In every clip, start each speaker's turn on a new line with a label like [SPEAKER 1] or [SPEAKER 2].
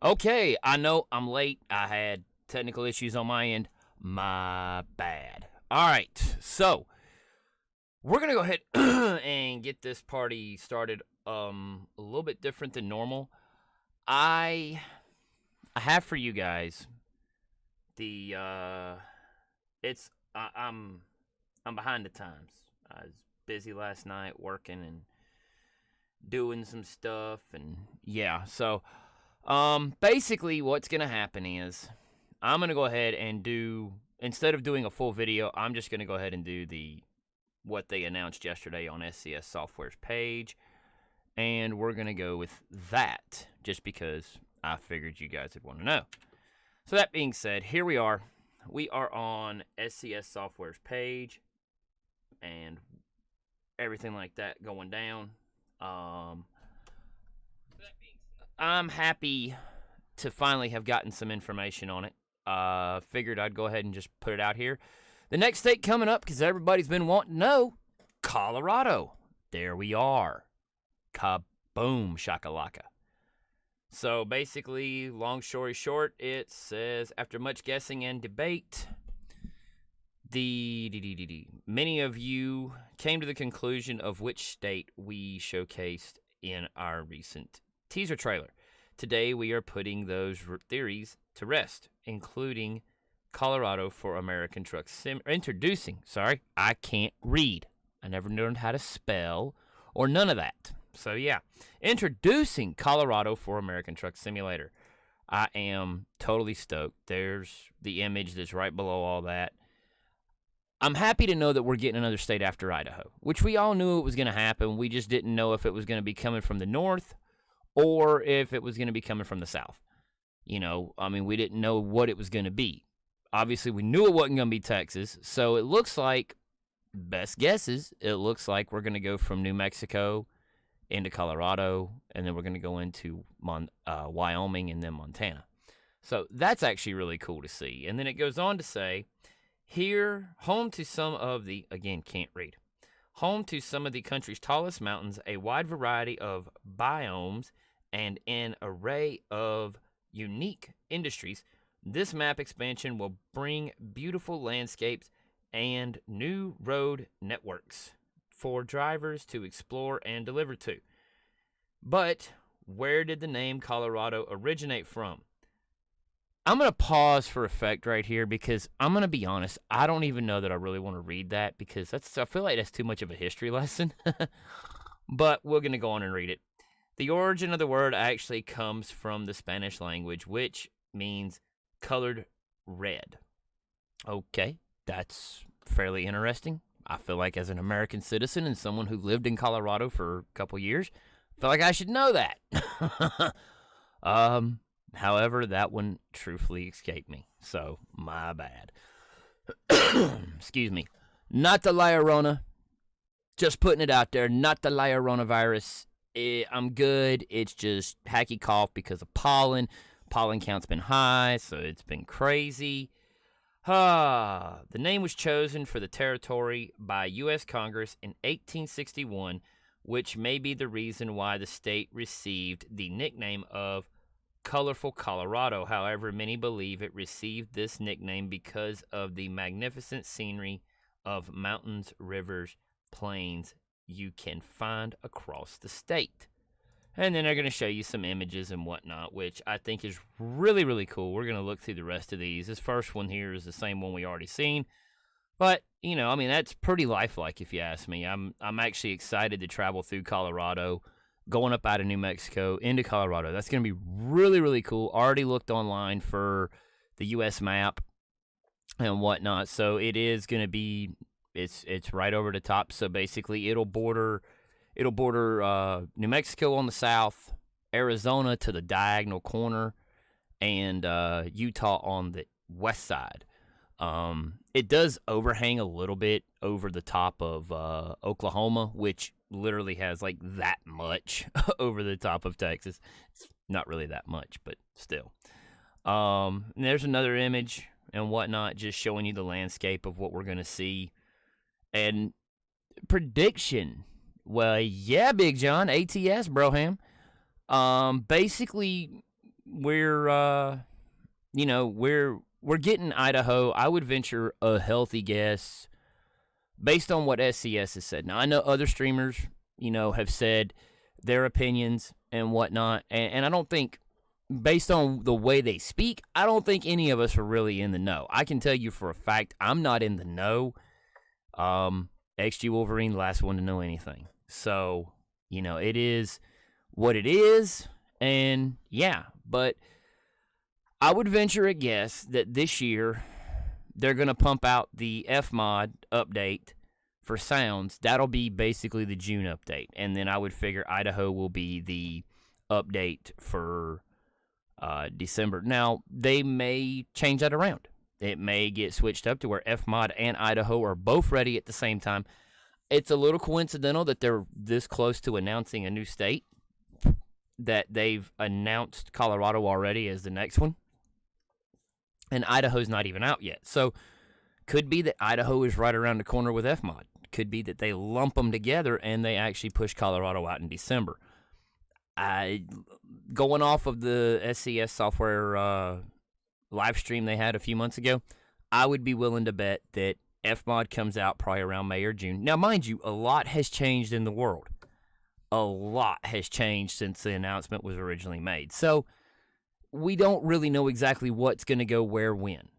[SPEAKER 1] Okay, I know I'm late. I had technical issues on my end. My bad. All right, so we're gonna go ahead and get this party started. A little bit different than normal. I have for you guys the it's I'm behind the times. I was busy last night working and doing some stuff, and yeah, so basically what's gonna happen is I'm gonna go ahead and do, instead of doing a full video, I'm just gonna go ahead and do what they announced yesterday on SCS Software's page, and we're gonna go with that just because I figured you guys would want to know. So that being said, here we are. We are on SCS Software's page and everything like that going down. I'm happy to finally have gotten some information on it. Figured I'd go ahead and just put it out here. The next state coming up, because everybody's been wanting to know, Colorado. There we are. Kaboom, shakalaka. So basically, long story short, it says, after much guessing and debate, many of you came to the conclusion of which state we showcased in our recent teaser trailer. Today, we are putting those theories to rest, including Colorado for American Truck Introducing, I can't read. I never learned how to spell or none of that. So yeah, introducing Colorado for American Truck Simulator. I am totally stoked. There's the image that's right below all that. I'm happy to know that we're getting another state after Idaho, which we all knew it was going to happen. We just didn't know if it was going to be coming from the north or if it was going to be coming from the south. You know, I mean, we didn't know what it was going to be. Obviously, we knew it wasn't going to be Texas, so it looks like, best guesses, it looks like we're going to go from New Mexico into Colorado, and then we're going to go into Wyoming and then Montana. So that's actually really cool to see. And then it goes on to say, here, home to some of the, again, can't read, home to some of the country's tallest mountains, a wide variety of biomes, and an array of unique industries, this map expansion will bring beautiful landscapes and new road networks for drivers to explore and deliver to. But where did the name Colorado originate from? I'm going to pause for effect right here because I'm going to be honest, I don't even know that I really want to read that because I feel like that's too much of a history lesson. But we're going to go on and read it. The origin of the word actually comes from the Spanish language, which means colored red. Okay, that's fairly interesting. I feel like as an American citizen and someone who lived in Colorado for a couple years, I feel like I should know that. However, that one truthfully escaped me, so my bad. Excuse me. Not the Llorona. Just putting it out there. Not the Llorona virus. I'm good. It's just hacky cough because of pollen. Pollen count's been high, so it's been crazy. The name was chosen for the territory by U.S. Congress in 1861, which may be the reason why the state received the nickname of Colorful Colorado. However, many believe it received this nickname because of the magnificent scenery of mountains, rivers, plains you can find across the state. And then they're going to show you some images and whatnot, which I think is really, really cool. We're going to look through the rest of these. This first one here is the same one we already seen. But, you know, I mean, that's pretty lifelike if you ask me. I'm actually excited to travel through Colorado, going up out of New Mexico into Colorado. That's going to be really, really cool. Already looked online for the U.S. map and whatnot. So it is going to be, it's right over the top. So basically it'll border New Mexico on the south, Arizona to the diagonal corner, and Utah on the west side. It does overhang a little bit over the top of Oklahoma, which literally has like that much over the top of Texas. It's not really that much, but still. And there's another image and whatnot, just showing you the landscape of what we're going to see. And prediction. Well, yeah, Big John, ATS, Broham. Basically, we're we're getting Idaho. I would venture a healthy guess based on what SCS has said. Now, I know other streamers, have said their opinions and whatnot, and I don't think, based on the way they speak, I don't think any of us are really in the know. I can tell you for a fact I'm not in the know. XG Wolverine, last one to know anything. So, it is what it is, and yeah, but I would venture a guess that this year they're going to pump out the FMod update for sounds. That'll be basically the June update. And then I would figure Idaho will be the update for December. Now, they may change that around. It may get switched up to where FMod and Idaho are both ready at the same time. It's a little coincidental that they're this close to announcing a new state, that they've announced Colorado already as the next one. And Idaho's not even out yet. So, could be that Idaho is right around the corner with FMod. Could be that they lump them together and they actually push Colorado out in December. Going off of the SCS software live stream they had a few months ago, I would be willing to bet that FMod comes out probably around May or June. Now, mind you, a lot has changed in the world. A lot has changed since the announcement was originally made. So, we don't really know exactly what's going to go where when.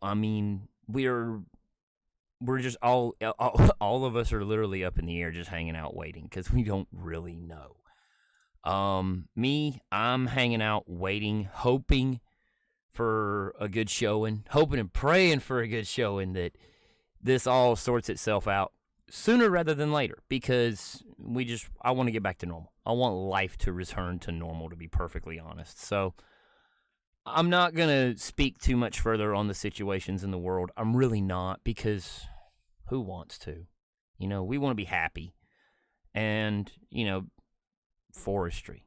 [SPEAKER 1] I mean, we're just all of us are literally up in the air just hanging out waiting because we don't really know. I'm hanging out waiting, hoping for a good showing, hoping and praying for a good showing that this all sorts itself out sooner rather than later, because I want to get back to normal. I want life to return to normal, to be perfectly honest. So I'm not going to speak too much further on the situations in the world. I'm really not, because who wants to? We want to be happy. And, forestry,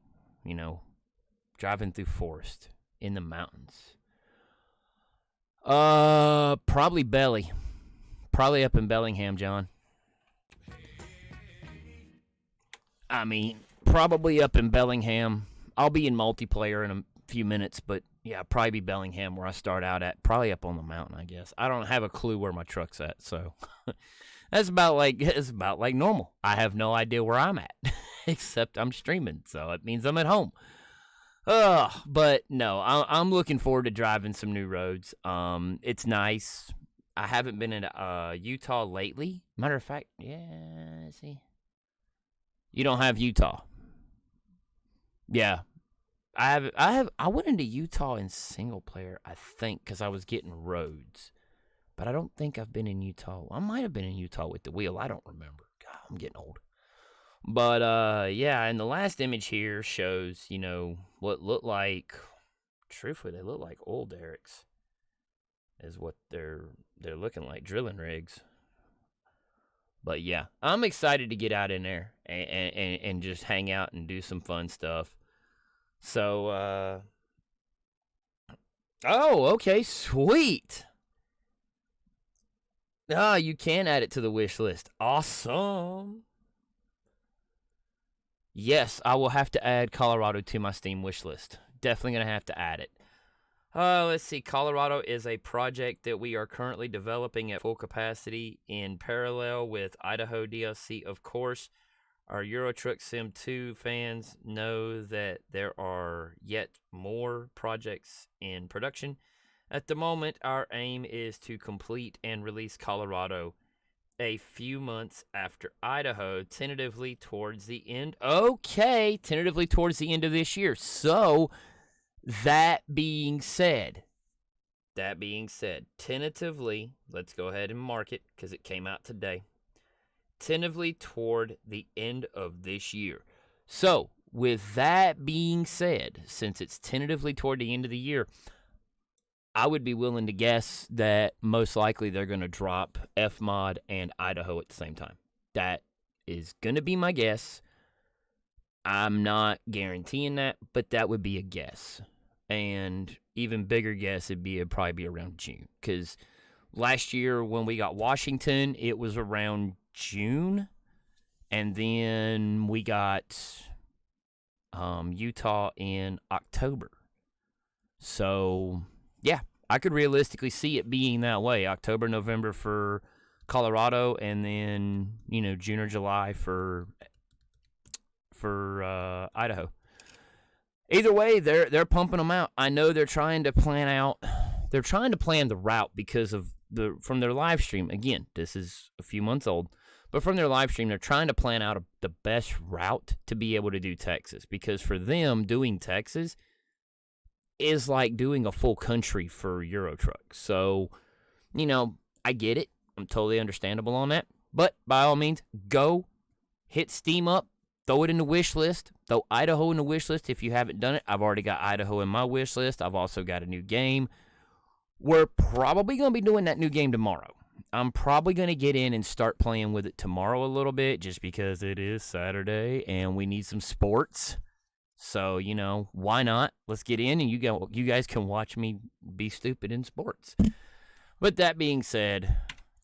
[SPEAKER 1] driving through forest in the mountains. Probably Belly. Probably up in Bellingham, John. I mean, probably up in Bellingham. I'll be in multiplayer in a few minutes, but yeah, probably be Bellingham where I start out at. Probably up on the mountain, I guess. I don't have a clue where my truck's at, so it's about like normal. I have no idea where I'm at, except I'm streaming, so it means I'm at home. But no, I'm looking forward to driving some new roads. It's nice. I haven't been in Utah lately. Matter of fact, yeah, let's see. You don't have Utah. Yeah. I went into Utah in single player, I think, because I was getting roads. But I don't think I've been in Utah. I might have been in Utah with the wheel. I don't remember. God, I'm getting old. But, yeah, and the last image here shows, what looked like, truthfully, they look like oil derricks is what they're looking like, drilling rigs. But, yeah, I'm excited to get out in there and just hang out and do some fun stuff. So, oh, okay, sweet. You can add it to the wish list. Awesome. Yes, I will have to add Colorado to my Steam wish list. Definitely going to have to add it. Let's see. Colorado is a project that we are currently developing at full capacity in parallel with Idaho DLC, of course. Our Euro Truck Sim 2 fans know that there are yet more projects in production. At the moment, our aim is to complete and release Colorado a few months after Idaho, tentatively towards the end. Okay, tentatively towards the end of this year. So, that being said, tentatively, let's go ahead and mark it because it came out today. Tentatively toward the end of this year. So, with that being said, since it's tentatively toward the end of the year, I would be willing to guess that most likely they're going to drop FMod and Idaho at the same time. That is going to be my guess. I'm not guaranteeing that, but that would be a guess. And even bigger guess, it'd probably be around June. Because last year when we got Washington, it was around June. And then we got Utah in October. So, yeah, I could realistically see it being that way. October, November for Colorado, and then, June or July for Idaho. Either way, they're pumping them out. I know they're trying to plan the route because of from their live stream. Again, this is a few months old, but from their live stream, they're trying to plan out the best route to be able to do Texas, because for them, doing Texas is like doing a full country for Euro Truck. So, I get it. I'm totally understandable on that. But by all means, go hit Steam up, throw it in the wish list, throw Idaho in the wish list if you haven't done it. I've already got Idaho in my wish list. I've also got a new game. We're probably going to be doing that new game tomorrow. I'm probably going to get in and start playing with it tomorrow a little bit, just because it is Saturday and we need some sports. So, why not? Let's get in and you guys can watch me be stupid in sports. With that being said,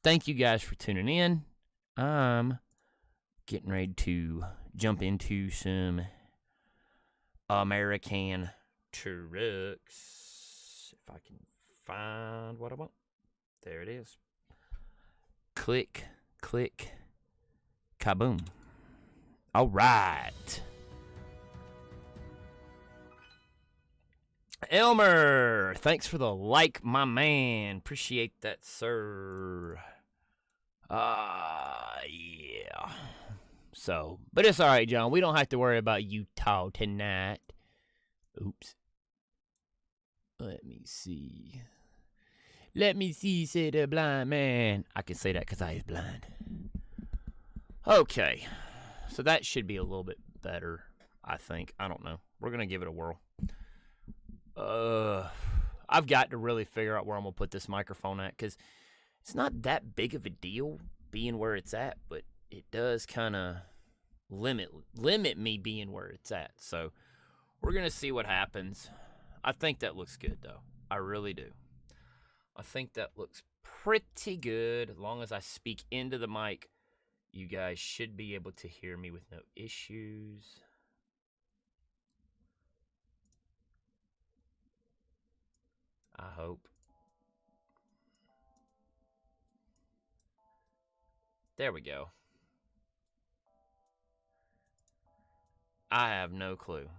[SPEAKER 1] thank you guys for tuning in. I'm getting ready to jump into some American trucks. If I can find what I want. There it is. Click, click, kaboom. All right. Elmer, thanks for the like, my man. Appreciate that, sir. Yeah. So, but it's all right, John. We don't have to worry about Utah tonight. Oops. Let me see, said the blind man. I can say that because I is blind. Okay. So that should be a little bit better, I think. I don't know. We're going to give it a whirl. I've got to really figure out where I'm going to put this microphone at, because it's not that big of a deal being where it's at, but it does kind of limit me being where it's at. So we're going to see what happens. I think that looks good, though. I really do. I think that looks pretty good. As long as I speak into the mic, you guys should be able to hear me with no issues. I hope. There we go. I have no clue.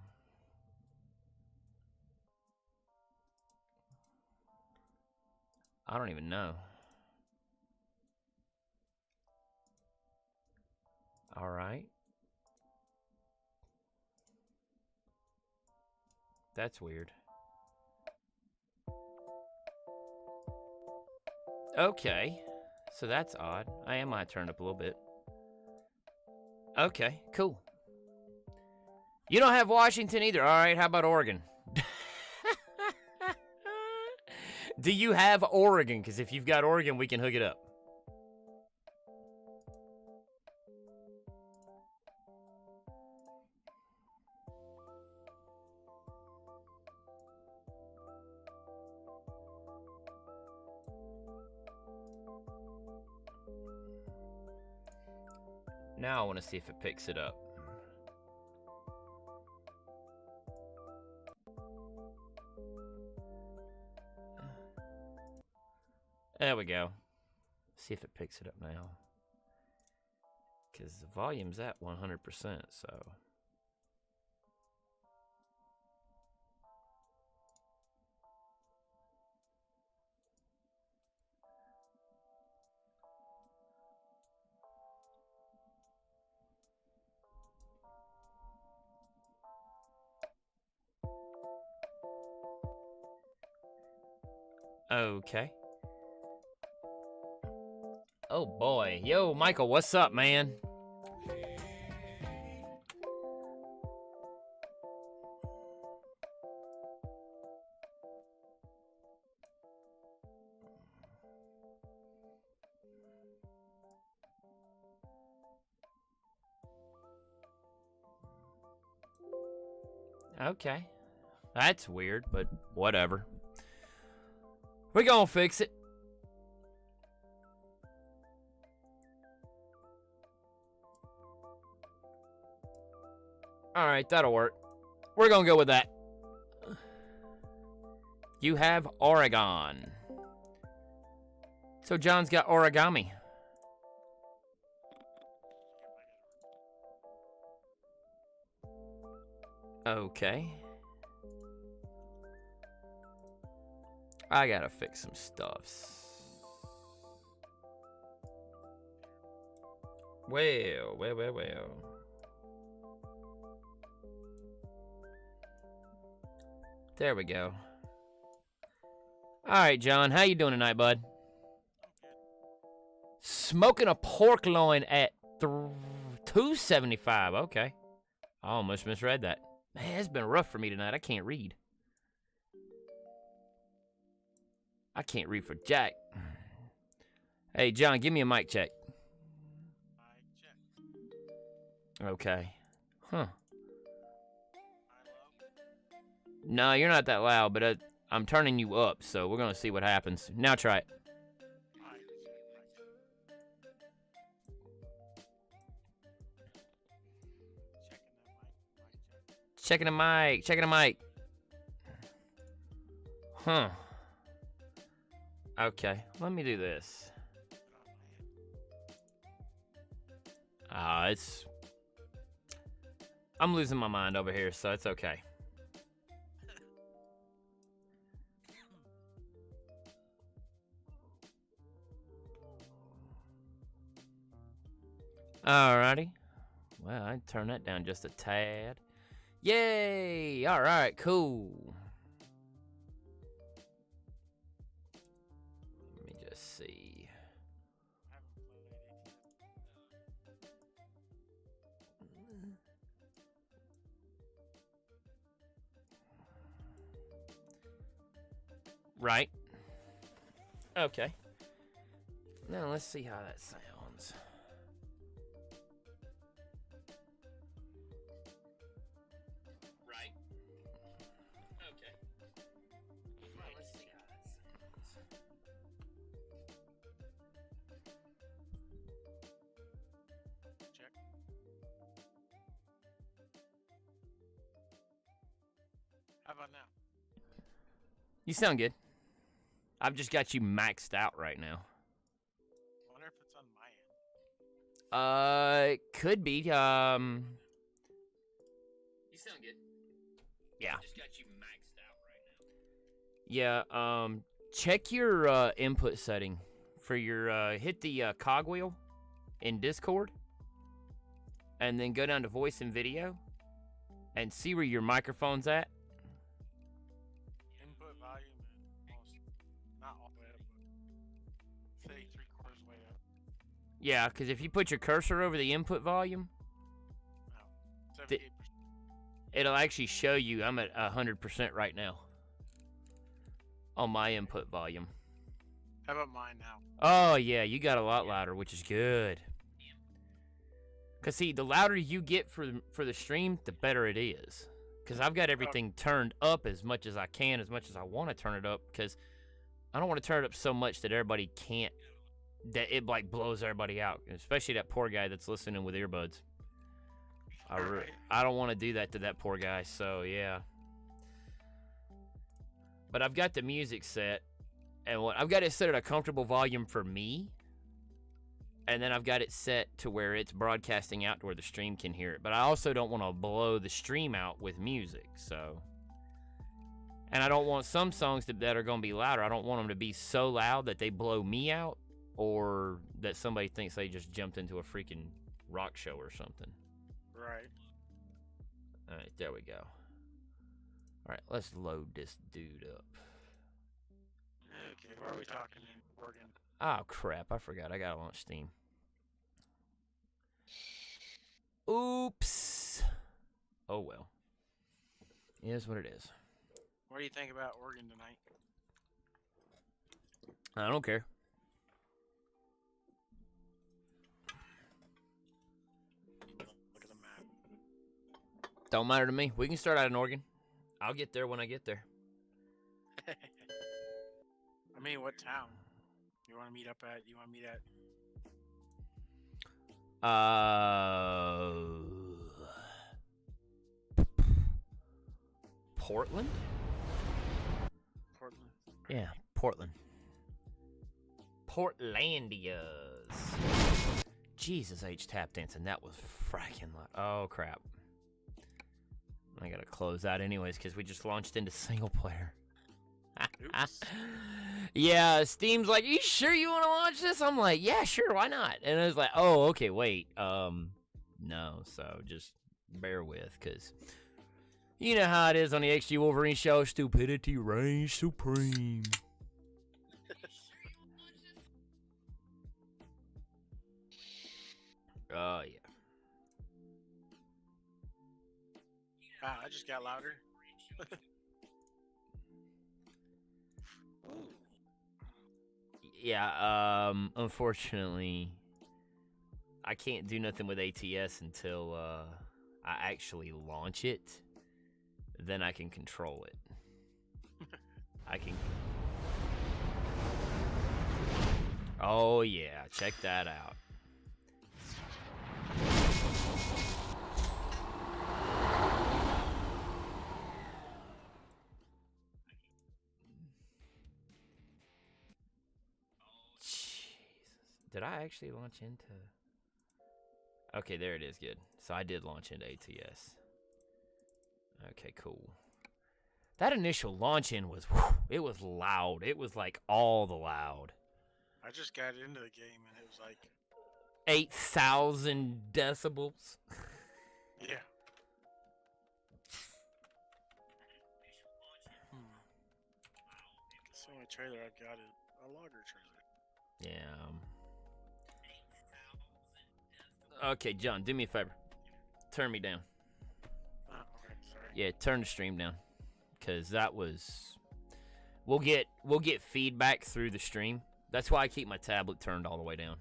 [SPEAKER 1] I don't even know. All right. That's weird. Okay. So that's odd. I might turn up a little bit. Okay, cool. You don't have Washington either. All right, how about Oregon? Do you have Oregon? Because if you've got Oregon, we can hook it up. Now I want to see if it picks it up. There we go. See if it picks it up now. Because the volume's at 100%, so. Okay. Oh boy. Yo, Michael, what's up, man? Okay. That's weird, but whatever. We're gonna fix it. Alright, that'll work. We're gonna go with that. You have Oregon. So John's got origami. Okay. I gotta fix some stuffs. Well. There we go. All right, John, how you doing tonight, bud? Smoking a pork loin at $2.75. Okay. I almost misread that. Man, it's been rough for me tonight. I can't read. I can't read for Jack. Hey, John, give me a mic check. Okay. Huh. No, you're not that loud, but I'm turning you up, so we're going to see what happens. Now try it. Checking the mic. Huh. Okay, let me do this. I'm losing my mind over here, so it's okay. Alrighty. Well, I'd turn that down just a tad. Yay! Alright, cool. Let me just see. Right. Okay. Now let's see how that sounds. Right. Okay. Now let's see how that sounds. Check. How about now? You sound good. I've just got you maxed out right now. I wonder if it's on my end. It could be. You sound good. Yeah. I just got you maxed out right now. Yeah, check your input setting for your hit the cogwheel in Discord and then go down to voice and video and see where your microphone's at. Yeah, because if you put your cursor over the input volume, it'll actually show you I'm at 100% right now on my input volume. How about mine now? Oh, yeah, you got a lot louder, which is good. Because, see, the louder you get for the stream, the better it is. Because I've got everything turned up as much as I can, as much as I want to turn it up, because I don't want to turn it up so much that everybody can't, that it like blows everybody out, especially that poor guy that's listening with earbuds. I don't want to do that to that poor guy, so yeah. But I've got the music set, and I've got it set at a comfortable volume for me, and then I've got it set to where it's broadcasting out to where the stream can hear it. But I also don't want to blow the stream out with music, so. And I don't want some songs that are going to be louder. I don't want them to be so loud that they blow me out, or that somebody thinks they just jumped into a freaking rock show or something. Right. All right, there we go. All right, let's load this dude up. Okay, where are we talking in Oregon? Oh, crap, I forgot. I got to launch Steam. Oops. Oh, well. It is what it is. What do you think about Oregon tonight? I don't care. Look at the map. Don't matter to me. We can start out in Oregon. I'll get there when I get there. I mean, what town? You want to meet up at? You want to meet at? Portland? Portland. Yeah, Portland. Portlandias. Jesus H tap dancing. That was fracking loud. Oh, crap. I gotta close that anyways because we just launched into single player.
[SPEAKER 2] Oops.
[SPEAKER 1] Yeah, Steam's like, you sure you want to launch this? I'm like, yeah, sure, why not? And I was like, oh, okay, wait. No, so just bear with, because you know how it is on the XG Wolverine show. Stupidity reigns supreme. Oh, yeah.
[SPEAKER 2] Ah, I just got louder.
[SPEAKER 1] Yeah, unfortunately, I can't do nothing with ATS until I actually launch it. Then I can control it. I can. Oh, yeah, check that out. Jesus. Did I actually launch into... Okay, there it is, good. So I did launch into ATS. Okay, cool. That initial launch in was, whew, it was loud. It was like all the loud.
[SPEAKER 2] I just got into the game and it was like
[SPEAKER 1] 8,000 decibels.
[SPEAKER 2] Yeah. It's the only trailer I've got is a logger trailer.
[SPEAKER 1] Yeah. Okay, John, do me a favor. Turn me down.
[SPEAKER 2] Oh, okay, sorry.
[SPEAKER 1] Yeah, turn the stream down. Cause that was we'll get feedback through the stream. That's why I keep my tablet turned all the way down.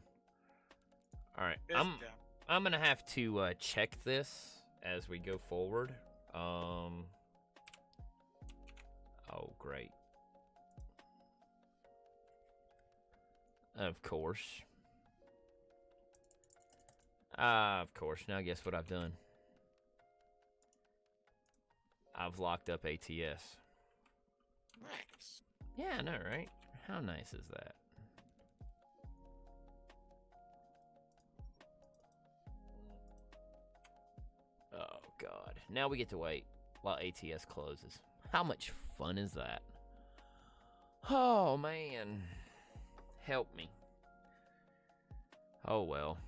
[SPEAKER 1] Alright. I'm gonna have to check this as we go forward. Oh great. Of course. Of course. Now guess what I've done? I've locked up ATS.
[SPEAKER 2] Nice.
[SPEAKER 1] Yeah, I know, right? How nice is that? Oh, God. Now we get to wait while ATS closes. How much fun is that? Oh, man. Help me. Oh, well.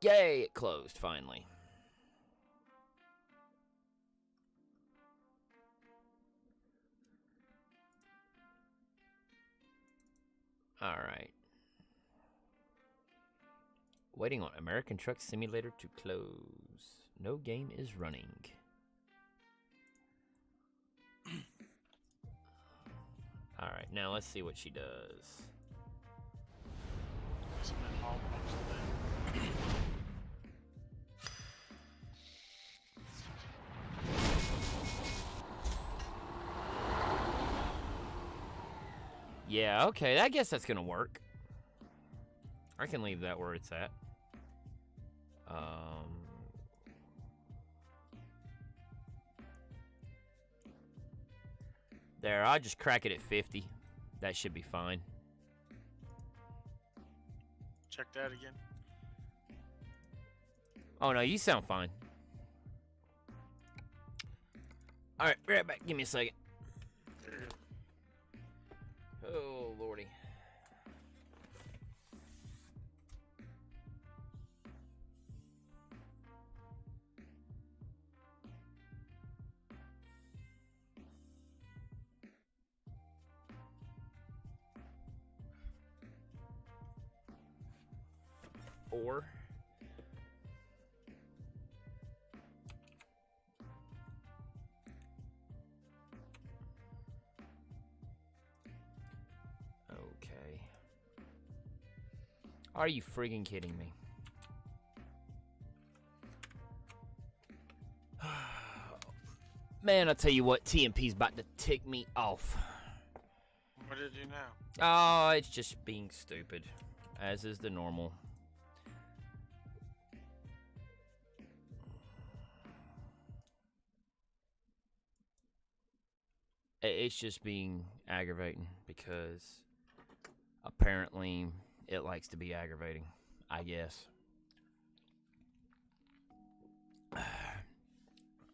[SPEAKER 1] Yay, it closed finally. All right. Waiting on American Truck Simulator to close. No game is running. All right, now let's see what she does. Yeah, okay, I guess that's gonna work. I can leave that where it's at. There, I'll just crack it at 50. That should be fine.
[SPEAKER 2] Check that again.
[SPEAKER 1] Oh, no, you sound fine. All right, be right back. Give me a second. Oh, lordy. Or... Okay. Are you friggin' kidding me? Man, I tell you what, TMP's about to tick me off.
[SPEAKER 2] What did it do now?
[SPEAKER 1] Oh, it's just being stupid, as is the normal. It's just being aggravating because apparently it likes to be aggravating, I guess.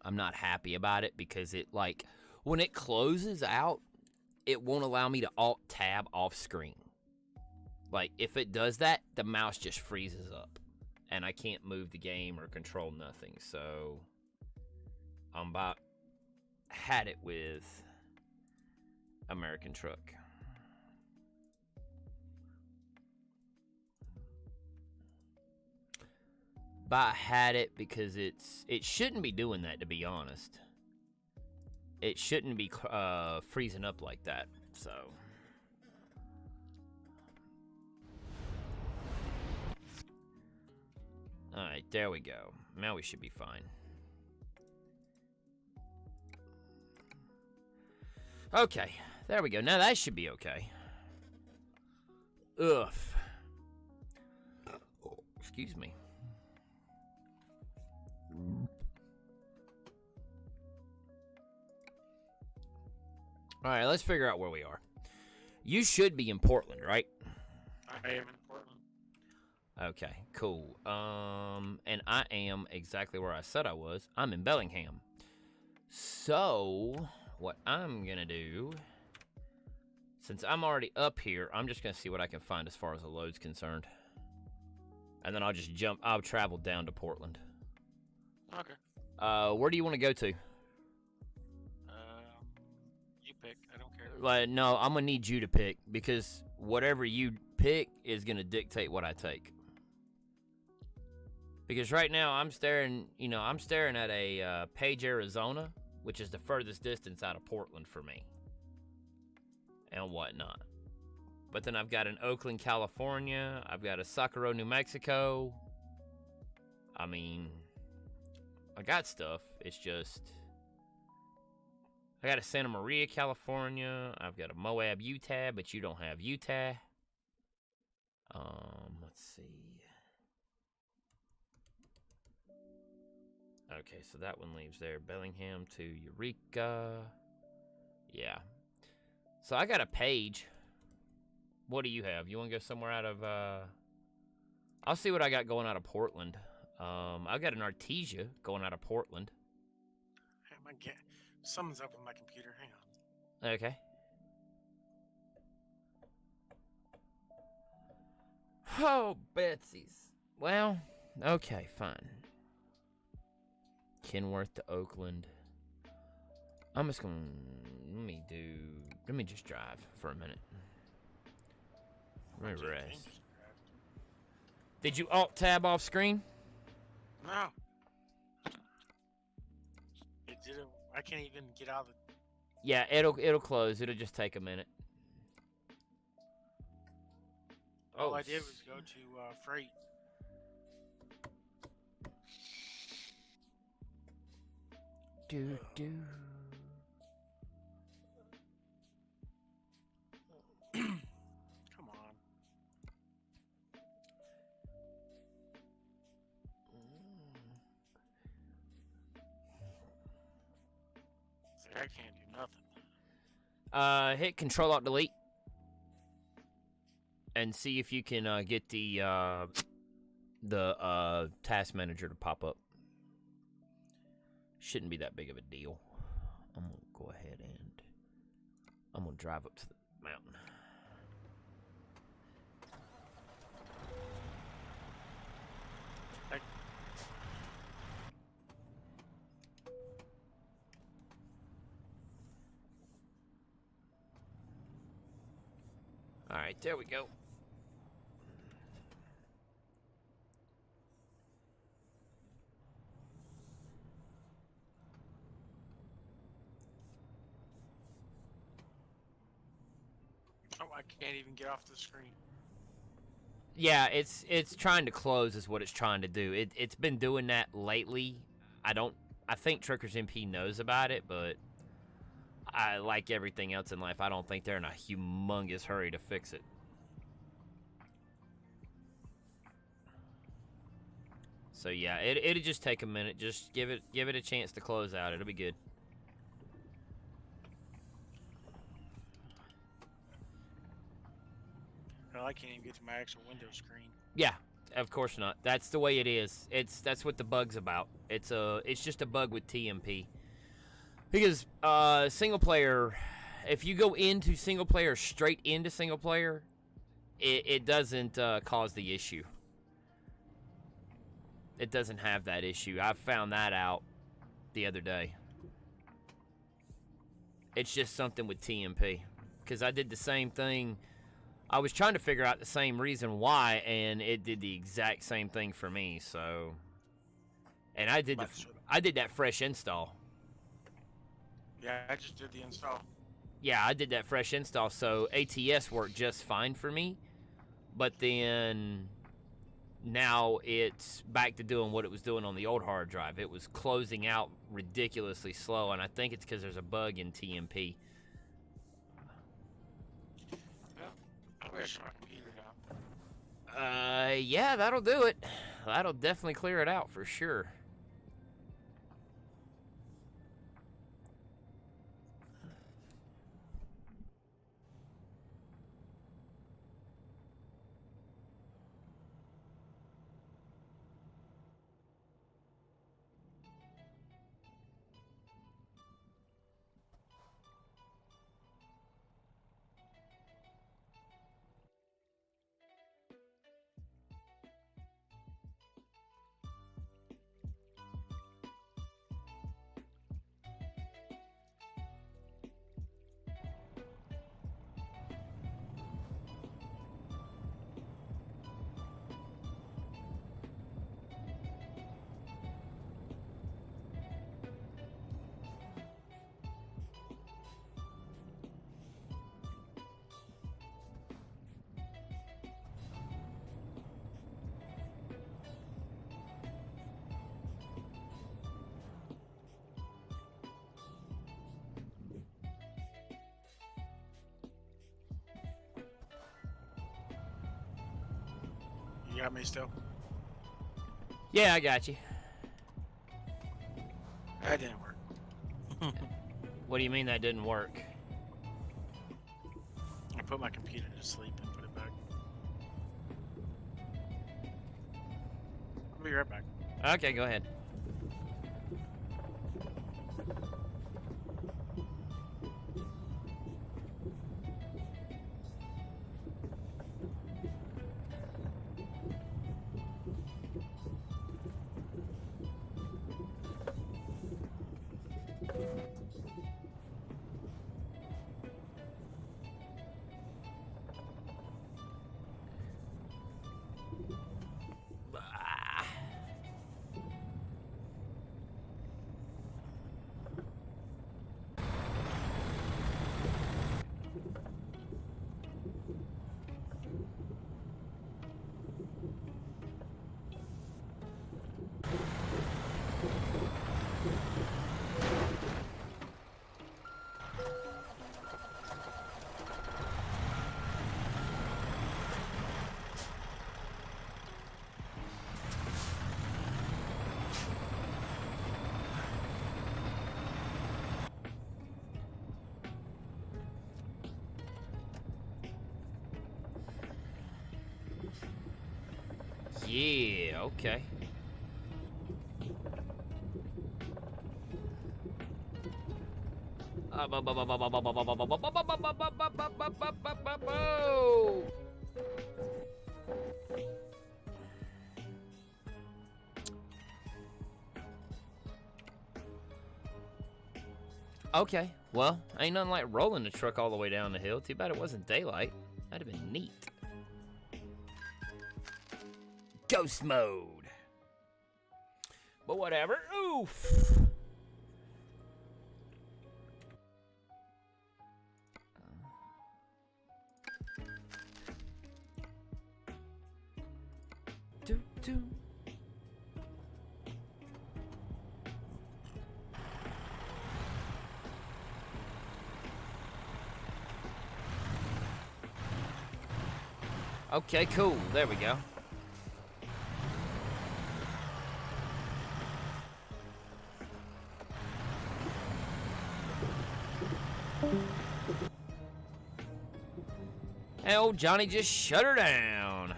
[SPEAKER 1] I'm not happy about it because it, like, when it closes out, it won't allow me to alt-tab off screen. Like, if it does that, the mouse just freezes up, and I can't move the game or control nothing, so I'm about had it with American Truck. But I had it because it shouldn't be doing that, to be honest. It shouldn't be freezing up like that, so. Alright, there we go. Now we should be fine. Okay, there we go. Now that should be okay. Ugh. Oh, excuse me. Alright, let's figure out where we are. You should be in Portland, right?
[SPEAKER 2] I am in Portland.
[SPEAKER 1] Okay, cool. And I am exactly where I said I was. I'm in Bellingham. So, what I'm gonna do, since I'm already up here, I'm just gonna see what I can find as far as the load's concerned. And then I'll travel down to Portland.
[SPEAKER 2] Okay.
[SPEAKER 1] Where do you want to go to?
[SPEAKER 2] You pick. I don't care.
[SPEAKER 1] Like, no, I'm gonna need you to pick because whatever you pick is gonna dictate what I take. Because right now I'm staring at a Page, Arizona, which is the furthest distance out of Portland for me, and whatnot. But then I've got an Oakland, California. I've got a Socorro, New Mexico. I mean, I got stuff. It's just I got a Santa Maria, California. I've got a Moab, Utah, but you don't have Utah. Let's see. Okay, so that one leaves there. Bellingham to Eureka. Yeah. So I got a Page. What do you have? You want to go somewhere out of, I'll see what I got going out of Portland. I've got an Artesia going out of Portland.
[SPEAKER 2] Something's up with my computer. Hang on.
[SPEAKER 1] Okay. Oh, Betsy's. Well, okay, fine. Kenworth to Oakland. I'm just gonna let me just drive for a minute. Let me rest. Did you alt tab off screen?
[SPEAKER 2] No. It didn't. I can't even get out of the.
[SPEAKER 1] Yeah, it'll close. It'll just take a minute.
[SPEAKER 2] All I did was go to Fright.
[SPEAKER 1] Do.
[SPEAKER 2] Come on. See, I can't do nothing.
[SPEAKER 1] Hit Control Alt Delete and see if you can get the task manager to pop up. Shouldn't be that big of a deal. I'm gonna go ahead and I'm gonna drive up to the mountain. All right, there we go.
[SPEAKER 2] Oh, I can't even get off the screen.
[SPEAKER 1] Yeah, it's trying to close is what it's trying to do. It's been doing that lately. I I think Truckers MP knows about it, but I like everything else in life. I don't think they're in a humongous hurry to fix it. So yeah, it'll just take a minute. Just give it a chance to close out. It'll be good.
[SPEAKER 2] Hell, I can't even get to my actual window screen.
[SPEAKER 1] Yeah, of course not. That's the way it is. That's what the bug's about. It's just a bug with TMP. Because single player, if you go into single player straight into single player, it doesn't cause the issue. It doesn't have that issue. I found that out the other day. It's just something with TMP. Because I did the same thing. I was trying to figure out the same reason why, and it did the exact same thing for me. So, and I did that fresh install.
[SPEAKER 2] Yeah, I just did the install.
[SPEAKER 1] Yeah, I did that fresh install, so ATS worked just fine for me. But then now it's back to doing what it was doing on the old hard drive. It was closing out ridiculously slow, and I think it's because there's a bug in TMP.
[SPEAKER 2] I wish my computer now.
[SPEAKER 1] Yeah, that'll do it. That'll definitely clear it out for sure.
[SPEAKER 2] You got me still?
[SPEAKER 1] Yeah, I got you.
[SPEAKER 2] That didn't work.
[SPEAKER 1] What do you mean that didn't work?
[SPEAKER 2] I put my computer to sleep and put it back. I'll be right back.
[SPEAKER 1] Okay, go ahead. Yeah, okay. Okay, well, ain't nothing like rolling the truck all the way down the hill. Too bad it wasn't daylight. That'd have been neat. Ghost mode. But whatever. Oof. Okay, cool. There we go. Hey, old Johnny just shut her down.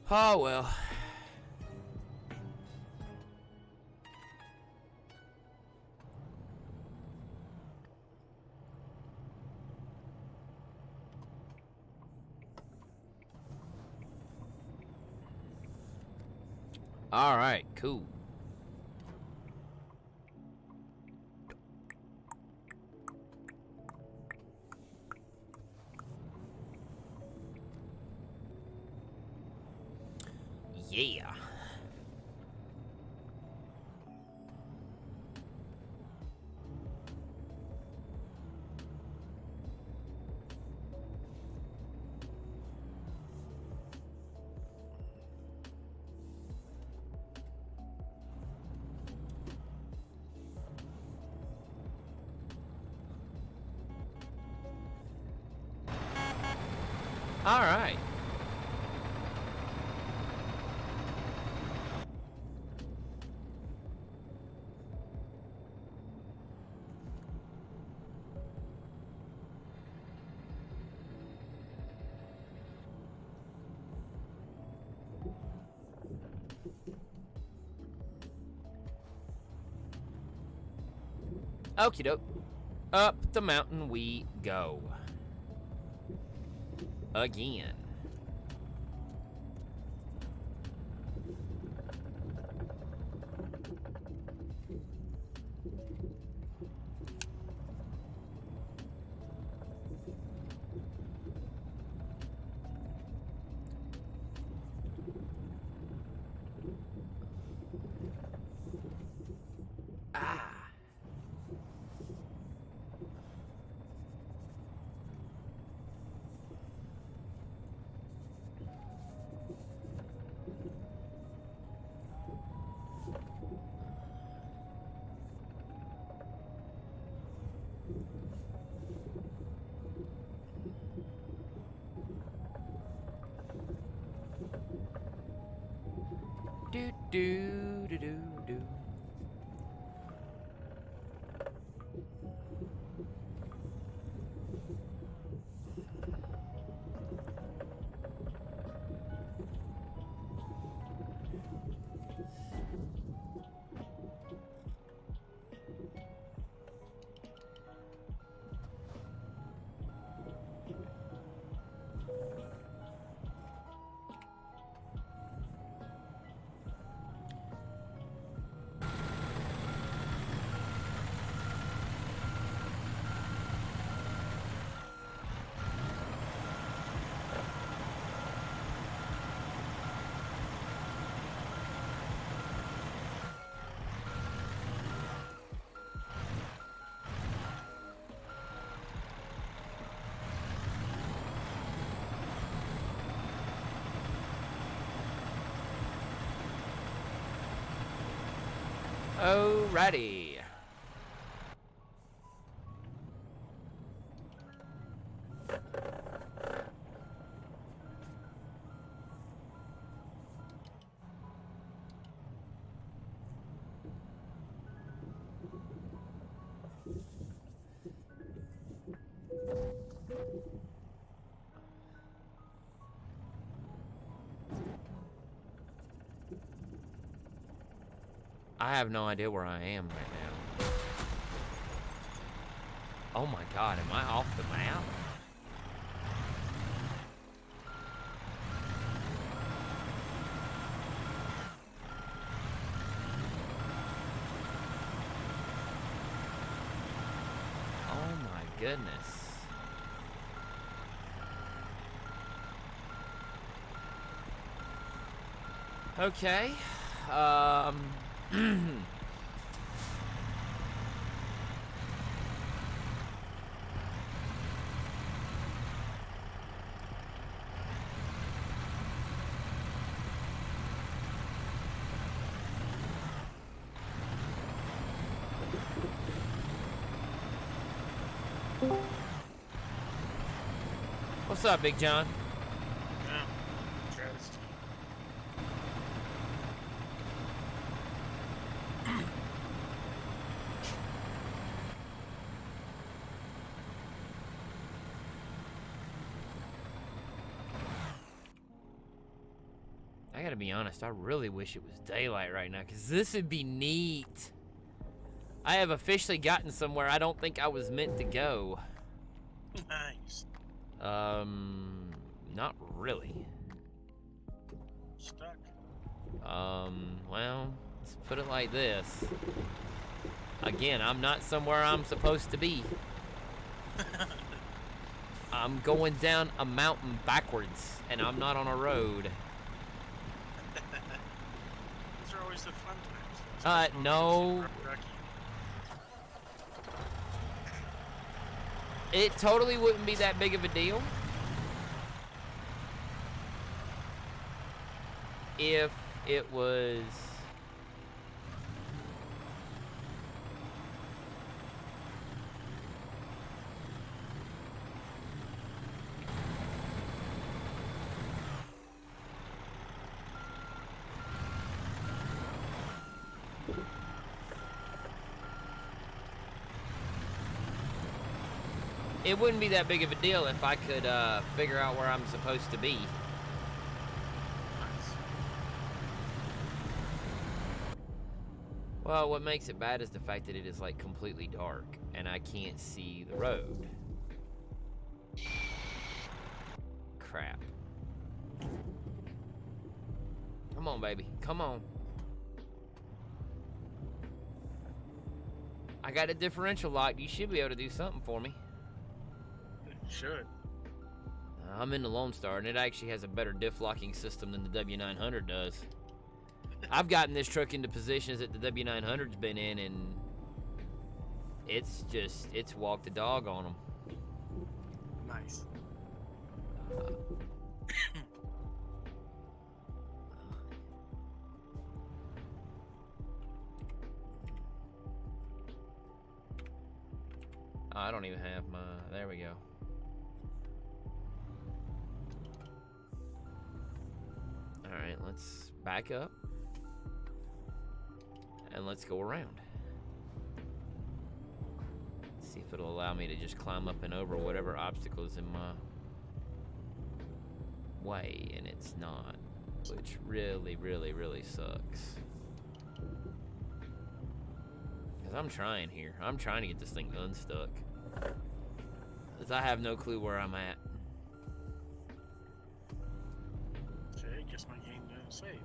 [SPEAKER 1] Oh, well. All right, cool. Yeah. All right. Okie doke. Up the mountain we go. Again. Ah. Do do do do do. Alrighty. I have no idea where I am right now. Oh my god, am I off the map? Oh my goodness. Okay. What's up, Big John?
[SPEAKER 2] Yeah. Travis.
[SPEAKER 1] I gotta be honest, I really wish it was daylight right now, because this would be neat. I have officially gotten somewhere I don't think I was meant to go.
[SPEAKER 2] Nice.
[SPEAKER 1] Not really.
[SPEAKER 2] Stuck.
[SPEAKER 1] Well, let's put it like this. Again, I'm not somewhere I'm supposed to be. I'm going down a mountain backwards, and I'm not on a road.
[SPEAKER 2] Those are always the fun times.
[SPEAKER 1] No. It totally wouldn't be that big of a deal if it was it wouldn't be that big of a deal if I could figure out where I'm supposed to be.
[SPEAKER 2] Nice.
[SPEAKER 1] Well, what makes it bad is the fact that it is like completely dark and I can't see the road. Crap. Come on, baby. Come on. I got a differential locked. You should be able to do something for me.
[SPEAKER 2] Should.
[SPEAKER 1] I'm in the Lone Star, and it actually has a better diff locking system than the W900 does. I've gotten this truck into positions that the W900's been in, and it's walked the dog on them.
[SPEAKER 2] Nice.
[SPEAKER 1] I don't even have my, there we go. Alright, let's back up. And let's go around. See if it'll allow me to just climb up and over whatever obstacles in my way, and it's not. Which really, really, really sucks. Because I'm trying here. I'm trying to get this thing unstuck. Because I have no clue where I'm at.
[SPEAKER 2] Okay, guess my game didn't save.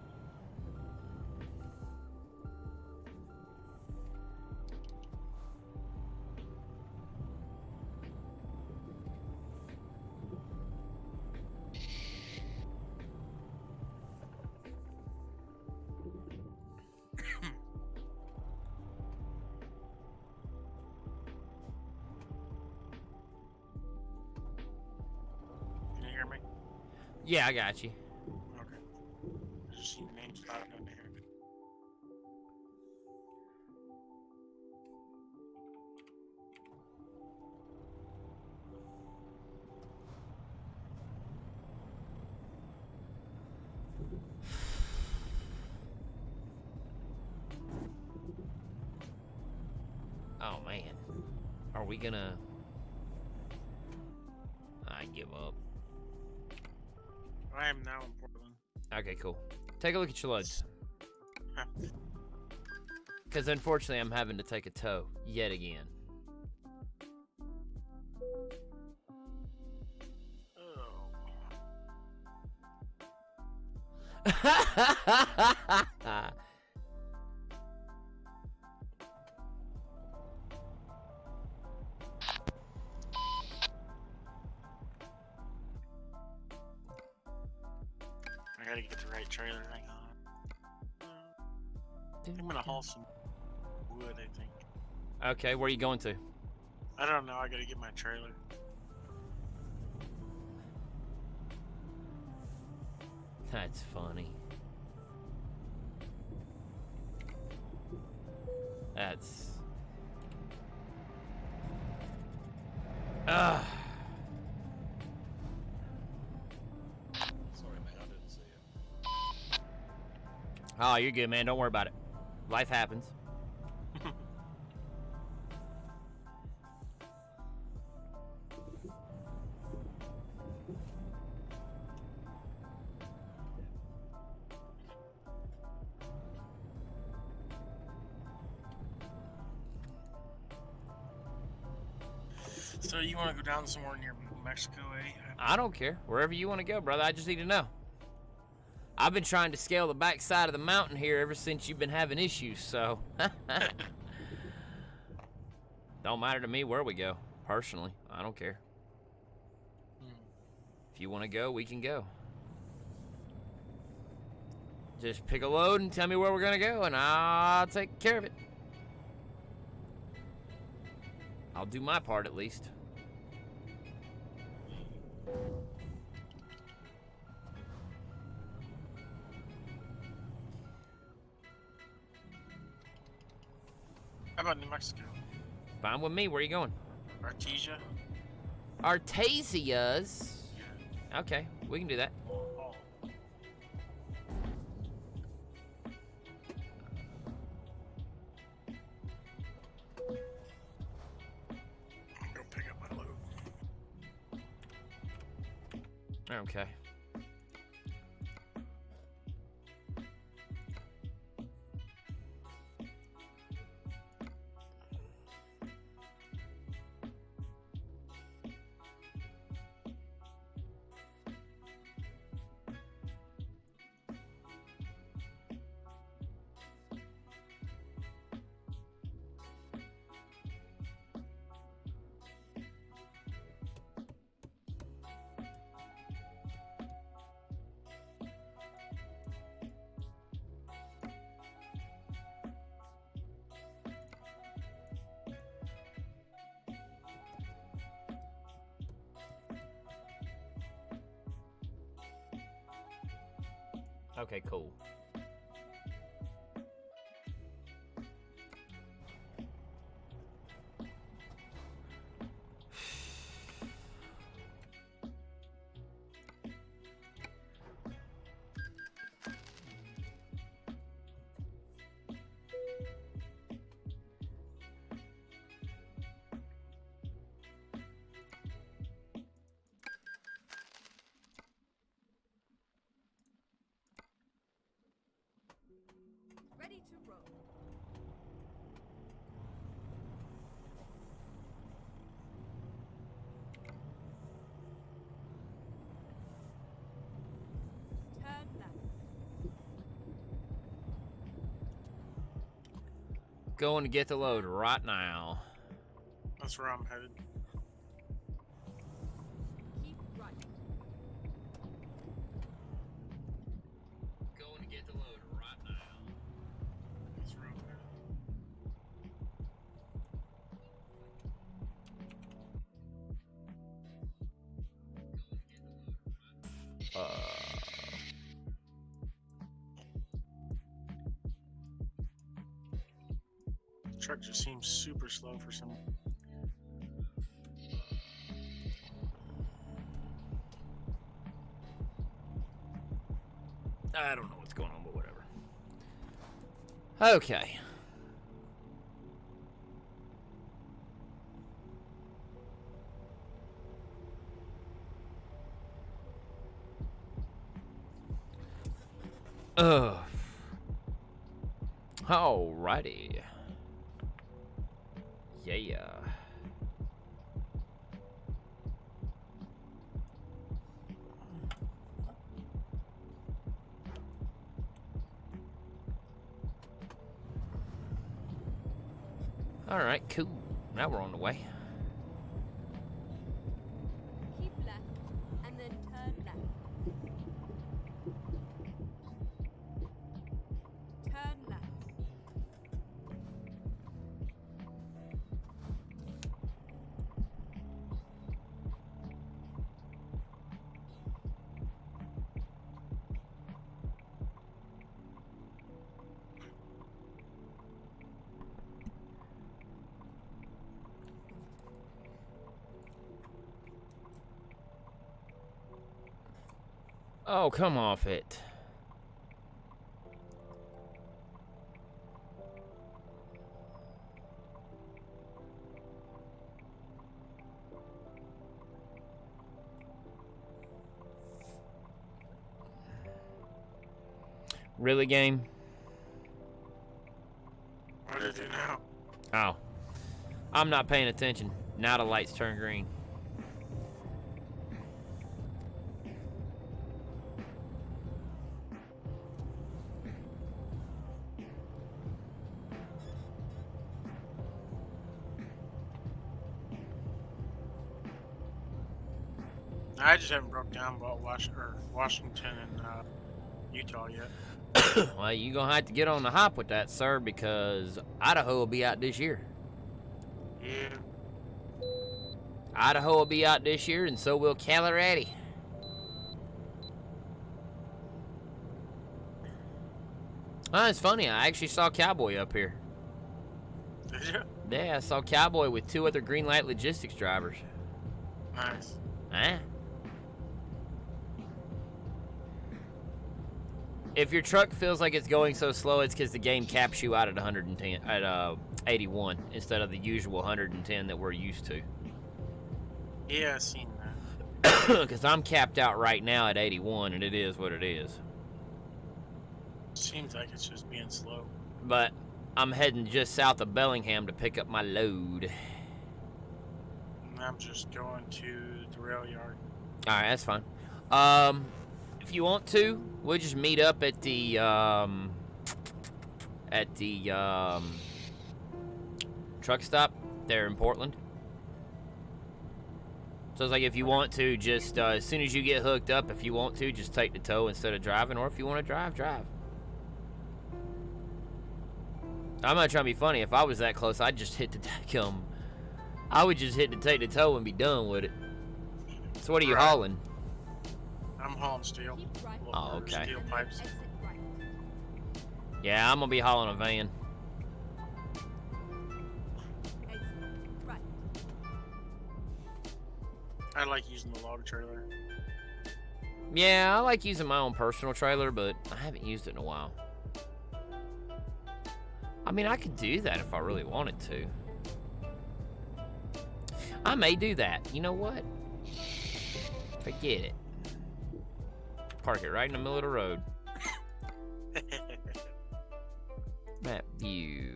[SPEAKER 2] Can you hear me?
[SPEAKER 1] Yeah, I got you.
[SPEAKER 2] Okay. I just see names popping in here.
[SPEAKER 1] Oh, man. Are we gonna... I give up.
[SPEAKER 2] I am now in Portland.
[SPEAKER 1] Okay, cool. Take a look at your loads. Because unfortunately, I'm having to take a tow yet again.
[SPEAKER 2] Oh. I gotta get the right trailer. Hang on. I'm gonna haul some wood, I think.
[SPEAKER 1] Okay, where are you going to?
[SPEAKER 2] I don't know. I gotta get my trailer.
[SPEAKER 1] That's funny. Ugh.
[SPEAKER 3] Sorry, man, I didn't see you.
[SPEAKER 1] Oh, you're good, man. Don't worry about it. Life happens.
[SPEAKER 2] So you want to go down somewhere near Mexico, eh?
[SPEAKER 1] I don't care. Wherever you want to go, brother. I just need to know. I've been trying to scale the backside of the mountain here ever since you've been having issues, so. Don't matter to me where we go, personally. I don't care. If you want to go, we can go. Just pick a load and tell me where we're going to go, and I'll take care of it. I'll do my part at least.
[SPEAKER 2] How about New Mexico?
[SPEAKER 1] Fine with me. Where are you going?
[SPEAKER 2] Artesia?
[SPEAKER 1] Artesias.
[SPEAKER 2] Yeah.
[SPEAKER 1] Okay, we can do that.
[SPEAKER 2] Oh. Go pick up my load.
[SPEAKER 1] Okay. Okay, cool.
[SPEAKER 4] Ready to roll. Turn left.
[SPEAKER 1] Going to get the load right now.
[SPEAKER 2] That's where I'm headed.
[SPEAKER 4] Keep right.
[SPEAKER 1] Going to get the load right now.
[SPEAKER 2] That's where I'm headed. The truck just seems super slow for some.
[SPEAKER 1] I don't know what's going on, but whatever. Okay. Ugh. Alrighty. Yeah. Alright, cool. Now we're on the way.
[SPEAKER 4] Keep left and then turn left. Turn left.
[SPEAKER 1] Oh, come off it. Really, game?
[SPEAKER 2] What did it do now?
[SPEAKER 1] Oh. I'm not paying attention. Now the lights turn green.
[SPEAKER 2] I just haven't broke down about Washington and Utah yet.
[SPEAKER 1] Well, you're going to have to get on the hop with that, sir, because Idaho will be out this year.
[SPEAKER 2] Yeah.
[SPEAKER 1] Idaho will be out this year, and so will Colorado. Oh, it's funny. I actually saw Cowboy up here.
[SPEAKER 2] Did you?
[SPEAKER 1] Yeah, I saw Cowboy with 2 other Green Light Logistics drivers.
[SPEAKER 2] Nice.
[SPEAKER 1] Huh? If your truck feels like it's going so slow, it's because the game caps you out at 110, at 81 instead of the usual 110 that we're used to.
[SPEAKER 2] Yeah, I've seen that.
[SPEAKER 1] Because I'm capped out right now at 81, and it is what it is.
[SPEAKER 2] Seems like it's just being slow.
[SPEAKER 1] But I'm heading just south of Bellingham to pick up my load.
[SPEAKER 2] And I'm just going to the rail yard.
[SPEAKER 1] All right, that's fine. If you want to, we'll just meet up at the truck stop there in Portland. So it's like if you want to, just as soon as you get hooked up, if you want to, just take the tow instead of driving, or if you want to drive, drive. I'm not trying to be funny. If I was that close, I'd just hit the I would just hit the take the tow and be done with it. So what are you
[SPEAKER 2] Right.
[SPEAKER 1] hauling?
[SPEAKER 2] I'm hauling steel.
[SPEAKER 4] Keep right.
[SPEAKER 1] Oh,
[SPEAKER 2] Or
[SPEAKER 1] okay.
[SPEAKER 2] Steel
[SPEAKER 4] And then
[SPEAKER 2] pipes.
[SPEAKER 4] exit right.
[SPEAKER 1] Yeah, I'm gonna be hauling a van.
[SPEAKER 4] Exit right.
[SPEAKER 2] I like using the loader trailer.
[SPEAKER 1] Yeah, I like using my own personal trailer, but I haven't used it in a while. I mean, I could do that if I really wanted to. I may do that. You know what? Forget it. Park it right in the middle of the road. Map view.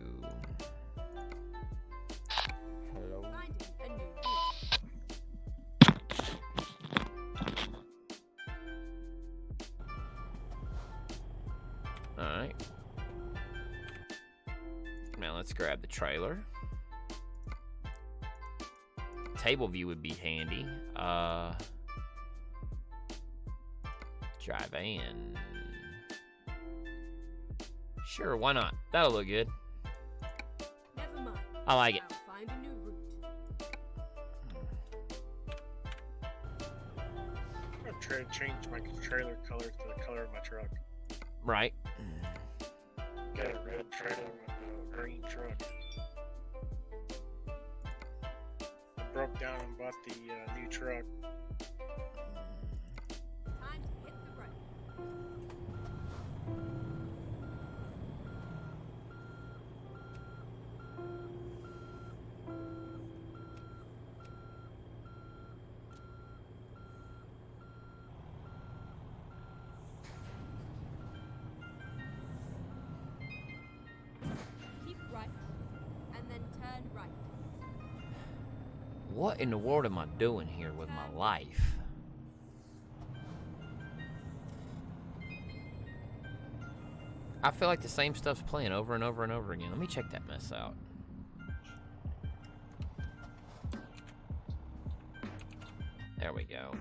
[SPEAKER 1] Hello.
[SPEAKER 4] Finding a new route.
[SPEAKER 1] Alright. Now let's grab the trailer. Table view would be handy. Drive in. Sure, why not? That'll look good.
[SPEAKER 4] Never mind.
[SPEAKER 1] I like it.
[SPEAKER 4] I'll find a new route.
[SPEAKER 2] I'm gonna try to change my trailer color to the color of my truck.
[SPEAKER 1] Right.
[SPEAKER 2] Got a red trailer with a green truck. I broke down and bought the new truck.
[SPEAKER 4] Time to hit the road. Keep right, and then turn right.
[SPEAKER 1] What in the world am I doing here with my life? I feel like the same stuff's playing over and over and over again. Let me check that mess out. There we go.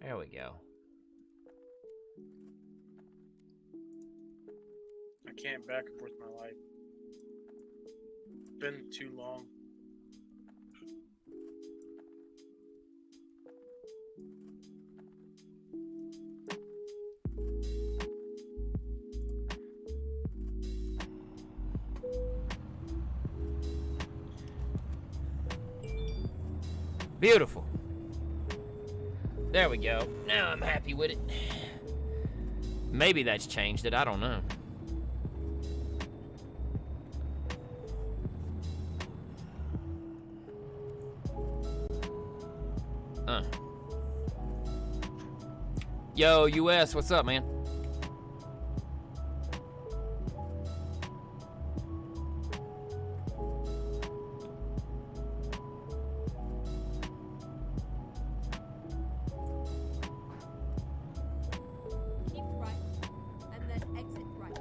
[SPEAKER 1] There we go.
[SPEAKER 2] I can't back and forth my life. It's been too long.
[SPEAKER 1] Beautiful. There we go. Now I'm happy with it. Maybe that's changed it. I don't know. Yo, US, what's up, man?
[SPEAKER 4] Keep right, and then exit right.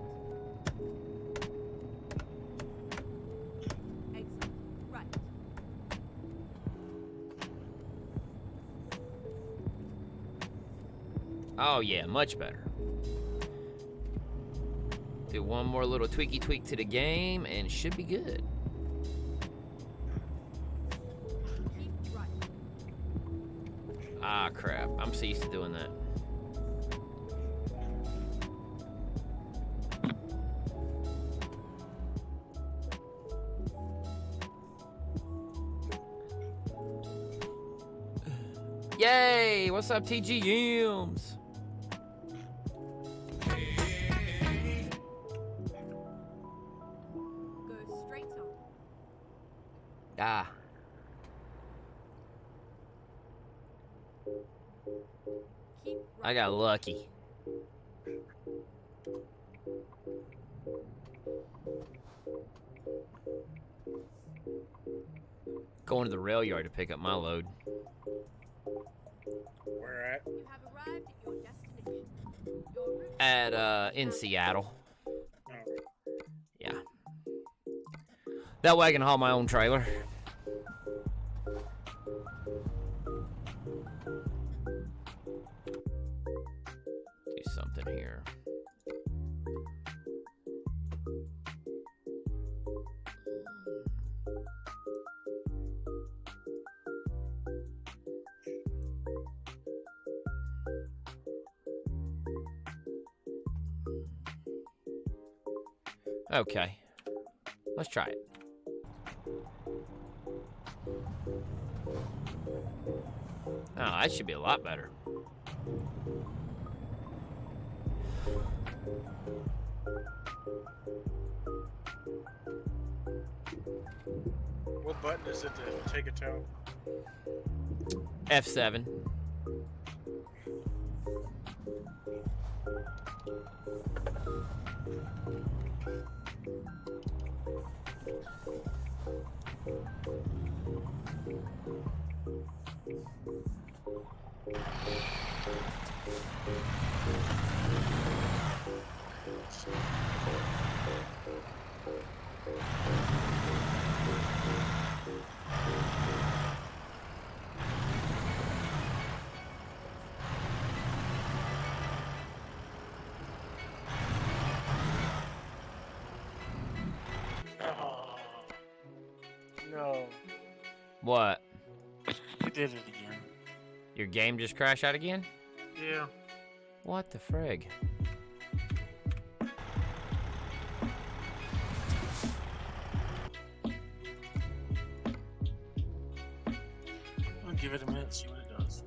[SPEAKER 4] Exit right.
[SPEAKER 1] Oh, yeah, much better. Do one more little tweaky tweak to the game and should be good.
[SPEAKER 4] Keep right.
[SPEAKER 1] Ah, crap. I'm so used to doing that. Yay! What's up, TGMs?
[SPEAKER 4] Go straight on.
[SPEAKER 1] Ah.
[SPEAKER 4] Keep right.
[SPEAKER 1] I got lucky. Going to the rail yard to pick up my load.
[SPEAKER 2] Where at?
[SPEAKER 4] You have arrived at your destination. Your route
[SPEAKER 1] At, in Seattle.
[SPEAKER 2] Oh,
[SPEAKER 1] Yeah. That way I can haul my own trailer. Do something here. Okay. Let's try it. Oh, that should be a lot better.
[SPEAKER 2] what button is it to take a tow?
[SPEAKER 1] F7.
[SPEAKER 2] Oh, no.
[SPEAKER 1] What?
[SPEAKER 2] You did it again.
[SPEAKER 1] Your game just crashed out again?
[SPEAKER 2] Yeah.
[SPEAKER 1] What the frig?
[SPEAKER 2] I'll give it a minute, see what it does.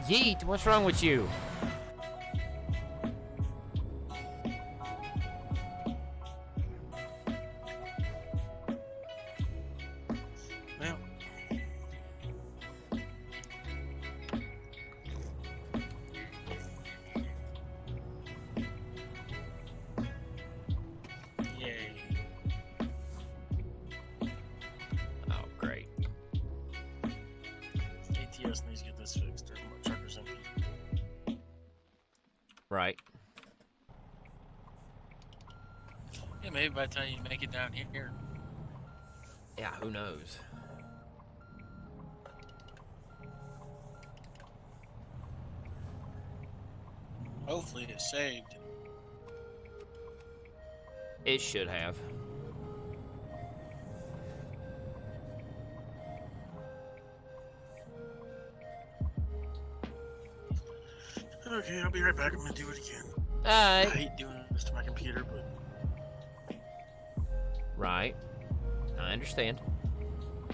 [SPEAKER 1] Yeet, what's wrong with you?
[SPEAKER 2] Well, yay.
[SPEAKER 1] Right.
[SPEAKER 2] Yeah, maybe by the time you make it down here.
[SPEAKER 1] Yeah, who knows?
[SPEAKER 2] Hopefully it's saved.
[SPEAKER 1] It should have.
[SPEAKER 2] Okay, I'll be right back. I'm gonna do it again.
[SPEAKER 1] All
[SPEAKER 2] I
[SPEAKER 1] right.
[SPEAKER 2] hate doing this to my computer, but
[SPEAKER 1] Right. I understand.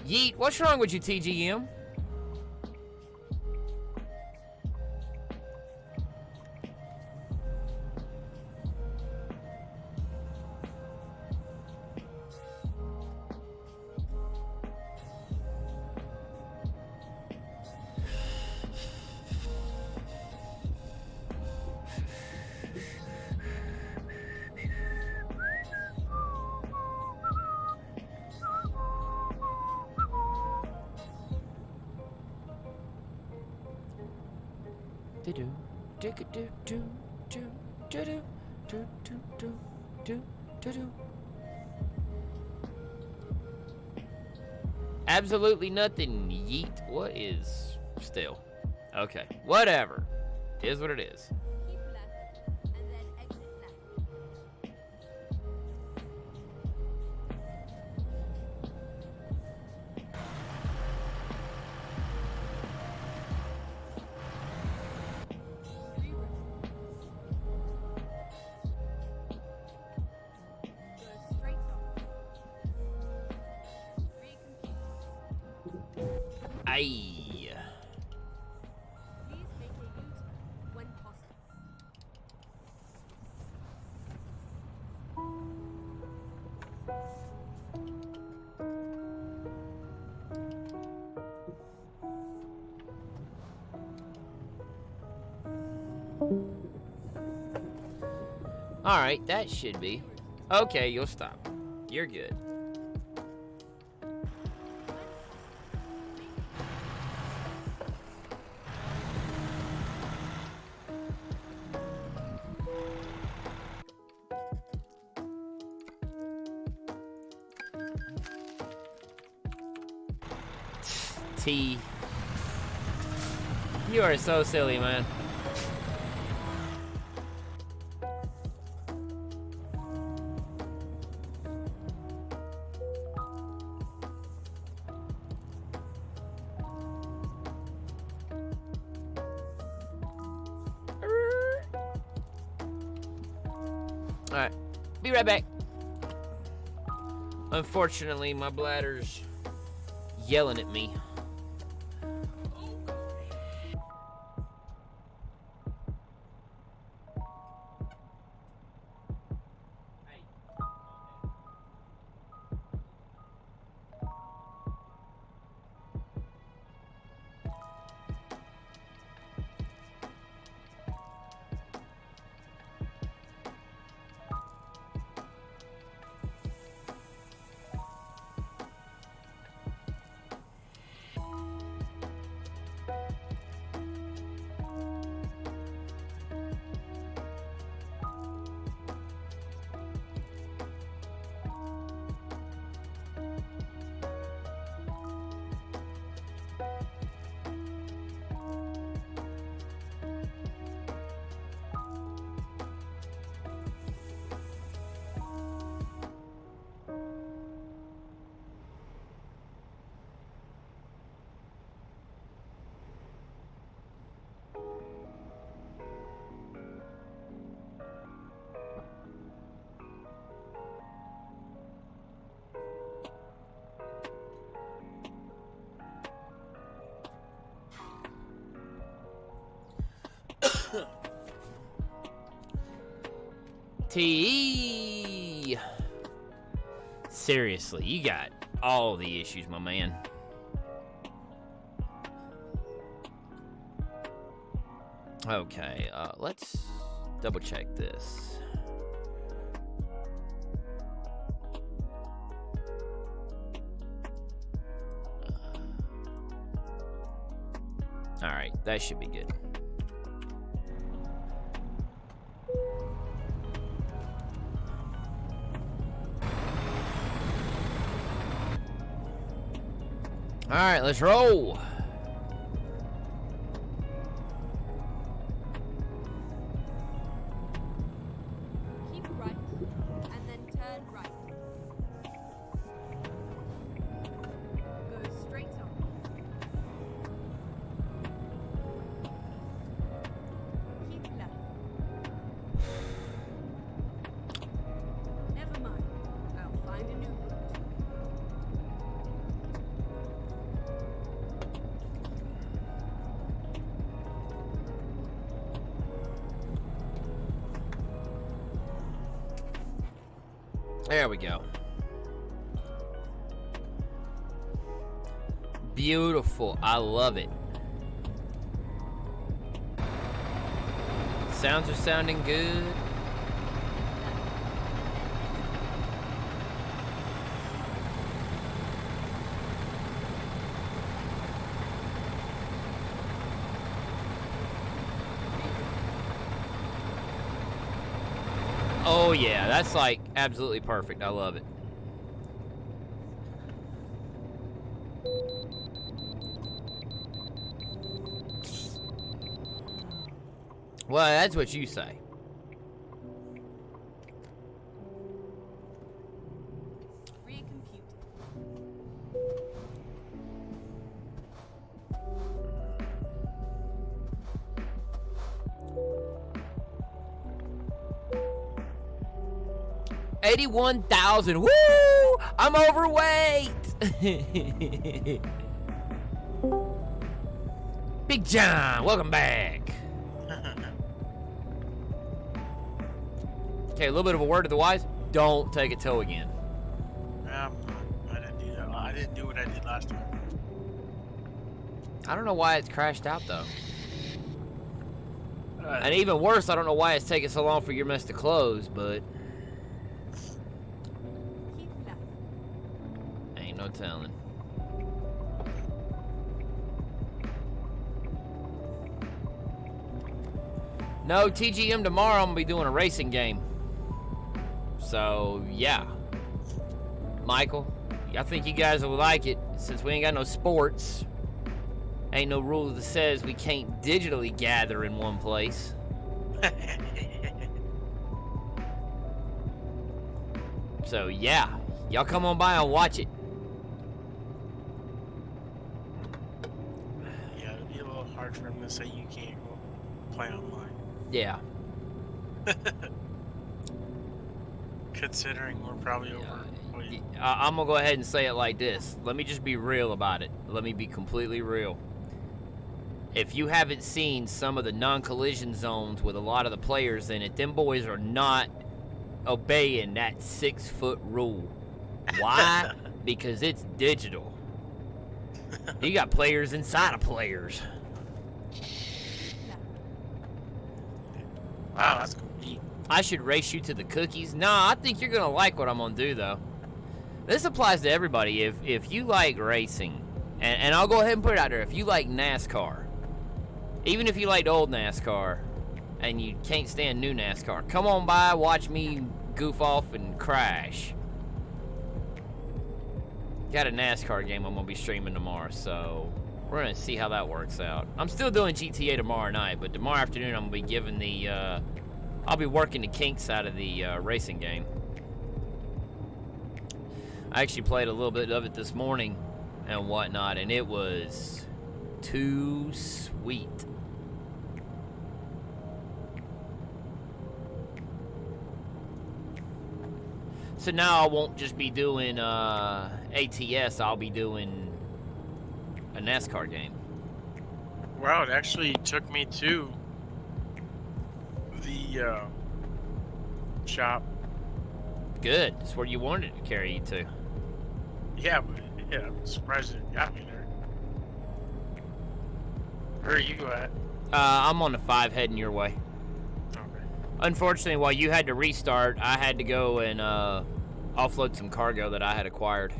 [SPEAKER 1] Yeet, what's wrong with you, TGM? Do-do, do-do-do, do, do-do, do-do-do, do, do-do. Absolutely nothing, yeet. What is still? Okay, whatever. Is what it is.
[SPEAKER 4] Keep left, and then exit left. Reroute. Go straight on. Recompute.
[SPEAKER 1] Aye.
[SPEAKER 4] Please make a U-turn when possible.
[SPEAKER 1] All right, that should be. Okay, you'll stop. You're good. T. You are so silly, man. Alright, be right back. Unfortunately, my bladder's yelling at me. T. Seriously, you got all the issues, my man. Okay, let's double check this. All right, that should be good. All right, let's roll.
[SPEAKER 4] Keep right, and then turn right. Go straight on. Keep left. Never mind. I'll find a new route.
[SPEAKER 1] There we go. Beautiful. I love it. Sounds are sounding good. Oh yeah, that's like absolutely perfect. I love it. Well, that's what you say.
[SPEAKER 4] Recompute.
[SPEAKER 1] 81,000. Woo! I'm overweight. Big John, welcome back. Okay, a little bit of a word to the wise. Don't take a tow again.
[SPEAKER 2] I didn't do that. I didn't do what I did last time.
[SPEAKER 1] I don't know why it's crashed out though. And even worse, I don't know why it's taking so long for your mess to close, but
[SPEAKER 4] Keep left.
[SPEAKER 1] ain't no telling. No, TGM tomorrow I'm gonna be doing a racing game. So yeah. Michael, I think you guys will like it since we ain't got no sports. Ain't no rule that says we can't digitally gather in one place. So yeah, y'all come on by and watch it.
[SPEAKER 2] Yeah, it'd be a little hard for him to say you can't go play online.
[SPEAKER 1] Yeah.
[SPEAKER 2] Considering we're probably over.
[SPEAKER 1] I'm gonna go ahead and say it like this. Let me just be real about it. Let me be completely real. If you haven't seen some of the non-collision zones with a lot of the players in it, them boys are not obeying that 6-foot rule. Why? Because it's digital. You got players inside of players.
[SPEAKER 2] Wow, that's cool.
[SPEAKER 1] I should race you to the cookies. Nah, I think you're gonna like what I'm gonna do though. This applies to everybody. If you like racing, and I'll go ahead and put it out there, if you like NASCAR, even if you liked old NASCAR and you can't stand new NASCAR, come on by, watch me goof off and crash. Got a NASCAR game I'm gonna be streaming tomorrow, so we're gonna see how that works out. I'm still doing GTA tomorrow night, but tomorrow afternoon I'm gonna be giving the I'll be working the kinks out of the racing game. I actually played a little bit of it this morning and whatnot, and it was too sweet. So now I won't just be doing ATS, I'll be doing a NASCAR game.
[SPEAKER 2] Wow, it actually took me to the shop.
[SPEAKER 1] Good. That's where you wanted it to carry you to.
[SPEAKER 2] Yeah, but yeah, I'm surprised it got me there. Where are you at?
[SPEAKER 1] I'm on the 5 heading your way.
[SPEAKER 2] Okay.
[SPEAKER 1] Unfortunately, while you had to restart, I had to go and offload some cargo that I had acquired.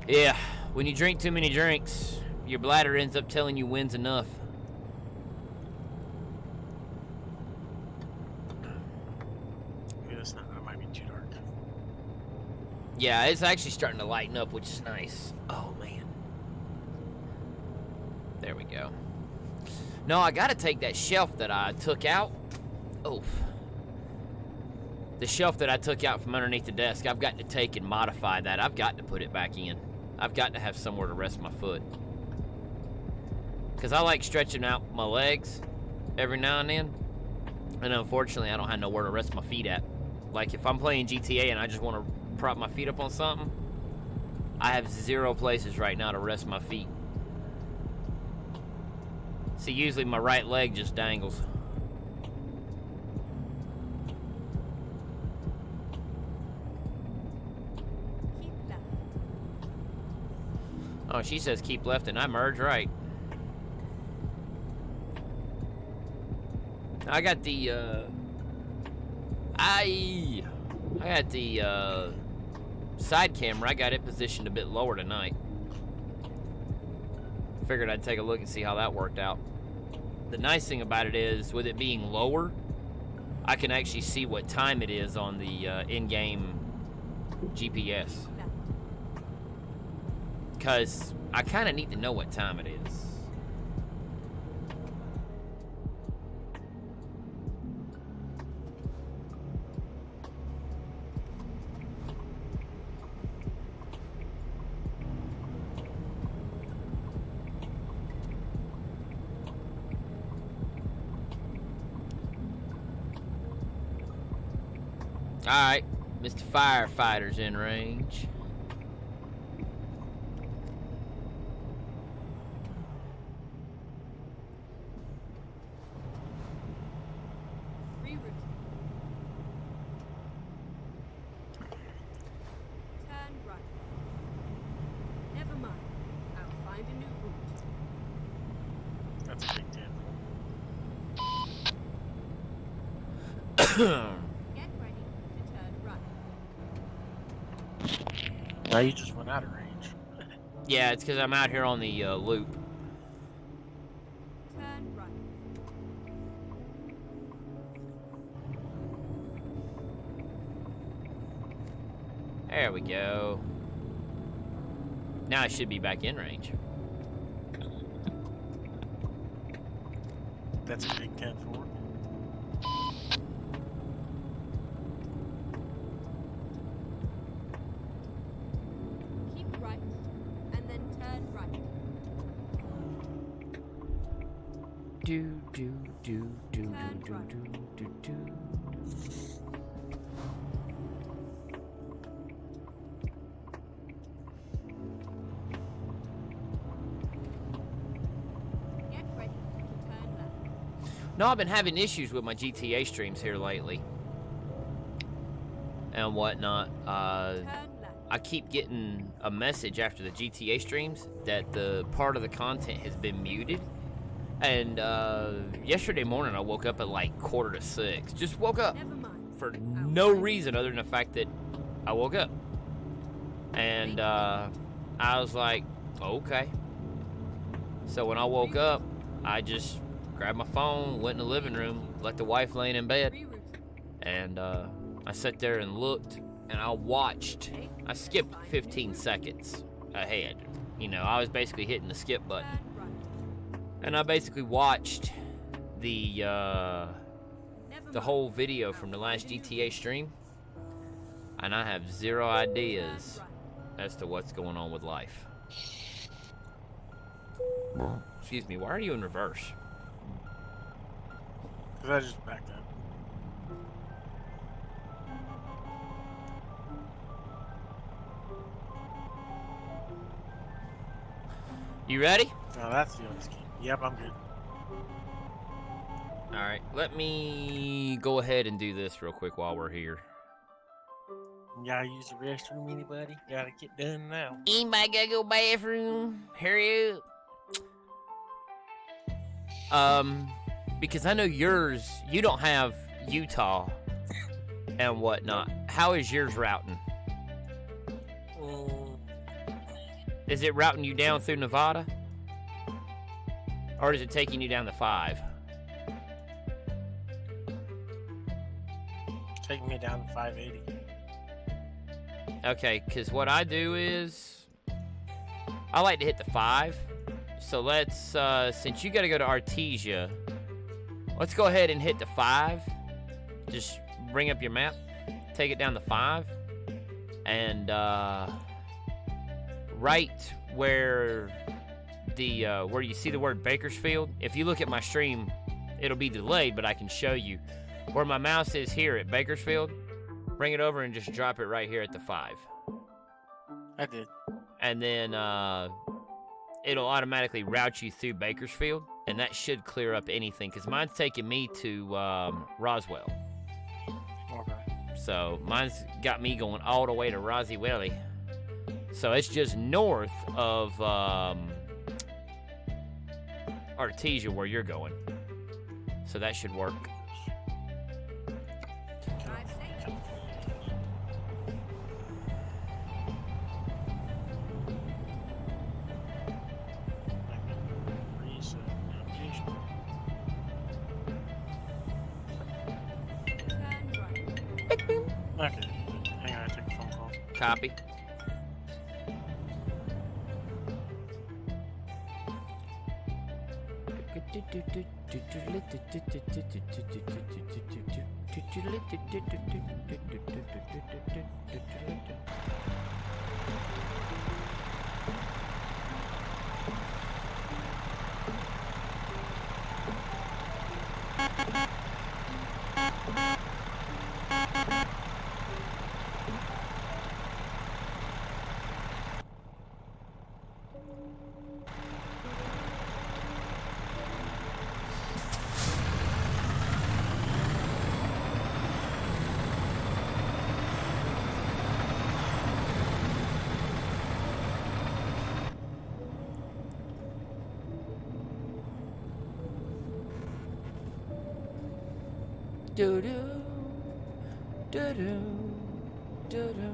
[SPEAKER 1] Yeah, when you drink too many drinks, your bladder ends up telling you when's enough.
[SPEAKER 2] Maybe that's not, that might be too dark.
[SPEAKER 1] Yeah, it's actually starting to lighten up, which is nice. Oh, man. There we go. No, I gotta take that shelf that I took out. Oof. The shelf that I took out from underneath the desk, I've got to take and modify that. I've got to put it back in. I've got to have somewhere to rest my foot. Because I like stretching out my legs every now and then. And unfortunately, I don't have nowhere to rest my feet at. Like, if I'm playing GTA and I just want to prop my feet up on something, I have 0 places right now to rest my feet. See, usually my right leg just dangles.
[SPEAKER 4] Keep left.
[SPEAKER 1] Oh, she says keep left and I merge right. I got the, I got the, side camera. I got it positioned a bit lower tonight. Figured I'd take a look and see how that worked out. The nice thing about it is, with it being lower, I can actually see what time it is on the in-game GPS. Because I kind of need to know what time it is. Alright, Mr. Firefighter's in range.
[SPEAKER 4] Reroute. Turn right. Never mind. I'll find a new route.
[SPEAKER 2] That's a big tip.
[SPEAKER 4] Get ready to turn right.
[SPEAKER 2] Now you just went out of range.
[SPEAKER 1] Yeah, it's because I'm out here on the loop.
[SPEAKER 4] Turn right.
[SPEAKER 1] There we go. Now I should be back in range.
[SPEAKER 2] That's a big 10-4.
[SPEAKER 4] Keep right. And then turn right.
[SPEAKER 1] Do do do do
[SPEAKER 4] Turn
[SPEAKER 1] do
[SPEAKER 4] right.
[SPEAKER 1] do do do.
[SPEAKER 4] Get ready to turn left.
[SPEAKER 1] No, I've been having issues with my GTA streams here lately. And whatnot.
[SPEAKER 4] Turn left.
[SPEAKER 1] I keep getting a message after the GTA streams that the part of the content has been muted. And yesterday morning I woke up at like 5:45. Just woke up
[SPEAKER 4] Never mind.
[SPEAKER 1] for no reason other than the fact that I woke up. And I was like, okay. So when I woke up, I just grabbed my phone, went in the living room, let the wife laying in bed,
[SPEAKER 4] Reroute.
[SPEAKER 1] and I sat there and looked, and I watched. I skipped 15 seconds ahead. You know, I was basically hitting the skip button.
[SPEAKER 4] Turn right.
[SPEAKER 1] And I basically watched the
[SPEAKER 4] Never mind.
[SPEAKER 1] whole video from the last GTA stream, and I have zero ideas as to what's going on with life. Excuse me, why are you in reverse?
[SPEAKER 2] Because I just backed up.
[SPEAKER 1] You ready?
[SPEAKER 2] No, that's the other scheme. Yep, I'm good.
[SPEAKER 1] All right, let me go ahead and do this real quick while we're here.
[SPEAKER 2] You gotta use the restroom, anybody? Gotta get done now.
[SPEAKER 1] Anybody gotta go bathroom? Hurry up. Because I know yours, you don't have Utah and whatnot. How is yours routing? Is it routing you down through Nevada? Or is it taking you down to 5?
[SPEAKER 2] Taking me down to 580.
[SPEAKER 1] Okay, because what I do is I like to hit the 5. So let's, since you got to go to Artesia, let's go ahead and hit the 5. Just bring up your map, take it down the 5, and right where where you see the word Bakersfield, if you look at my stream, it'll be delayed, but I can show you where my mouse is here at Bakersfield. Bring it over and just drop it right here at the 5.
[SPEAKER 2] I did.
[SPEAKER 1] And then it'll automatically route you through Bakersfield, and that should clear up anything, because mine's taking me to Roswell.
[SPEAKER 2] Okay.
[SPEAKER 1] So mine's got me going all the way to Roswell. So it's just north of Artesia where you're going. So that should work.
[SPEAKER 4] Drive safe.
[SPEAKER 2] Reset navigation.
[SPEAKER 4] Turn right.
[SPEAKER 2] Okay. Hang on, I take a phone call.
[SPEAKER 1] Copy. Do-do, do-do, do-do.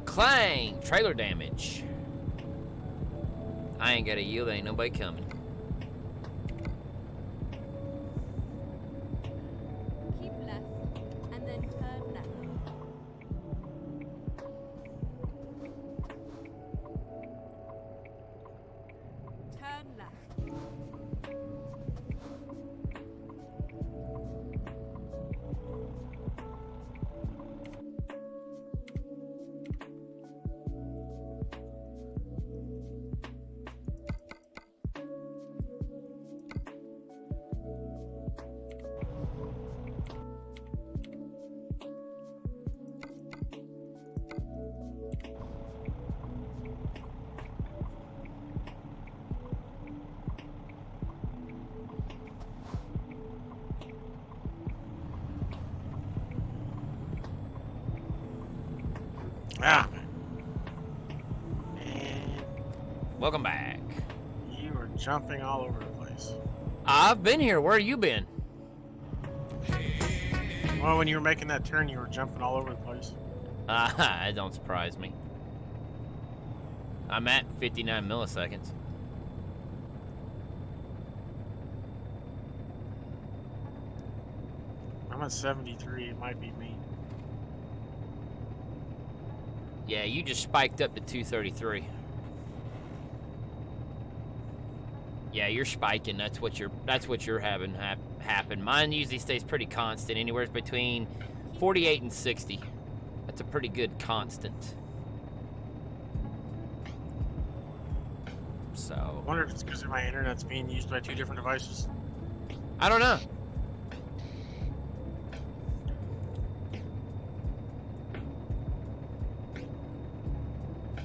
[SPEAKER 1] Clang! Trailer damage. I ain't got a yield, ain't nobody coming.
[SPEAKER 4] Keep left, and then turn left. Turn left.
[SPEAKER 2] Ah. And
[SPEAKER 1] Welcome back.
[SPEAKER 2] you were jumping all over the place.
[SPEAKER 1] I've been here. Where you been?
[SPEAKER 2] Well, when you were making that turn, you were jumping all over the place.
[SPEAKER 1] It don't surprise me. I'm at 59 milliseconds.
[SPEAKER 2] I'm at 73. It might be me.
[SPEAKER 1] Yeah, you just spiked up to 233. Yeah, you're spiking. That's what you're having happen. Mine usually stays pretty constant, anywhere between 48 and 60. That's a pretty good constant.
[SPEAKER 2] I
[SPEAKER 1] So,
[SPEAKER 2] wonder if it's because my internet's being used by 2 different devices.
[SPEAKER 1] I don't know.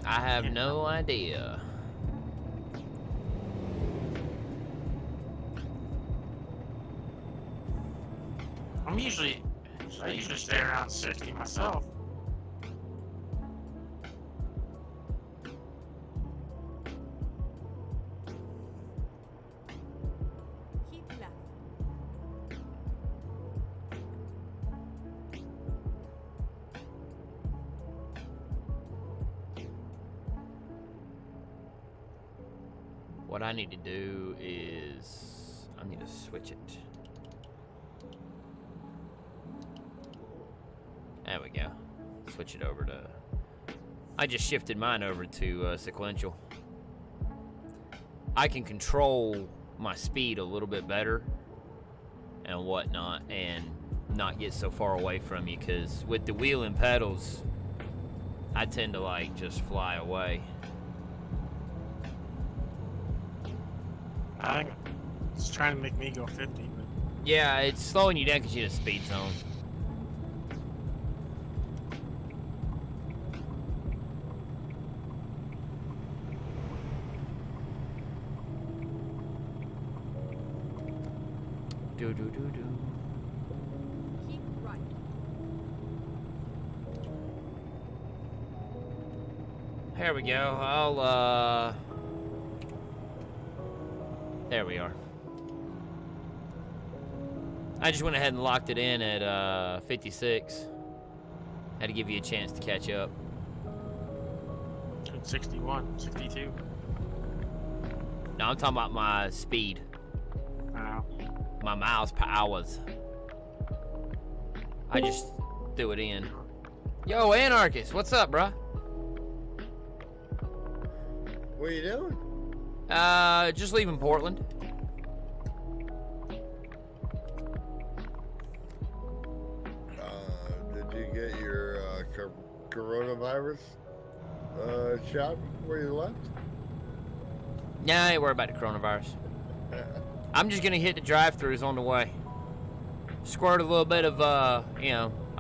[SPEAKER 1] I have no idea.
[SPEAKER 2] I usually stay around 60 myself.
[SPEAKER 4] Keep left.
[SPEAKER 1] What I need to do is I need to switch it. There we go. Switch it over to... I just shifted mine over to sequential. I can control my speed a little bit better and whatnot and not get so far away from you, because with the wheel and pedals, I tend to like just fly away.
[SPEAKER 2] It's trying to make me go 50. But...
[SPEAKER 1] Yeah, it's slowing you down because you're in a speed zone. Do do do do.
[SPEAKER 4] Keep right.
[SPEAKER 1] There we go. There we are. I just went ahead and locked it in at 56. Had to give you a chance to catch up.
[SPEAKER 2] 61, 62.
[SPEAKER 1] No, I'm talking about my speed.
[SPEAKER 2] Wow.
[SPEAKER 1] My miles per hours. I just threw it in. Yo, Anarchist, what's up, bruh?
[SPEAKER 3] What are you doing?
[SPEAKER 1] Just leaving Portland.
[SPEAKER 3] Did you get your coronavirus shot before you left?
[SPEAKER 1] Nah, I ain't worried about the coronavirus. I'm just gonna hit the drive-thrus on the way. Squirt a little bit of, I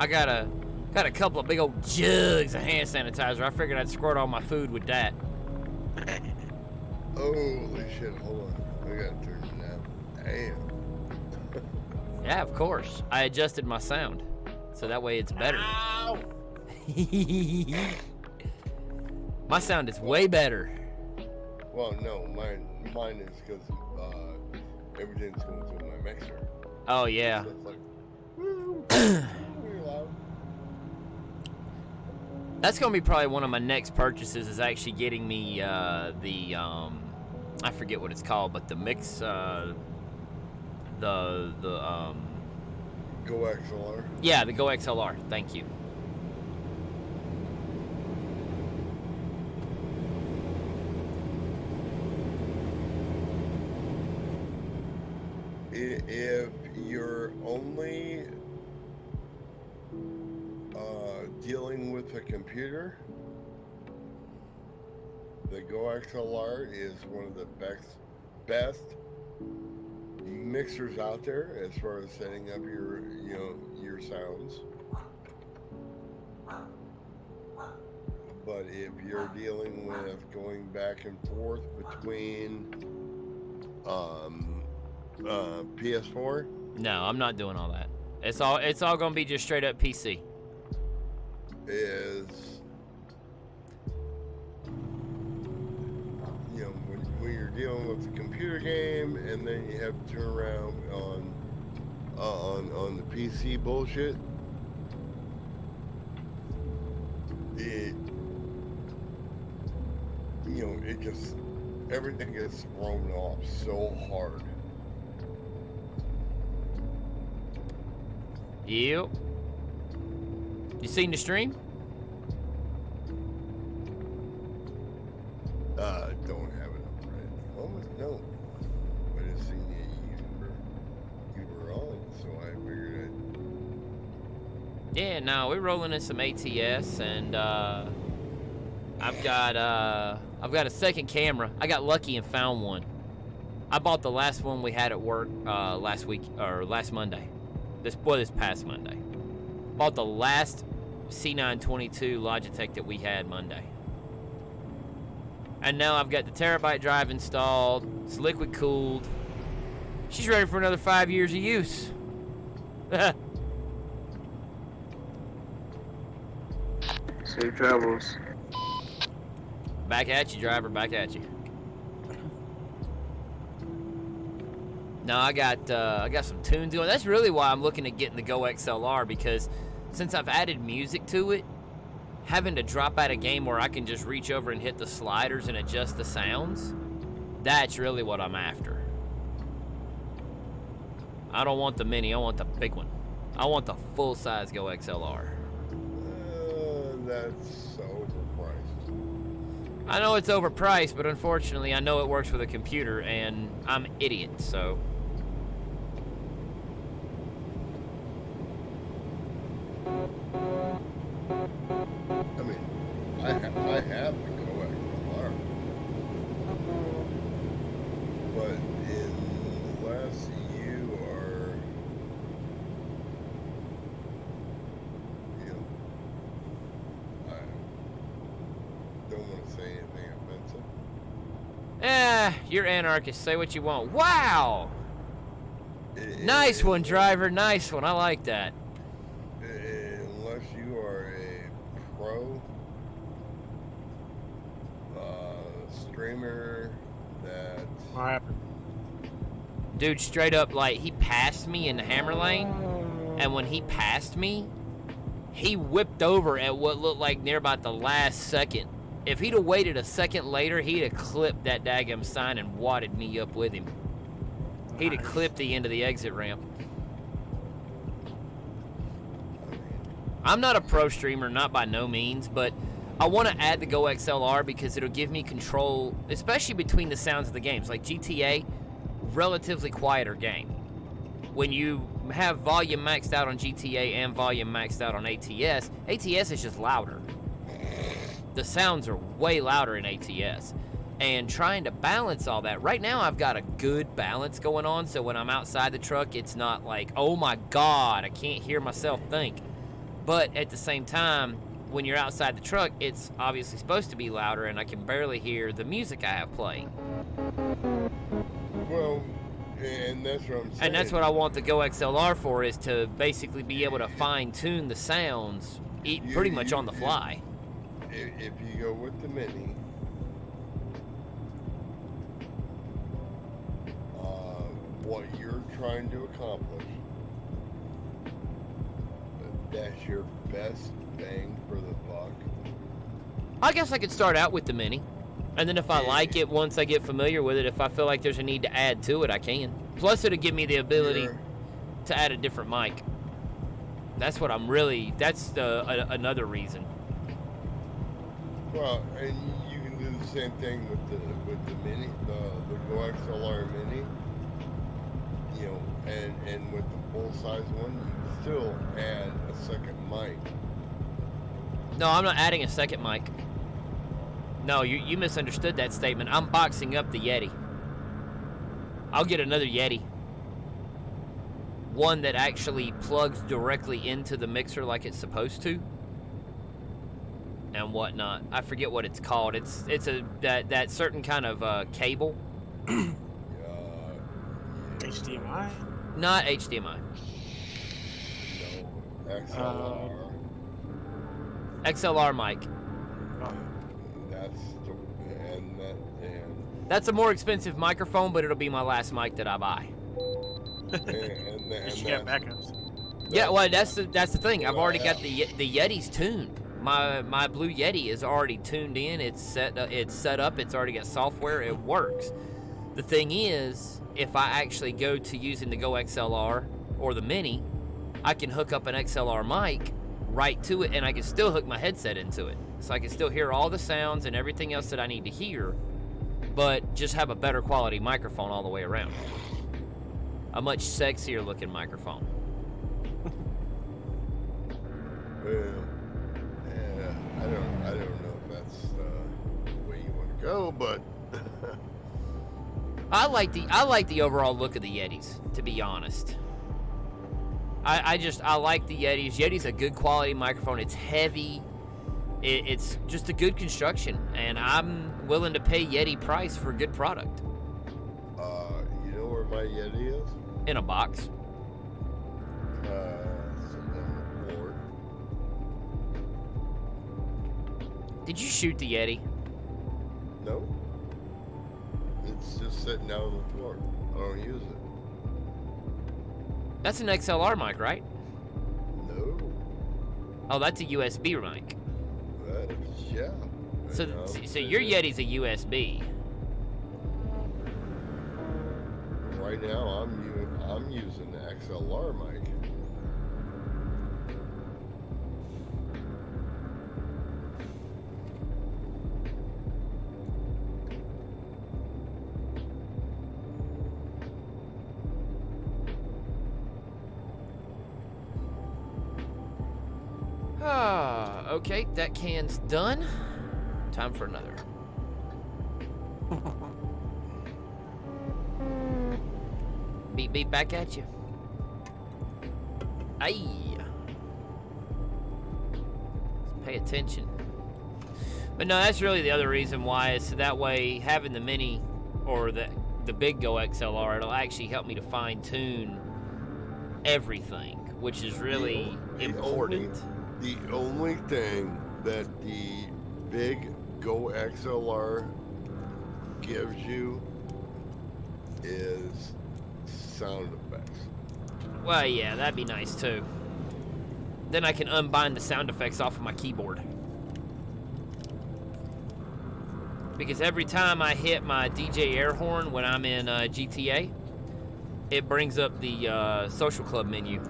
[SPEAKER 1] got a couple of big old jugs of hand sanitizer. I figured I'd squirt all my food with that.
[SPEAKER 3] Holy shit, hold on. I gotta turn it down. Damn.
[SPEAKER 1] Yeah, of course. I adjusted my sound, so that way it's better.
[SPEAKER 3] Ow!
[SPEAKER 1] My sound is way better.
[SPEAKER 3] Well, no, mine is because everything's going through my mixer.
[SPEAKER 1] Oh, yeah.
[SPEAKER 3] So it's like, woo, really loud.
[SPEAKER 1] That's gonna be probably one of my next purchases, is actually getting me I forget what it's called, but the mix,
[SPEAKER 3] Go XLR.
[SPEAKER 1] yeah, the Go XLR. Thank you.
[SPEAKER 3] If you're only dealing with a computer, the Go XLR is one of the best mixers out there as far as setting up your sounds. But if you're dealing with going back and forth between PS4,
[SPEAKER 1] No, I'm not doing all that. It's all gonna be just straight up PC.
[SPEAKER 3] is when you're dealing with a computer game and then you have to turn around on the PC bullshit, it just everything gets thrown off so hard.
[SPEAKER 1] Yep. You seen the stream?
[SPEAKER 3] Don't have it up right at the moment. No, I just seen you were on, so I figured
[SPEAKER 1] Yeah, no, we're rolling in some ATS, and I've got a second camera. I got lucky and found one. I bought the last one we had at work last Monday. This past Monday. Bought the last C922 Logitech that we had Monday. And now I've got the terabyte drive installed. It's liquid cooled. She's ready for another 5 years of use.
[SPEAKER 5] Safe travels.
[SPEAKER 1] Back at you, driver. Back at you. No, I got some tunes going. That's really why I'm looking at getting the Go XLR, because since I've added music to it, having to drop out a game where I can just reach over and hit the sliders and adjust the sounds, that's really what I'm after. I don't want the mini. I want the big one. I want the full-size Go XLR.
[SPEAKER 3] That's overpriced.
[SPEAKER 1] I know it's overpriced, but unfortunately, I know it works with a computer, and I'm an idiot, so...
[SPEAKER 3] I mean, I have the Go XLR. But unless you are, I don't want to say anything offensive.
[SPEAKER 1] You're anarchist. Say what you want. Wow! Nice
[SPEAKER 3] It-
[SPEAKER 1] one, driver. Nice one. I like that.
[SPEAKER 3] Unless you are a pro streamer that
[SPEAKER 2] What happened?
[SPEAKER 1] Dude, straight up, like, he passed me in the hammer lane, and when he passed me, he whipped over at what looked like near about the last second. If he'd have waited a second later, he'd have clipped that daggum sign and wadded me up with him. He'd have clipped the end of the exit ramp. I'm not a pro streamer, not by no means, but I want to add the Go XLR because it'll give me control, especially between the sounds of the games. Like GTA, relatively quieter game. When you have volume maxed out on GTA and volume maxed out on ATS, ATS is just louder. The sounds are way louder in ATS. And trying to balance all that, right now I've got a good balance going on, so when I'm outside the truck, it's not like, oh my God, I can't hear myself think. But at the same time, when you're outside the truck, it's obviously supposed to be louder, and I can barely hear the music I have playing.
[SPEAKER 3] well, and that's what I'm saying.
[SPEAKER 1] And that's what I want the Go XLR for, is to basically be able to fine-tune the sounds pretty much on the fly.
[SPEAKER 3] If you go with the mini, what you're trying to accomplish, that's your best bang for the buck.
[SPEAKER 1] I guess I could start out with the Mini. And then if I like it, once I get familiar with it, if I feel like there's a need to add to it, I can. Plus, it'll give me the ability to add a different mic. That's what I'm really, that's another reason.
[SPEAKER 3] Well, and you can do the same thing with the mini, the Go XLR mini. You know, and with the full size one, you can still add a second mic.
[SPEAKER 1] No, I'm not adding a second mic. No, you misunderstood that statement. I'm boxing up the Yeti. I'll get another Yeti. One that actually plugs directly into the mixer like it's supposed to. And whatnot. I forget what it's called. It's that certain kind of cable.
[SPEAKER 2] HDMI?
[SPEAKER 1] Not HDMI.
[SPEAKER 3] No, XLR.
[SPEAKER 1] XLR mic. That's a more expensive microphone, but it'll be my last mic that I buy.
[SPEAKER 2] You got backups.
[SPEAKER 1] Yeah, well, that's the thing. I've already got the Yeti's tuned. My Blue Yeti is already tuned in. It's set up. It's already got software. It works. The thing is, if I actually go to using the Go XLR or the Mini, I can hook up an XLR mic right to it, and I can still hook my headset into it, so I can still hear all the sounds and everything else that I need to hear, but just have a better quality microphone all the way around. A much sexier looking microphone.
[SPEAKER 3] Well, yeah, I don't know if that's the way you want to go, but
[SPEAKER 1] I like the overall look of the Yetis, to be honest. I like the Yetis. Yeti's a good quality microphone. It's heavy. It's just a good construction, and I'm willing to pay Yeti price for a good product.
[SPEAKER 3] You know where my Yeti is?
[SPEAKER 1] In a box.
[SPEAKER 3] It's on the board.
[SPEAKER 1] Did you shoot the Yeti?
[SPEAKER 3] No. It's just sitting out on the floor. I don't use it.
[SPEAKER 1] That's an XLR mic, right?
[SPEAKER 3] No.
[SPEAKER 1] Oh, that's a USB mic.
[SPEAKER 3] Yeah.
[SPEAKER 1] So your Yeti's a USB.
[SPEAKER 3] Right right now I'm using the XLR mic.
[SPEAKER 1] Okay, that can's done. Time for another. Beep, beep, back at you. Aye. Pay attention. But no, that's really the other reason why, is so that way having the mini or the big Go XLR, it'll actually help me to fine tune everything, which is really important.
[SPEAKER 3] The only thing that the big Go XLR gives you is sound effects.
[SPEAKER 1] Well, yeah, that'd be nice too. Then I can unbind the sound effects off of my keyboard. Because every time I hit my DJ air horn when I'm in GTA, it brings up the social club menu.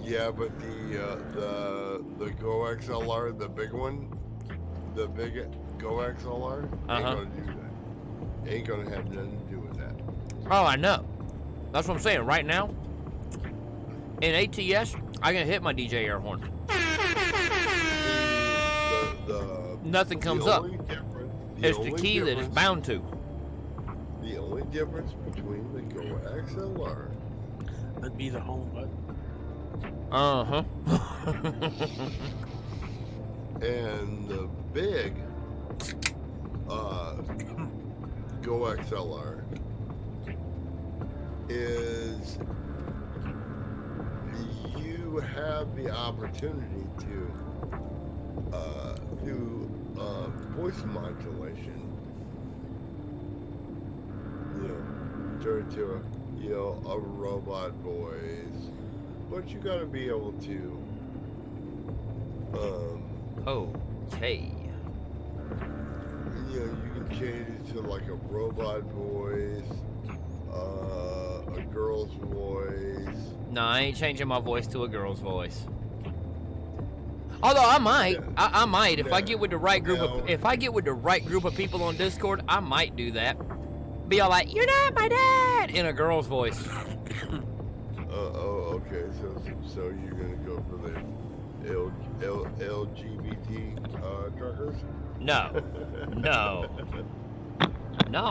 [SPEAKER 3] Yeah, but the Go XLR, the big one, the big Go XLR, ain't gonna do that. Ain't gonna have nothing to do with that.
[SPEAKER 1] Oh, I know. That's what I'm saying. Right now, in ATS, I can hit my DJ air horn. Nothing comes up. It's the key that it's bound to.
[SPEAKER 3] The only difference between the Go XLR
[SPEAKER 2] That'd be the home button.
[SPEAKER 1] Uh-huh.
[SPEAKER 3] and the big Go XLR is you have the opportunity to do voice modulation, to a robot voice, but you got to be able to
[SPEAKER 1] Okay.
[SPEAKER 3] you can change it to like a robot voice, a girl's voice.
[SPEAKER 1] No, I ain't changing my voice to a girl's voice. Although I might,
[SPEAKER 3] Yeah.
[SPEAKER 1] I might if I get with the right group
[SPEAKER 3] Now-
[SPEAKER 1] if I get with the right group of people on Discord, I might do that. Be all like, "You're not my dad," in a girl's voice.
[SPEAKER 3] Okay. So you're gonna go for the LGBT truckers?
[SPEAKER 1] No, no, no.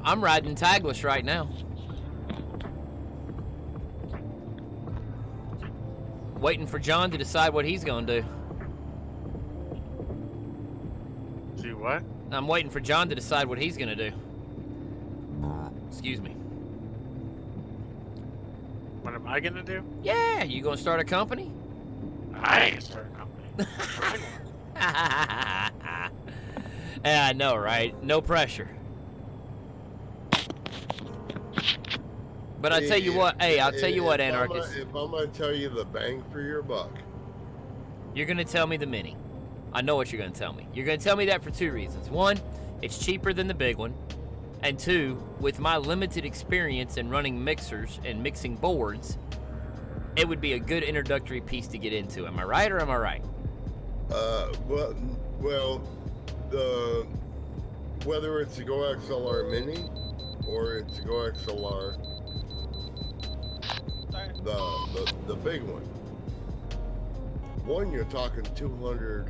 [SPEAKER 1] I'm riding tagless right now. Waiting for John to decide what he's gonna do.
[SPEAKER 2] Do what?
[SPEAKER 1] I'm waiting for John to decide what he's gonna do. Excuse me.
[SPEAKER 2] What am I gonna do?
[SPEAKER 1] Yeah, you gonna start a company?
[SPEAKER 2] I ain't starting a company.
[SPEAKER 1] Yeah, I know, right? No pressure. But I tell you what, hey, I'll tell you what, Anarchist.
[SPEAKER 3] If I'm gonna tell you the bang for your buck,
[SPEAKER 1] You're gonna tell me the mini. I know what you're gonna tell me. You're gonna tell me that for two reasons. One, it's cheaper than the big one. And two, with my limited experience in running mixers and mixing boards, it would be a good introductory piece to get into. Am I right or am I right?
[SPEAKER 3] well, whether it's a Go XLR Mini or it's a Go XLR, the big one, you're talking $200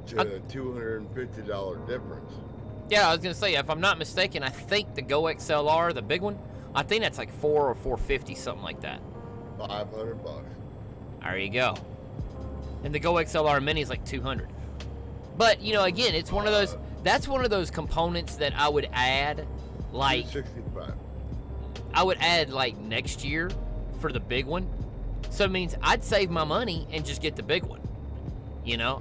[SPEAKER 3] to $250 difference.
[SPEAKER 1] Yeah, I was gonna say, if I'm not mistaken, I think the Go XLR, the big one, I think that's like $400 or $450, something like that.
[SPEAKER 3] $500.
[SPEAKER 1] There you go. And the Go XLR Mini is like $200. But again, it's one of those. That's one of those components that I would add, like
[SPEAKER 3] $265.
[SPEAKER 1] I would add like next year for the big one. So it means I'd save my money and just get the big one.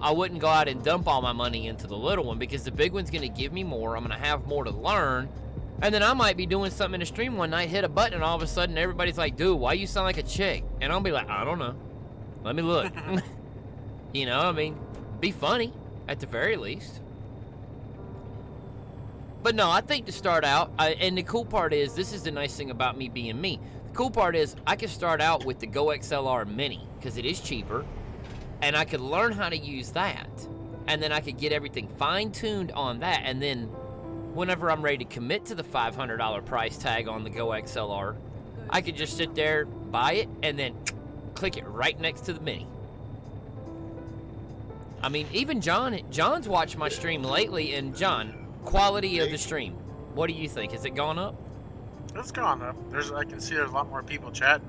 [SPEAKER 1] I wouldn't go out and dump all my money into the little one because the big one's going to give me more. I'm going to have more to learn. And then I might be doing something in the stream one night, hit a button, and all of a sudden everybody's like, "Dude, why you sound like a chick?" And I'll be like, "I don't know. Let me look." Be funny at the very least. But no, I think to start out, and the cool part is, this is the nice thing about me being me. The cool part is I can start out with the Go XLR Mini because it is cheaper, and I could learn how to use that, and then I could get everything fine-tuned on that, and then whenever I'm ready to commit to the $500 price tag on the Go XLR, I could just sit there, buy it, and then click it right next to the Mini. I mean, even John's watched my stream lately, and John, quality of the stream, what do you think? Has it gone up?
[SPEAKER 2] It's gone up. I can see there's a lot more people chatting.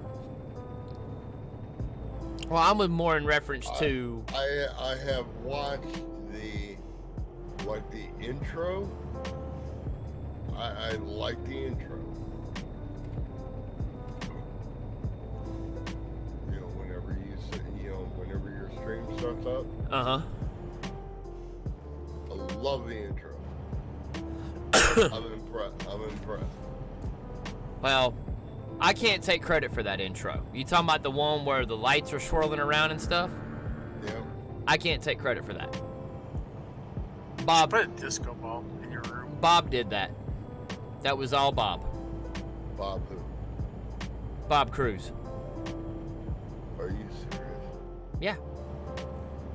[SPEAKER 1] Well, I'm more in reference to...
[SPEAKER 3] I have watched the intro. I like the intro. Whenever your stream starts up.
[SPEAKER 1] Uh-huh.
[SPEAKER 3] I love the intro. I'm impressed.
[SPEAKER 1] Well, I can't take credit for that intro. You talking about the one where the lights are swirling around and stuff?
[SPEAKER 3] Yeah.
[SPEAKER 1] I can't take credit for that. Bob.
[SPEAKER 2] Put a disco ball in your room.
[SPEAKER 1] Bob did that. That was all Bob.
[SPEAKER 3] Bob who?
[SPEAKER 1] Bob Cruz.
[SPEAKER 3] Are you serious?
[SPEAKER 1] Yeah.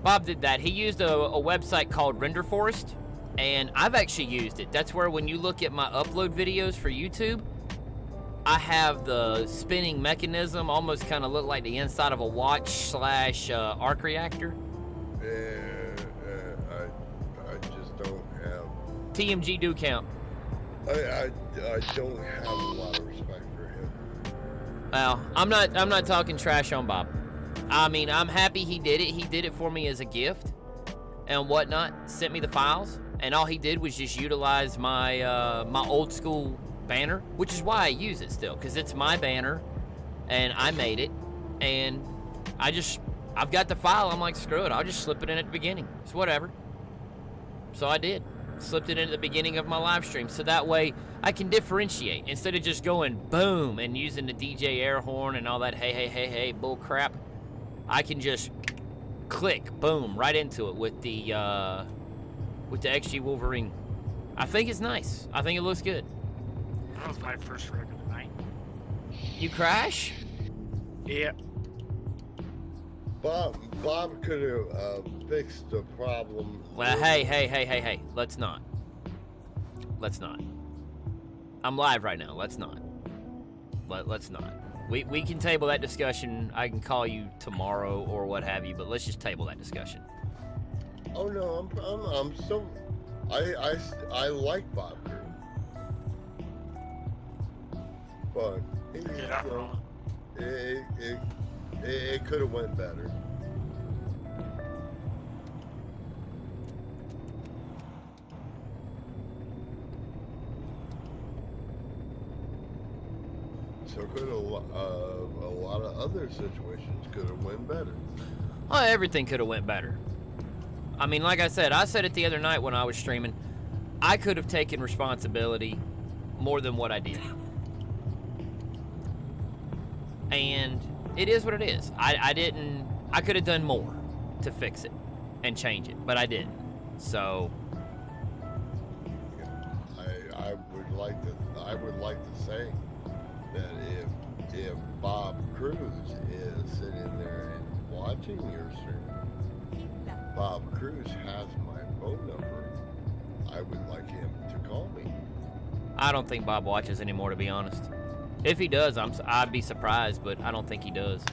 [SPEAKER 1] Bob did that. He used a website called Render Forest, and I've actually used it. That's where when you look at my upload videos for YouTube, I have the spinning mechanism almost kind of look like the inside of a watch / arc reactor.
[SPEAKER 3] I just don't have...
[SPEAKER 1] TMG do count.
[SPEAKER 3] I don't have a lot of respect for him.
[SPEAKER 1] Well, I'm not talking trash on Bob. I mean, I'm happy he did it. He did it for me as a gift and whatnot. Sent me the files, and all he did was just utilize my my old school banner, which is why I use it still, because it's my banner, and I made it, and I've got the file. I'm like, screw it, I'll just slip it in at the beginning. It's whatever. So I did. Slipped it in at the beginning of my live stream, so that way I can differentiate instead of just going boom and using the DJ air horn and all that hey bull crap. I can just click boom right into it with the XG Wolverine. I think it's nice. I think it looks good.
[SPEAKER 2] That was my first wreck of the night.
[SPEAKER 1] You crash?
[SPEAKER 2] Yeah.
[SPEAKER 3] Bob could have fixed the problem.
[SPEAKER 1] Well, hey. Let's not. I'm live right now. Let's not. Let's not. We can table that discussion. I can call you tomorrow or what have you, but let's just table that discussion.
[SPEAKER 3] Oh no, I'm so... I like Bob Cruz. But it could have went better. So could a lot of other situations could have went better.
[SPEAKER 1] Well, everything could have went better. I mean, like I said it the other night when I was streaming. I could have taken responsibility more than what I did. And it is what it is. I could have done more to fix it and change it, but I didn't. So
[SPEAKER 3] I would like to say that if Bob Cruz is sitting there and watching your stream, Bob Cruz has my phone number. I would like him to call me.
[SPEAKER 1] I don't think Bob watches anymore, to be honest. If he does, I'd be surprised, but I don't think he does.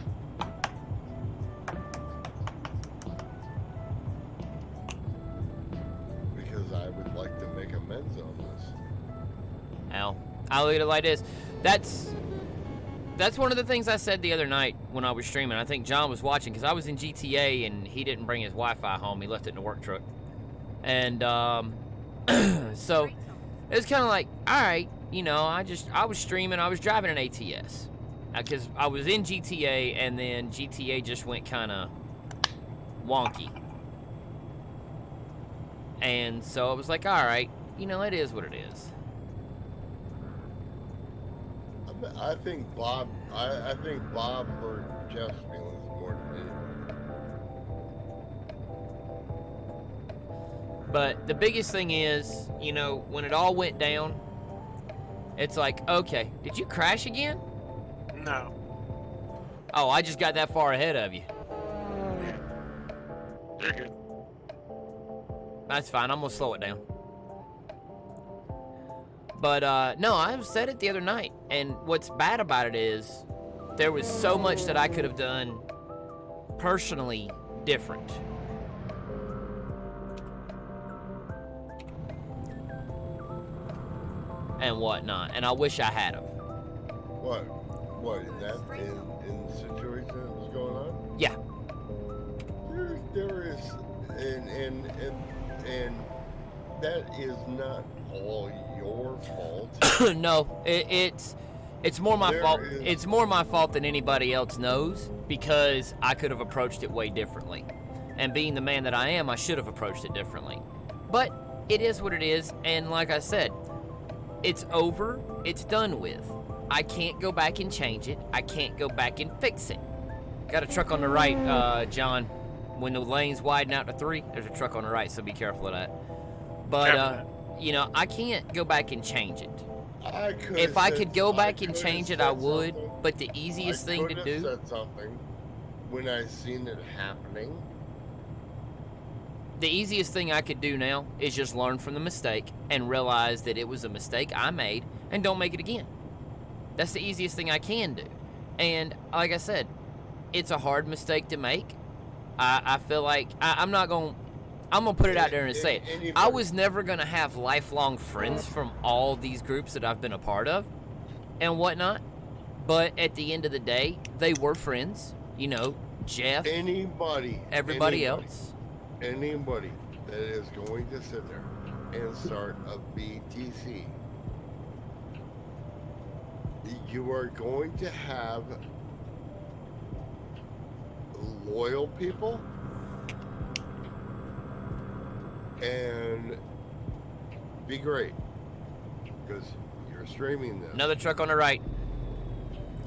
[SPEAKER 3] Because I would like to make amends on this.
[SPEAKER 1] Al, I'll look at it like this. That's one of the things I said the other night when I was streaming. I think John was watching because I was in GTA and he didn't bring his Wi-Fi home. He left it in the work truck. And so it was kind of like, all right, you know, I was streaming. I was driving an ATS because I was in GTA and then GTA just went kind of wonky. And so I was like, all right, you know, it is what it is.
[SPEAKER 3] I think Bob hurt Jeff's feelings more than
[SPEAKER 1] But the biggest thing is, you know, when it all went down, it's like, okay, did you crash again?
[SPEAKER 2] No.
[SPEAKER 1] Oh, I just got that far ahead of you.
[SPEAKER 2] You're good.
[SPEAKER 1] That's fine. I'm going to slow it down. But, no, I said it the other night. And what's bad about it is there was so much that I could have done personally different. And whatnot. And I wish I had them.
[SPEAKER 3] What is that in the situation that was going on?
[SPEAKER 1] Yeah.
[SPEAKER 3] There is, and that is not all your fault.
[SPEAKER 1] No, it's more my fault. It's more my fault than anybody else knows, because I could have approached it way differently. And being the man that I am, I should have approached it differently. But it is what it is, and like I said, it's over, it's done with. I can't go back and change it. I can't go back and fix it. Got a truck on the right, John. When the lanes widen out to 3, there's a truck on the right, so be careful of that. But, you know, I can't go back and change it. If I could go back and change it, I would. But the easiest thing to do...
[SPEAKER 3] said something when I seen it happening.
[SPEAKER 1] The easiest thing I could do now is just learn from the mistake and realize that it was a mistake I made and don't make it again. That's the easiest thing I can do. And like I said, it's a hard mistake to make. I feel like I'm going to put it out there and say it. I was never going to have lifelong friends from all these groups that I've been a part of and whatnot. But at the end of the day, they were friends. You know, Jeff, everybody else.
[SPEAKER 3] Anybody that is going to sit there and start a BTC, you are going to have loyal people and be great because you're streaming this.
[SPEAKER 1] Another truck on the right.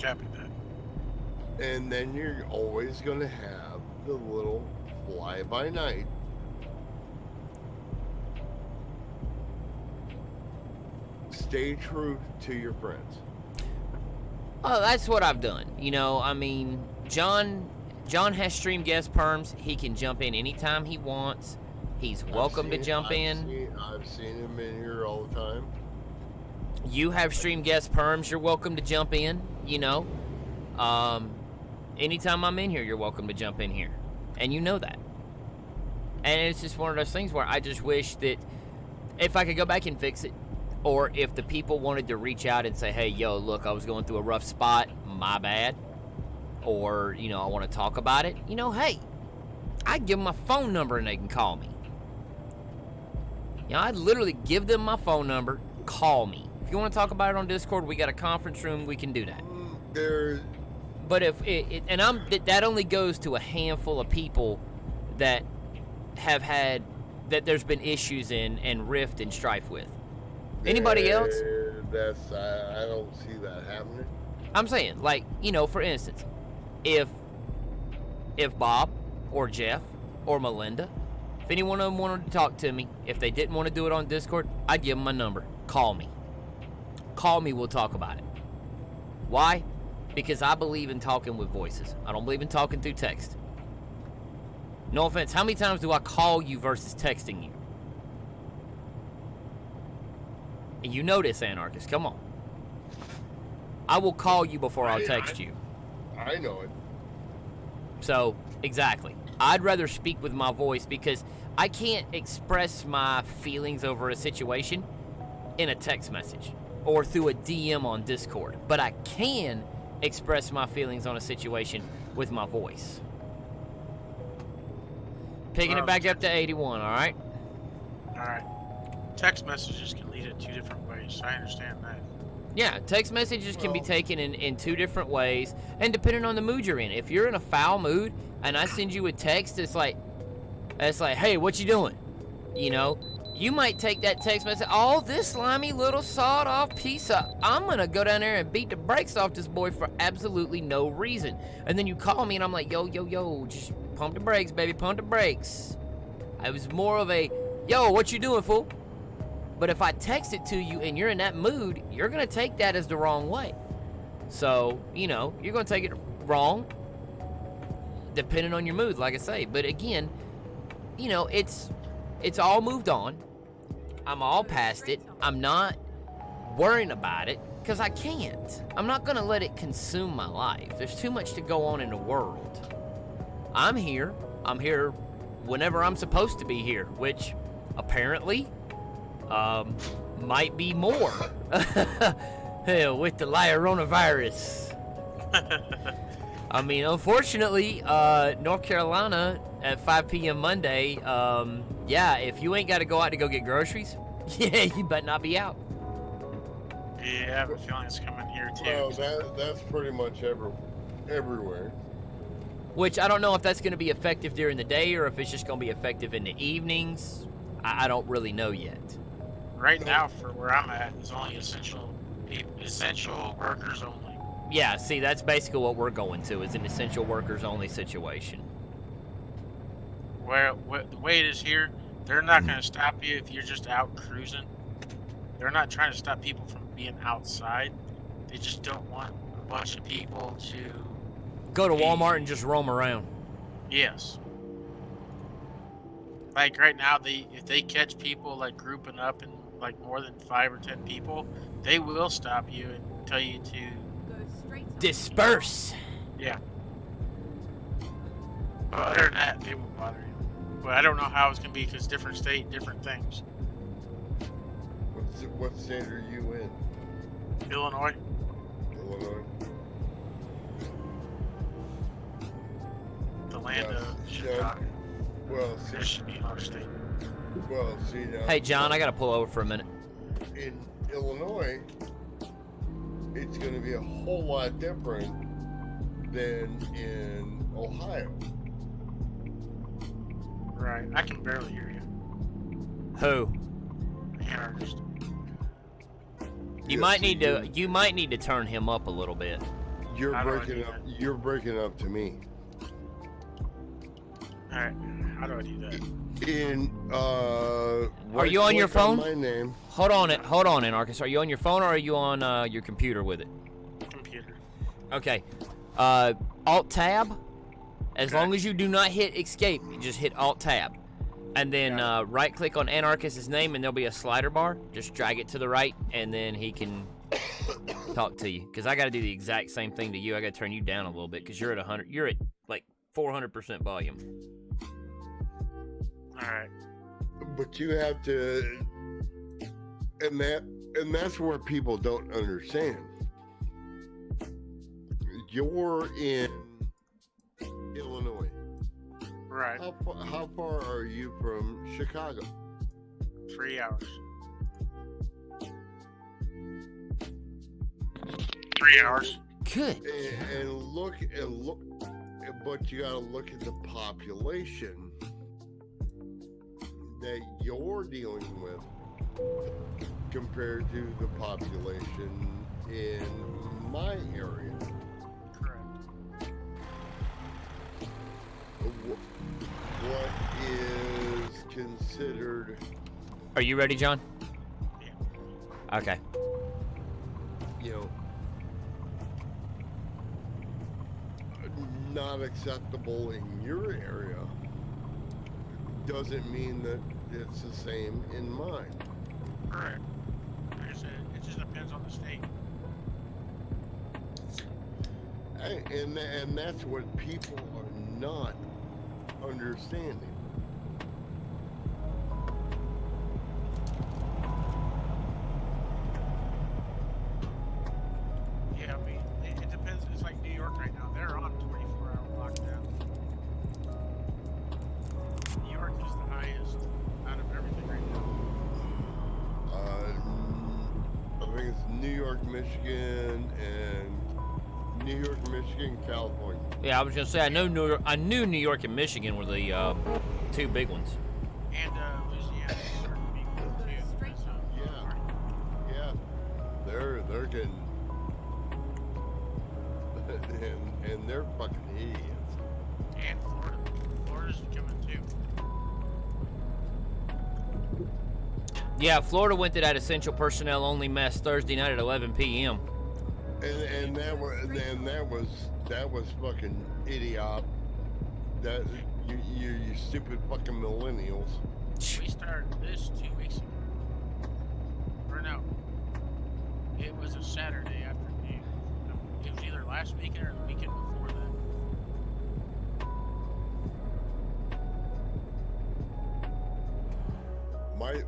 [SPEAKER 2] Copy that.
[SPEAKER 3] And then you're always going to have the little fly by night. Stay true to your friends.
[SPEAKER 1] Oh, that's what I've done. You know, I mean, John has stream guest perms. He can jump in anytime he wants. He's welcome to jump in.
[SPEAKER 3] I've seen him in here all the time.
[SPEAKER 1] You have stream guest perms. You're welcome to jump in, you know. Anytime I'm in here, you're welcome to jump in here. And you know that. And it's just one of those things where I just wish that if I could go back and fix it, or if the people wanted to reach out and say, hey, yo, look, I was going through a rough spot, my bad. Or, you know, I want to talk about it. You know, hey, I'd give them my phone number and they can call me. You know, I'd literally give them my phone number, call me. If you want to talk about it on Discord, we got a conference room, we can do that. But if that only goes to a handful of people that have had, that there's been issues in and rift and strife with. Anybody else?
[SPEAKER 3] I don't see that happening.
[SPEAKER 1] I'm saying, like, you know, for instance, if Bob or Jeff or Melinda, if any one of them wanted to talk to me, if they didn't want to do it on Discord, I'd give them my number. Call me. Call me, we'll talk about it. Why? Because I believe in talking with voices. I don't believe in talking through text. No offense, how many times do I call you versus texting you? And you know this, Anarchist. Come on. I will call you before I'll text you.
[SPEAKER 3] I know it.
[SPEAKER 1] So, exactly. I'd rather speak with my voice because I can't express my feelings over a situation in a text message or through a DM on Discord. But I can express my feelings on a situation with my voice. Picking it back up to 81, all right?
[SPEAKER 2] All right. Text messages can lead it 2 different ways. I understand that.
[SPEAKER 1] Yeah, text messages can be taken in 2 different ways, and depending on the mood you're in. If you're in a foul mood and I send you a text, it's like, hey, what you doing? You know, you might take that text message, oh, this slimy little sawed-off piece of, I'm going to go down there and beat the brakes off this boy for absolutely no reason. And then you call me, and I'm like, yo, just pump the brakes, baby, pump the brakes. It was more of a, yo, what you doing, fool? But if I text it to you and you're in that mood, you're going to take that as the wrong way. So, you know, you're going to take it wrong depending on your mood, like I say. But again, you know, it's all moved on. I'm all past it. I'm not worrying about it because I can't. I'm not going to let it consume my life. There's too much to go on in the world. I'm here. I'm here whenever I'm supposed to be here, which apparently might be more with the coronavirus. I mean, unfortunately, North Carolina at 5 p.m. Monday, yeah, if you ain't got to go out to go get groceries, yeah, you better not be out.
[SPEAKER 2] Yeah, I have a feeling it's coming here too.
[SPEAKER 3] Well, that's pretty much everywhere.
[SPEAKER 1] Which I don't know if that's going to be effective during the day or if it's just going to be effective in the evenings. I don't really know yet.
[SPEAKER 2] Right now, for where I'm at, it's only essential workers only.
[SPEAKER 1] Yeah, see, that's basically what we're going to, is an essential workers only situation.
[SPEAKER 2] Where the way it is here, they're not going to stop you if you're just out cruising. They're not trying to stop people from being outside. They just don't want a bunch of people to
[SPEAKER 1] Go to Walmart and just roam around.
[SPEAKER 2] Yes. Like right now, if they catch people like grouping up in like more than 5 or 10 people, they will stop you and tell you to
[SPEAKER 4] Go straight to
[SPEAKER 1] Disperse.
[SPEAKER 2] yeah. But other than that, they won't bother you. But I don't know how it's gonna be because different state, different things.
[SPEAKER 3] What state are you in?
[SPEAKER 2] Illinois.
[SPEAKER 3] Illinois.
[SPEAKER 2] The land
[SPEAKER 3] Yeah,
[SPEAKER 2] of
[SPEAKER 3] yeah.
[SPEAKER 2] Chicago.
[SPEAKER 3] Well,
[SPEAKER 2] There should be another state.
[SPEAKER 3] see now.
[SPEAKER 1] Hey, John, I got to pull over for a minute.
[SPEAKER 3] In Illinois, it's going to be a whole lot different than in Ohio.
[SPEAKER 2] Right. I can barely hear you.
[SPEAKER 1] Who?
[SPEAKER 2] Anarchist.
[SPEAKER 1] You
[SPEAKER 3] Yeah,
[SPEAKER 1] might
[SPEAKER 3] see,
[SPEAKER 1] need to turn him up a little bit.
[SPEAKER 3] You're
[SPEAKER 2] How do I
[SPEAKER 3] breaking
[SPEAKER 2] do
[SPEAKER 3] up.
[SPEAKER 2] that?
[SPEAKER 3] You're breaking up to me.
[SPEAKER 2] Alright. How do I do that?
[SPEAKER 3] In
[SPEAKER 1] Are you on your
[SPEAKER 3] right-click
[SPEAKER 1] phone?
[SPEAKER 3] my name.
[SPEAKER 1] Hold on, Anarchist. Are you on your phone or are you on your computer with it?
[SPEAKER 2] Computer.
[SPEAKER 1] Okay. Alt Tab. As
[SPEAKER 2] Okay.
[SPEAKER 1] long as you do not hit Escape, you just hit Alt Tab, and then right click on Anarchist's name, and there'll be a slider bar. Just drag it to the right, and then he can talk to you. Because I got to do the exact same thing to you. I got to turn you down a little bit because you're at 100. You're at like 400% volume.
[SPEAKER 2] Alright.
[SPEAKER 3] But you have to, and that's where people don't understand. You're in Illinois.
[SPEAKER 2] Right.
[SPEAKER 3] How far are you from Chicago?
[SPEAKER 2] 3 hours. 3 hours.
[SPEAKER 1] Good.
[SPEAKER 3] And look, but you got to look at the population that you're dealing with compared to the population in my area.
[SPEAKER 2] Correct.
[SPEAKER 3] What is considered,
[SPEAKER 1] Are you ready, John?
[SPEAKER 2] Yeah.
[SPEAKER 1] Okay.
[SPEAKER 3] you know, not acceptable in your area doesn't mean that it's the same in mine.
[SPEAKER 2] Correct. Like I said, it just depends on the state.
[SPEAKER 3] And that's what people are not understanding.
[SPEAKER 2] Yeah, I mean, it depends. It's like New York right now. They're on 24-hour lockdown. New York is the highest out of everything right now.
[SPEAKER 3] I think it's New York, Michigan, and New York, Michigan, California.
[SPEAKER 1] Yeah, I was gonna say I knew New York and Michigan were the two big ones.
[SPEAKER 2] And Louisiana is starting to be good too.
[SPEAKER 4] Straight
[SPEAKER 2] So,
[SPEAKER 3] Yeah, they're getting, and they're fucking idiots.
[SPEAKER 2] And Florida. Florida's coming too.
[SPEAKER 1] Yeah, Florida went to that essential personnel only mess Thursday night at 11 p.m.
[SPEAKER 3] And that was fucking idiot. That you stupid fucking millennials.
[SPEAKER 2] We started this 2 weeks ago. Or no. It was a Saturday afternoon. It was either last weekend or the weekend before that.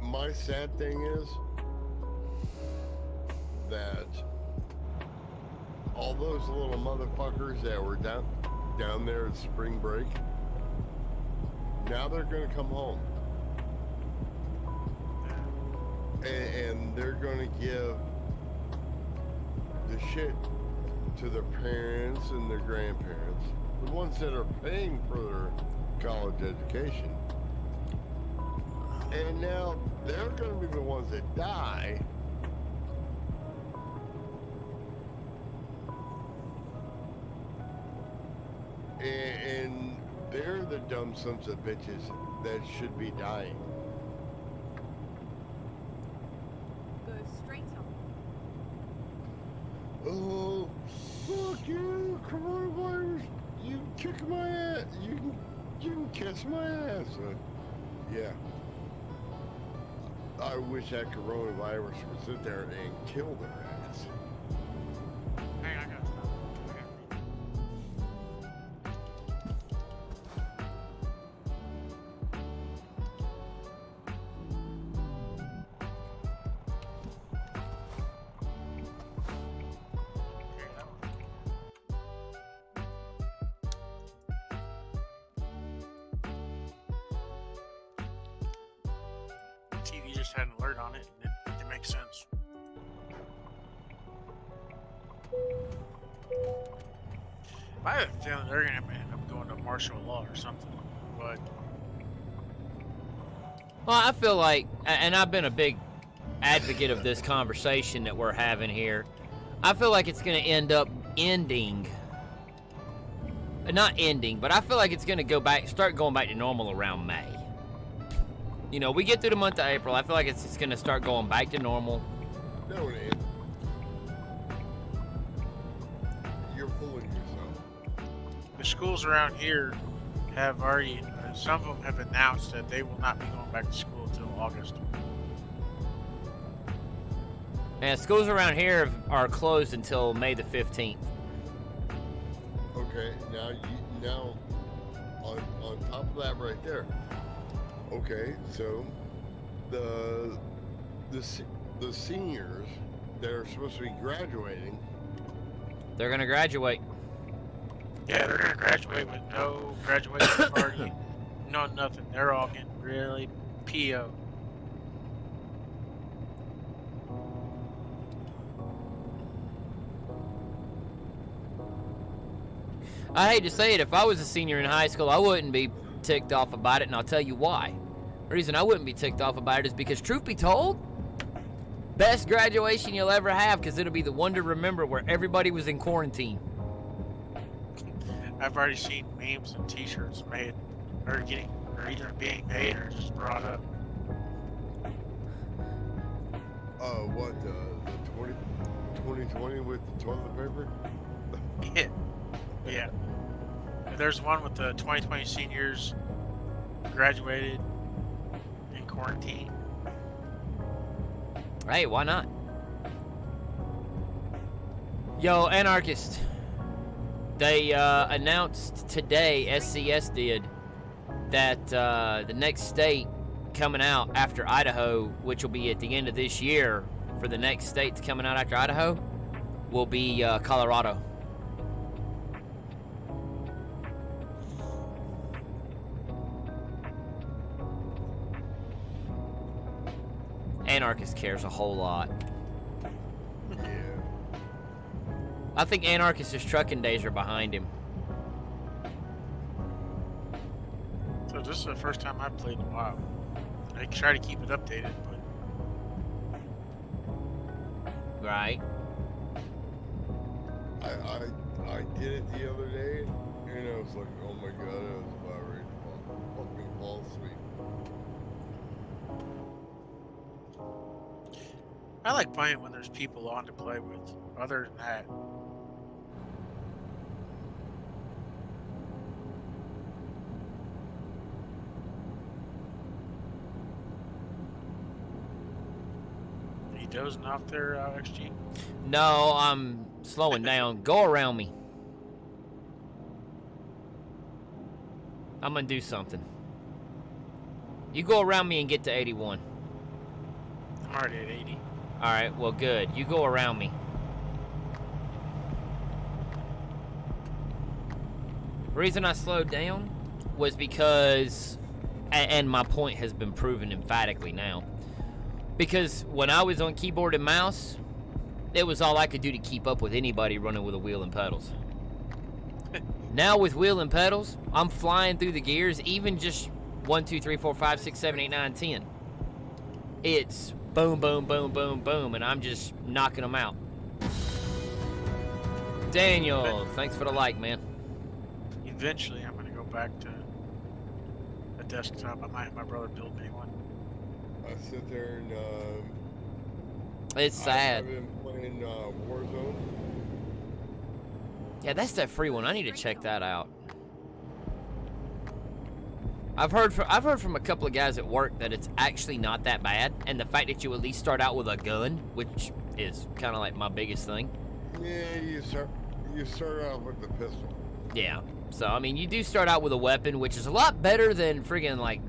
[SPEAKER 3] My sad thing is that all those little motherfuckers that were down there at spring break, now they're gonna come home. And they're gonna give the shit to their parents and their grandparents, the ones that are paying for their college education. And now they're gonna be the ones that die. And they're the dumb sons of bitches that should be dying.
[SPEAKER 4] Go straight on.
[SPEAKER 3] Oh, fuck you, coronavirus! You can kick my ass. You can kiss my ass. Yeah. I wish that coronavirus would sit there and kill their ass.
[SPEAKER 2] Hang on, I gotta stop. I gotta read. Okay, that one. TV just had an alert on it, and it makes sense. I have a feeling they're gonna end up going to martial law or something, but
[SPEAKER 1] Well, I feel like, and I've been a big advocate of this conversation that we're having here, I feel like it's going to end up ending. Not ending, but I feel like it's going to start going back to normal around May. You know, we get through the month of April, I feel like it's just going to start going back to normal.
[SPEAKER 3] No, it ain't. You're fooling yourself.
[SPEAKER 2] the schools around here have already, some of them have announced that they will not be going back to school until August.
[SPEAKER 1] And schools around here are closed until May the 15th.
[SPEAKER 3] Okay, now on top of that right there. Okay, so the seniors that are supposed to be graduating,
[SPEAKER 1] They're going to graduate.
[SPEAKER 2] Yeah, they're gonna graduate with no graduation party, no nothing. They're all getting really PO.
[SPEAKER 1] I hate to say it, if I was a senior in high school, I wouldn't be ticked off about it, and I'll tell you why. The reason I wouldn't be ticked off about it is because, truth be told, best graduation you'll ever have, because it'll be the one to remember where everybody was in quarantine.
[SPEAKER 2] I've already seen memes and T-shirts made, or either being made or just brought up.
[SPEAKER 3] what the 2020 with the toilet paper?
[SPEAKER 2] Yeah, yeah. There's one with the 2020 seniors graduated in quarantine.
[SPEAKER 1] Hey, why not? Yo, Anarchist. They announced today, SCS did, that the next state coming out after Idaho, which will be at the end of this year, for the next state coming out after Idaho, will be Colorado. Anarchist cares a whole lot.
[SPEAKER 3] Yeah.
[SPEAKER 1] I think Anarchist's trucking days are behind him.
[SPEAKER 2] So this is the first time I've played in a while. I try to keep it updated, but
[SPEAKER 1] Right?
[SPEAKER 3] I did it the other day, and I was like, oh my god, I was about ready to fucking fall asleep.
[SPEAKER 2] I like playing when there's people on to play with. Other than that, are you dozing off there, XG?
[SPEAKER 1] No, I'm slowing down. Go around me. I'm gonna do something. You go around me and get to 81.
[SPEAKER 2] I'm already at 80.
[SPEAKER 1] Alright, well, good. You go around me. The reason I slowed down was because, and my point has been proven emphatically now, because when I was on keyboard and mouse, it was all I could do to keep up with anybody running with a wheel and pedals. Now with wheel and pedals, I'm flying through the gears, even just 1, 2, 3, 4, 5, 6, 7, 8, 9, 10. It's boom, boom, boom, boom, boom, and I'm just knocking them out. Daniel, thanks for the like, man.
[SPEAKER 2] Eventually, I'm gonna go back to a desktop. I might have my brother build me one.
[SPEAKER 3] I sit there and
[SPEAKER 1] It's sad.
[SPEAKER 3] I've been playing Warzone.
[SPEAKER 1] Yeah, that's that free one. I need to check that out. I've heard from a couple of guys at work that it's actually not that bad, and the fact that you at least start out with a gun, which is kind of like my biggest thing.
[SPEAKER 3] Yeah, you start out with the pistol.
[SPEAKER 1] Yeah. So I mean, you do start out with a weapon, which is a lot better than friggin' like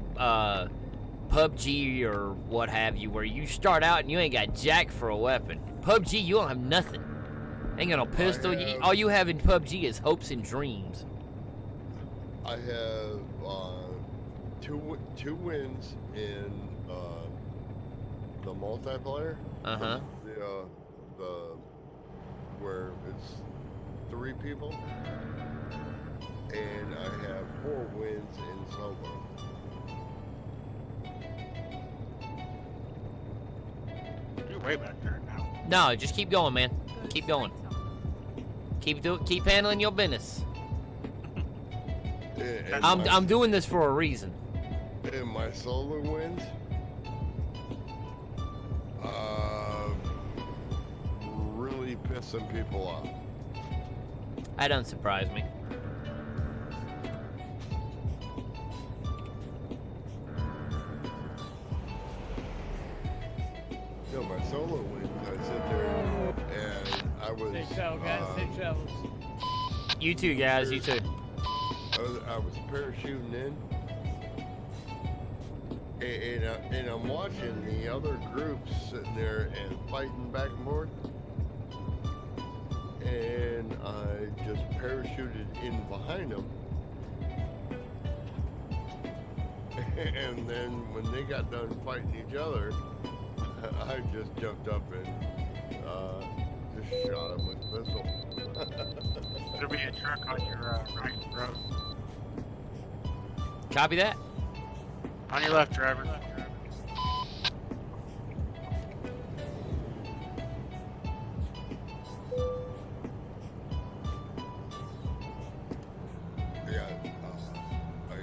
[SPEAKER 1] PUBG or what have you, where you start out and you ain't got jack for a weapon. PUBG, you don't have nothing. Ain't got no pistol. All you have in PUBG is hopes and dreams.
[SPEAKER 3] I have two wins in the multiplayer.
[SPEAKER 1] Uh-huh.
[SPEAKER 3] The where it's 3 people, and I have 4 wins in solo.
[SPEAKER 2] You're way back there now.
[SPEAKER 1] No, just keep going, man. Keep going. Keep handling your business.
[SPEAKER 3] And
[SPEAKER 1] I'm doing this for a reason.
[SPEAKER 3] in my solo wins, really pissing people off.
[SPEAKER 1] That doesn't surprise me.
[SPEAKER 3] You know, my solo wins, I sit there and I was.
[SPEAKER 6] Safe travel, guys. Safe travels.
[SPEAKER 1] You too, guys. You too.
[SPEAKER 3] I was parachuting in, and I'm watching the other groups sitting there and fighting back and forth, and I just parachuted in behind them, and then when they got done fighting each other, I just jumped up and just shot them with a pistol.
[SPEAKER 2] There'll be a truck on your right road.
[SPEAKER 1] Copy that.
[SPEAKER 2] On your left, driver.
[SPEAKER 3] I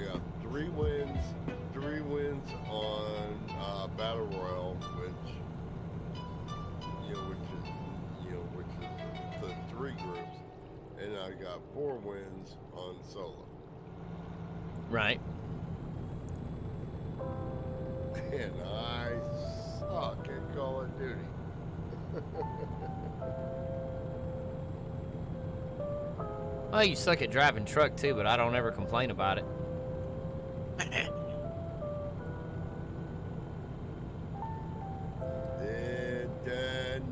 [SPEAKER 3] got 3 wins on Battle Royale, which is the 3 groups, and I got 4 wins on solo.
[SPEAKER 1] Right.
[SPEAKER 3] And I suck at Call of Duty.
[SPEAKER 1] Well, you suck at driving truck too, but I don't ever complain about it.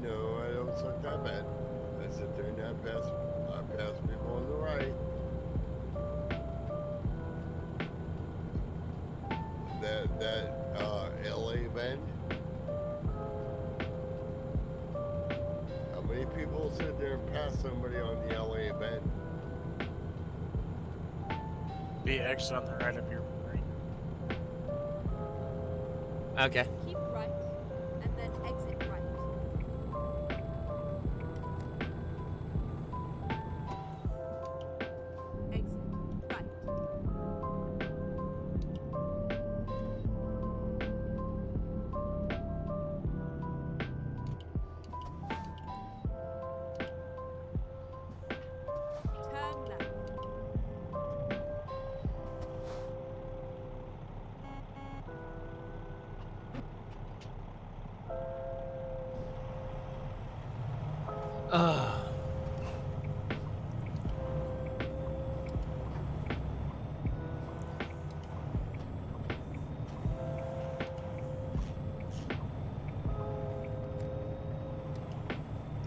[SPEAKER 3] No, I don't suck that bad. I sit there and I pass people on the right. That LA bend. How many people sit there and pass somebody on the LA bend?
[SPEAKER 2] Be X on the right of your right.
[SPEAKER 1] Okay.
[SPEAKER 4] Keep right, and then exit right. Exit right.
[SPEAKER 1] Ugh.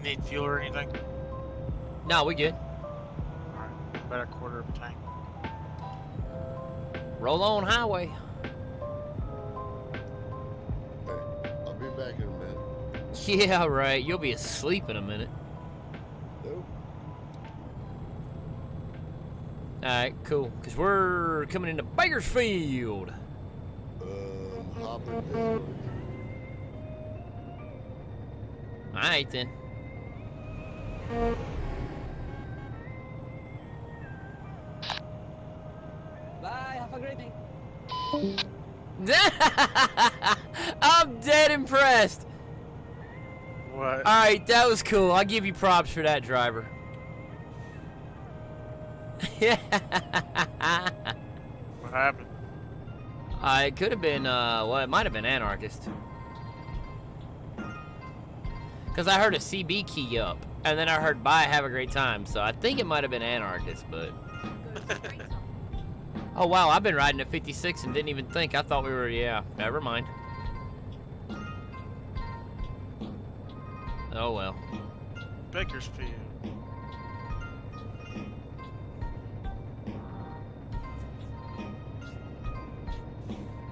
[SPEAKER 2] Need fuel or anything?
[SPEAKER 1] No, we good.
[SPEAKER 2] Alright, about a quarter of a tank.
[SPEAKER 1] Roll on highway.
[SPEAKER 3] Hey, I'll be back in a minute.
[SPEAKER 1] Yeah, right. You'll be asleep in a minute.
[SPEAKER 3] Nope.
[SPEAKER 1] Alright, cool. Because we're coming into Bakersfield.
[SPEAKER 3] Hopping this way.
[SPEAKER 1] Alright then.
[SPEAKER 6] Bye, have a great day.
[SPEAKER 1] I'm dead impressed.
[SPEAKER 2] What?
[SPEAKER 1] Alright, that was cool. I'll give you props for that, driver. Yeah.
[SPEAKER 2] What happened?
[SPEAKER 1] It could have been, well, it might have been anarchist. Because I heard a CB key up, and then I heard bye, have a great time. So I think it might have been anarchist, but...
[SPEAKER 4] Go straight on.
[SPEAKER 1] Oh, wow, I've been riding at 56 and didn't even think. I thought we were, yeah, never mind. Oh, well.
[SPEAKER 2] Bakersfield.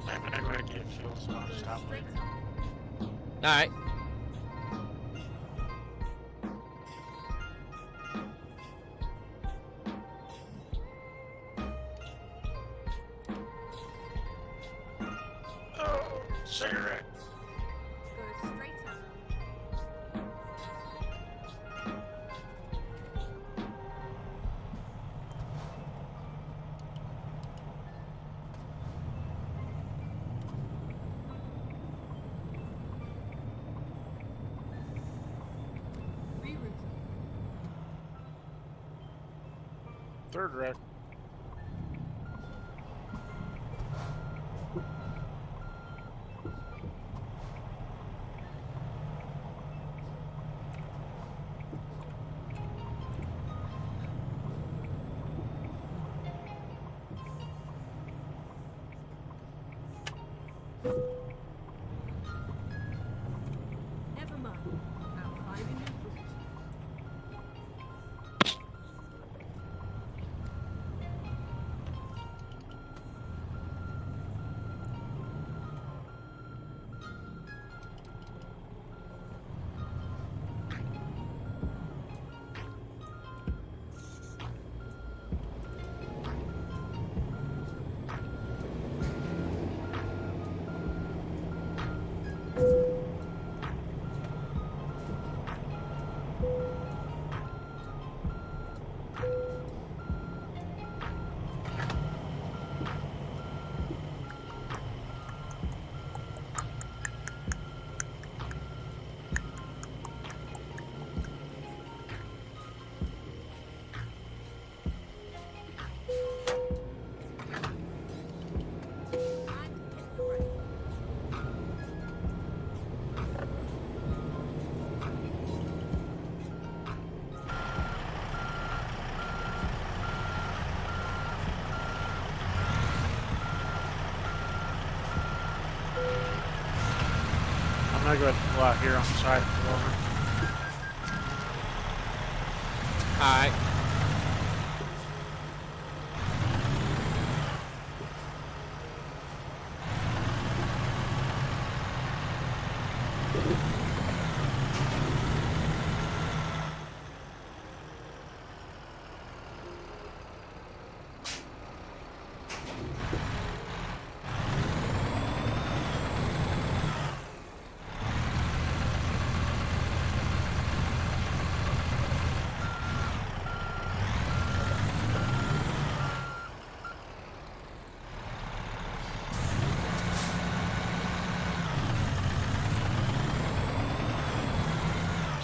[SPEAKER 2] I'm gonna go ahead and get fuel, so I'll
[SPEAKER 4] Go
[SPEAKER 2] stop
[SPEAKER 4] straight
[SPEAKER 2] later.
[SPEAKER 4] on.
[SPEAKER 1] Alright.
[SPEAKER 2] Oh, cigarette.
[SPEAKER 4] Go straight on. Rerouting.
[SPEAKER 2] Third wreck.
[SPEAKER 4] Never mind. I'll find a new route. Time to hit the road.
[SPEAKER 2] I'm gonna go ahead and pull out here on the side of the road.
[SPEAKER 1] Alright.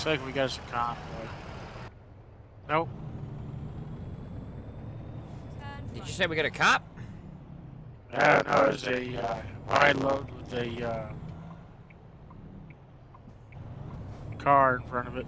[SPEAKER 2] Looks like we got us a convoy. Nope.
[SPEAKER 4] Turn
[SPEAKER 1] Did
[SPEAKER 4] right.
[SPEAKER 1] you say we got a cop?
[SPEAKER 2] Yeah, no, it's a ride load with a car in front of it.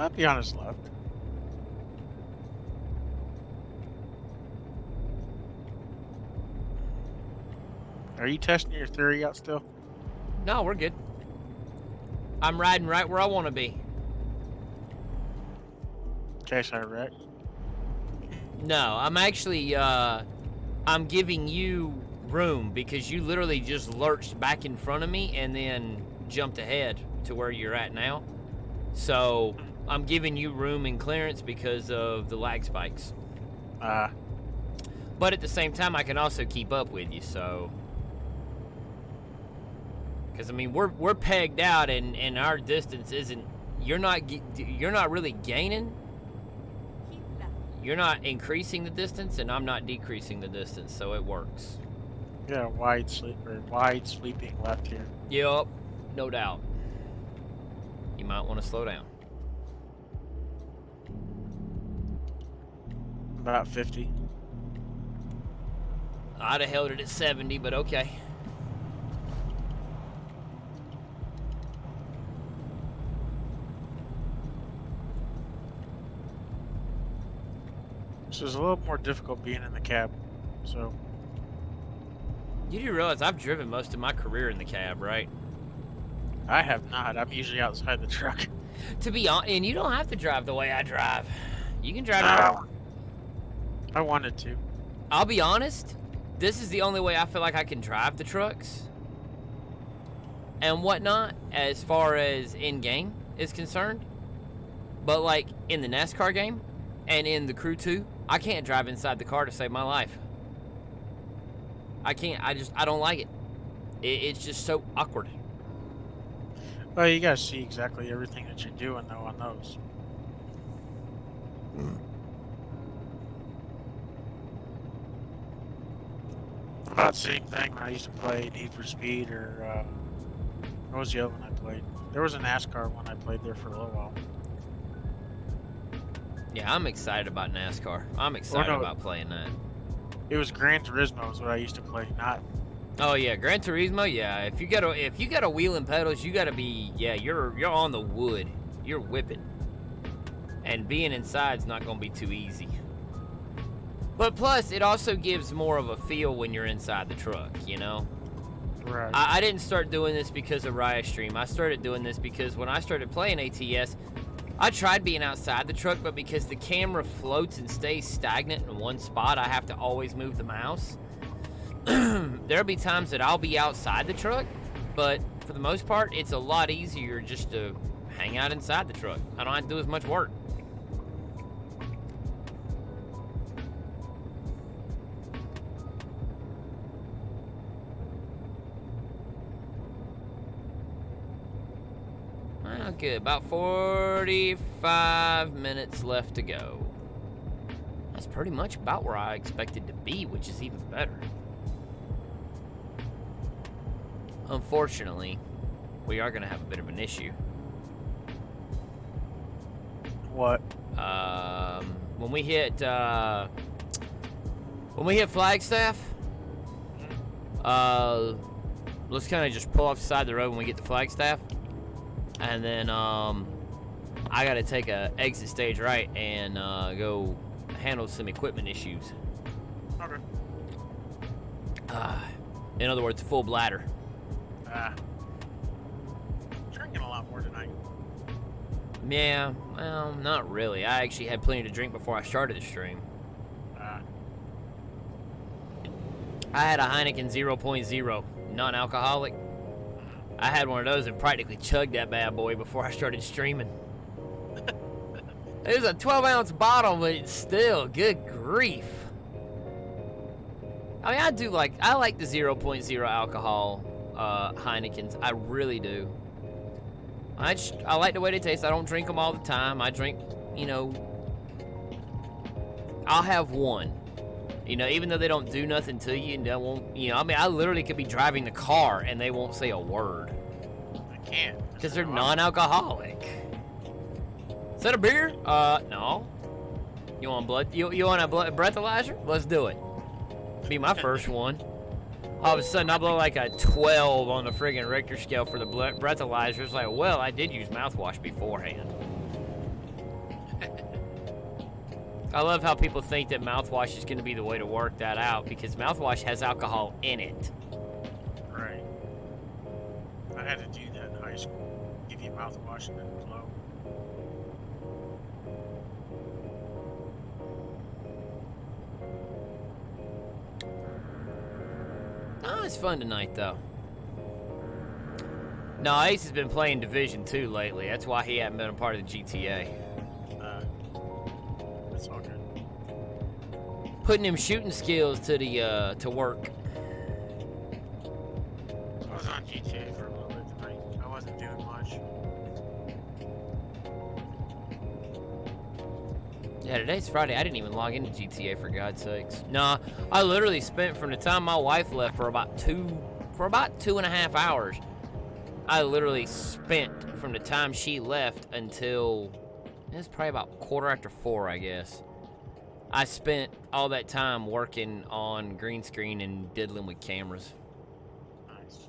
[SPEAKER 2] Might be on his left. Are you testing your theory out still?
[SPEAKER 1] No, we're good. I'm riding right where I want to be.
[SPEAKER 2] In case I wreck.
[SPEAKER 1] No, I'm actually, I'm giving you room because you literally just lurched back in front of me and then jumped ahead to where you're at now. So I'm giving you room and clearance because of the lag spikes. But at the same time, I can also keep up with you, so. Because I mean, we're pegged out, and our distance isn't. You're not really gaining.
[SPEAKER 4] Keep left.
[SPEAKER 1] You're not increasing the distance, and I'm not decreasing the distance, so it works.
[SPEAKER 2] Yeah, wide sweeping left here.
[SPEAKER 1] Yup, no doubt. You might want to slow down.
[SPEAKER 2] About 50.
[SPEAKER 1] I'd have held it at 70, but okay.
[SPEAKER 2] This is a little more difficult being in the cab. So,
[SPEAKER 1] You do realize I've driven most of my career in the cab, right?
[SPEAKER 2] I have not. I'm usually outside the truck.
[SPEAKER 1] To be honest, and you don't have to drive the way I drive. You can drive.
[SPEAKER 2] No. I wanted to.
[SPEAKER 1] I'll be honest. This is the only way I feel like I can drive the trucks and whatnot, as far as in game is concerned. But like in the NASCAR game and in the Crew 2, I can't drive inside the car to save my life. I can't. I don't like it. It's just so awkward.
[SPEAKER 2] Well, you guys see exactly everything that you're doing though on those. About the same thing when I used to play Need for Speed or what was the other one I played? There was a NASCAR one I played there for a little while.
[SPEAKER 1] Yeah, I'm excited about NASCAR. I'm excited about playing that.
[SPEAKER 2] It was Gran Turismo is what I used to play, not.
[SPEAKER 1] Oh yeah, Gran Turismo. Yeah, if you got a wheel and pedals, you got to be. Yeah, you're on the wood. You're whipping, and being inside's not gonna be too easy. But plus, it also gives more of a feel when you're inside the truck. You know.
[SPEAKER 2] Right.
[SPEAKER 1] I didn't start doing this because of Riot Stream. I started doing this because when I started playing ATS, I tried being outside the truck, but because the camera floats and stays stagnant in one spot, I have to always move the mouse. There'll be times that I'll be outside the truck, but for the most part, it's a lot easier just to hang out inside the truck. I don't have to do as much work. Okay, about 45 minutes left to go. That's pretty much about where I expected to be, which is even better. Unfortunately, we are going to have a bit of an issue.
[SPEAKER 2] What?
[SPEAKER 1] When we hit Flagstaff, let's kind of just pull off the side of the road when we get to Flagstaff. And then I got to take a exit stage right and go handle some equipment issues.
[SPEAKER 2] Okay.
[SPEAKER 1] In other words, full bladder.
[SPEAKER 2] Drinking a lot more tonight.
[SPEAKER 1] Yeah, well, not really. I actually had plenty to drink before I started the stream. I had a Heineken 0.0, non-alcoholic. I had one of those and practically chugged that bad boy before I started streaming. It was a 12-ounce bottle, but it's still, good grief. I mean, I like the 0.0 alcohol Heinekens. I really do. I like the way they taste. I don't drink them all the time. I drink, I'll have one. Even though they don't do nothing to you and they won't, I literally could be driving the car and they won't say a word.
[SPEAKER 2] I can't.
[SPEAKER 1] Because they're non-alcoholic. Is that a beer? No. You want blood? You want a breathalyzer? Let's do it. Be my first one. All of a sudden, I blow like a 12 on the friggin' Richter scale for the breathalyzer. It's like, well, I did use mouthwash beforehand. I love how people think that mouthwash is going to be the way to work that out, because mouthwash has alcohol in it.
[SPEAKER 2] Right. I had to do that in high school. Give you mouthwash and then blow.
[SPEAKER 1] Oh, it's fun tonight, though. No, Ace has been playing Division 2 lately. That's why he hasn't been a part of the GTA.
[SPEAKER 2] That's all good.
[SPEAKER 1] Putting them shooting skills to the to work.
[SPEAKER 2] I was on GTA for a little bit tonight. I wasn't doing much.
[SPEAKER 1] Yeah, today's Friday. I didn't even log into GTA, for God's sakes. Nah, I literally spent from the time my wife left for about 2.5 hours. I literally spent from the time she left until it was probably about 4:15, I guess. I spent all that time working on green screen and diddling with cameras.
[SPEAKER 2] Nice.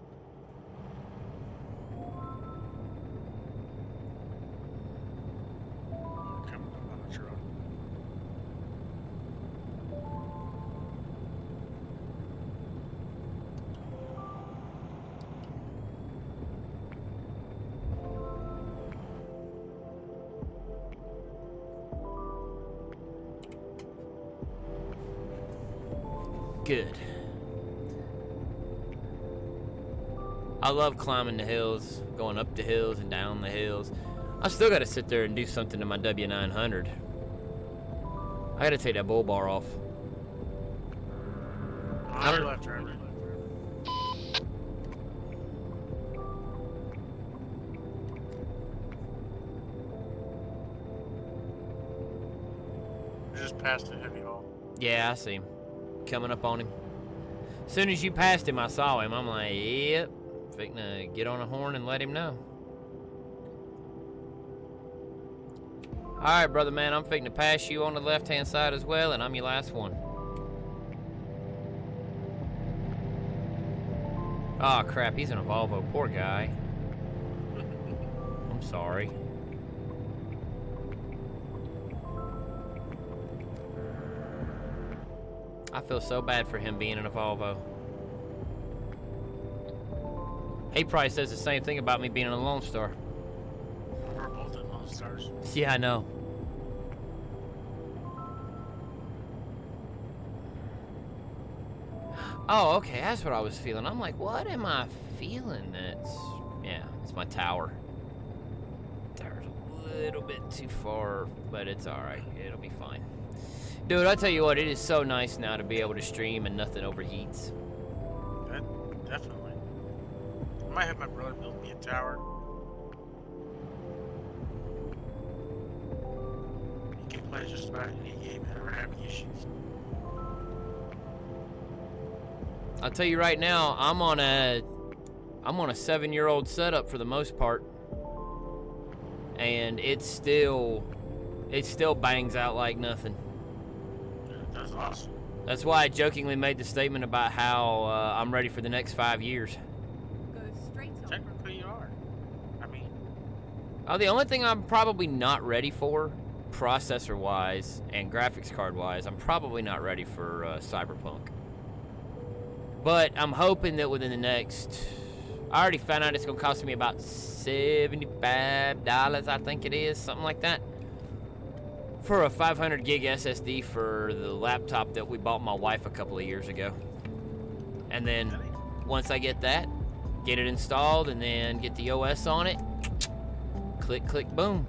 [SPEAKER 2] Coming up on the truck.
[SPEAKER 1] Good. I love climbing the hills, going up the hills and down the hills. I still got to sit there and do something to my W900. I got to take that bull bar off.
[SPEAKER 2] On your left, driver. We're just past the heavy haul.
[SPEAKER 1] Yeah, I see him. Coming up on him. As soon as you passed him, I saw him. I'm like, yep. Fixing to get on a horn and let him know. Alright, brother man, I'm fixing to pass you on the left-hand side as well, and I'm your last one. Oh crap, he's in a Volvo. Poor guy. I'm sorry. I feel so bad for him being in a Volvo. He probably says the same thing about me being in a Lone Star.
[SPEAKER 2] We're both in Lone Stars.
[SPEAKER 1] Yeah, I know. Oh, okay, that's what I was feeling. I'm like, what am I feeling? Yeah, it's my tower. Tower's a little bit too far, but it's alright. It'll be fine. Dude, I tell you what, it is so nice now to be able to stream and nothing overheats.
[SPEAKER 2] That, definitely. I might have my brother build me a tower. You can play just about any game and never have any issues.
[SPEAKER 1] I'll tell you right now, I'm on a 7-year-old setup for the most part, and it still bangs out like nothing.
[SPEAKER 2] That's awesome.
[SPEAKER 1] That's why I jokingly made the statement about how I'm ready for the next 5 years.
[SPEAKER 4] Go straight on.
[SPEAKER 2] Technically, you are. I mean,
[SPEAKER 1] Oh, the only thing I'm probably not ready for, processor-wise and graphics card-wise, I'm probably not ready for Cyberpunk. But I'm hoping that within the next... I already found out it's going to cost me about $75, I think it is, something like that. For a 500 gig SSD for the laptop that we bought my wife a couple of years ago. And then once I get that, get it installed, and then get the OS on it, click, click, boom.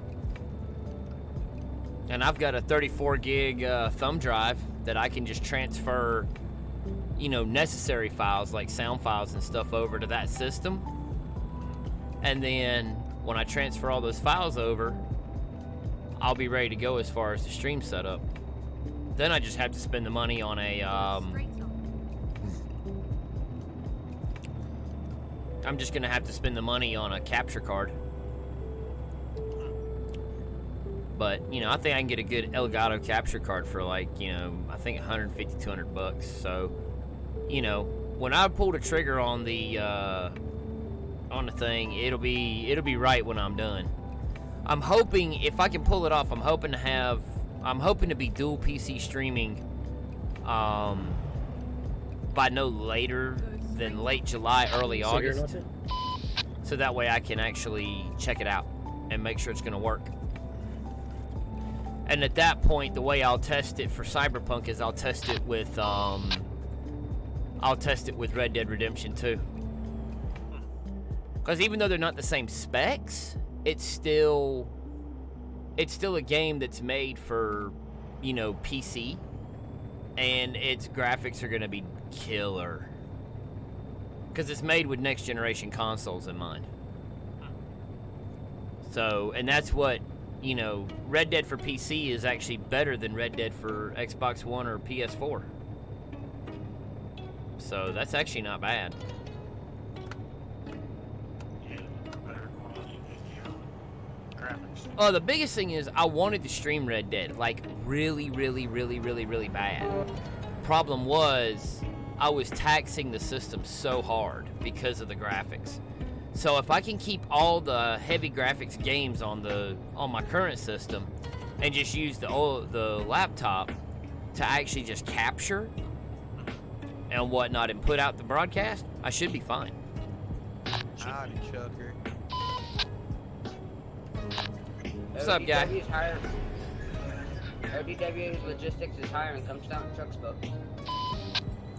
[SPEAKER 1] And I've got a 34 gig thumb drive that I can just transfer, you know, necessary files like sound files and stuff over to that system. And then when I transfer all those files over, I'll be ready to go as far as the stream setup. Then I just have to spend the money on a
[SPEAKER 4] Straight on.
[SPEAKER 1] I'm just gonna have to spend the money on a capture card. But, you know, I think I can get a good Elgato capture card for like, you know, I think 150, 200 bucks. So, you know, when I pull the trigger on the thing, it'll be right when I'm done. I'm hoping, if I can pull it off, I'm hoping to have I'm hoping to be dual PC streaming by no later than late July, early August. So that way I can actually check it out and make sure it's going to work. And at that point, the way I'll test it for Cyberpunk is I'll test it with Red Dead Redemption 2. Because even though they're not the same specs, it's still a game that's made for, you know, PC, and its graphics are going to be killer. Because it's made with next generation consoles in mind. So, and that's what, you know, Red Dead for PC is actually better than Red Dead for Xbox One or PS4. So that's actually not bad.
[SPEAKER 2] Yeah, better quality video, graphics.
[SPEAKER 1] Oh, the biggest thing is I wanted to stream Red Dead, like really, really, really, really, really bad. Problem was, I was taxing the system so hard because of the graphics. So if I can keep all the heavy graphics games on my current system and just use the laptop to actually just capture and whatnot and put out the broadcast, I should be fine.
[SPEAKER 5] Howdy, Chucker.
[SPEAKER 1] What's up, guy?
[SPEAKER 6] ODW Logistics is hiring. Come down to Trucksburg.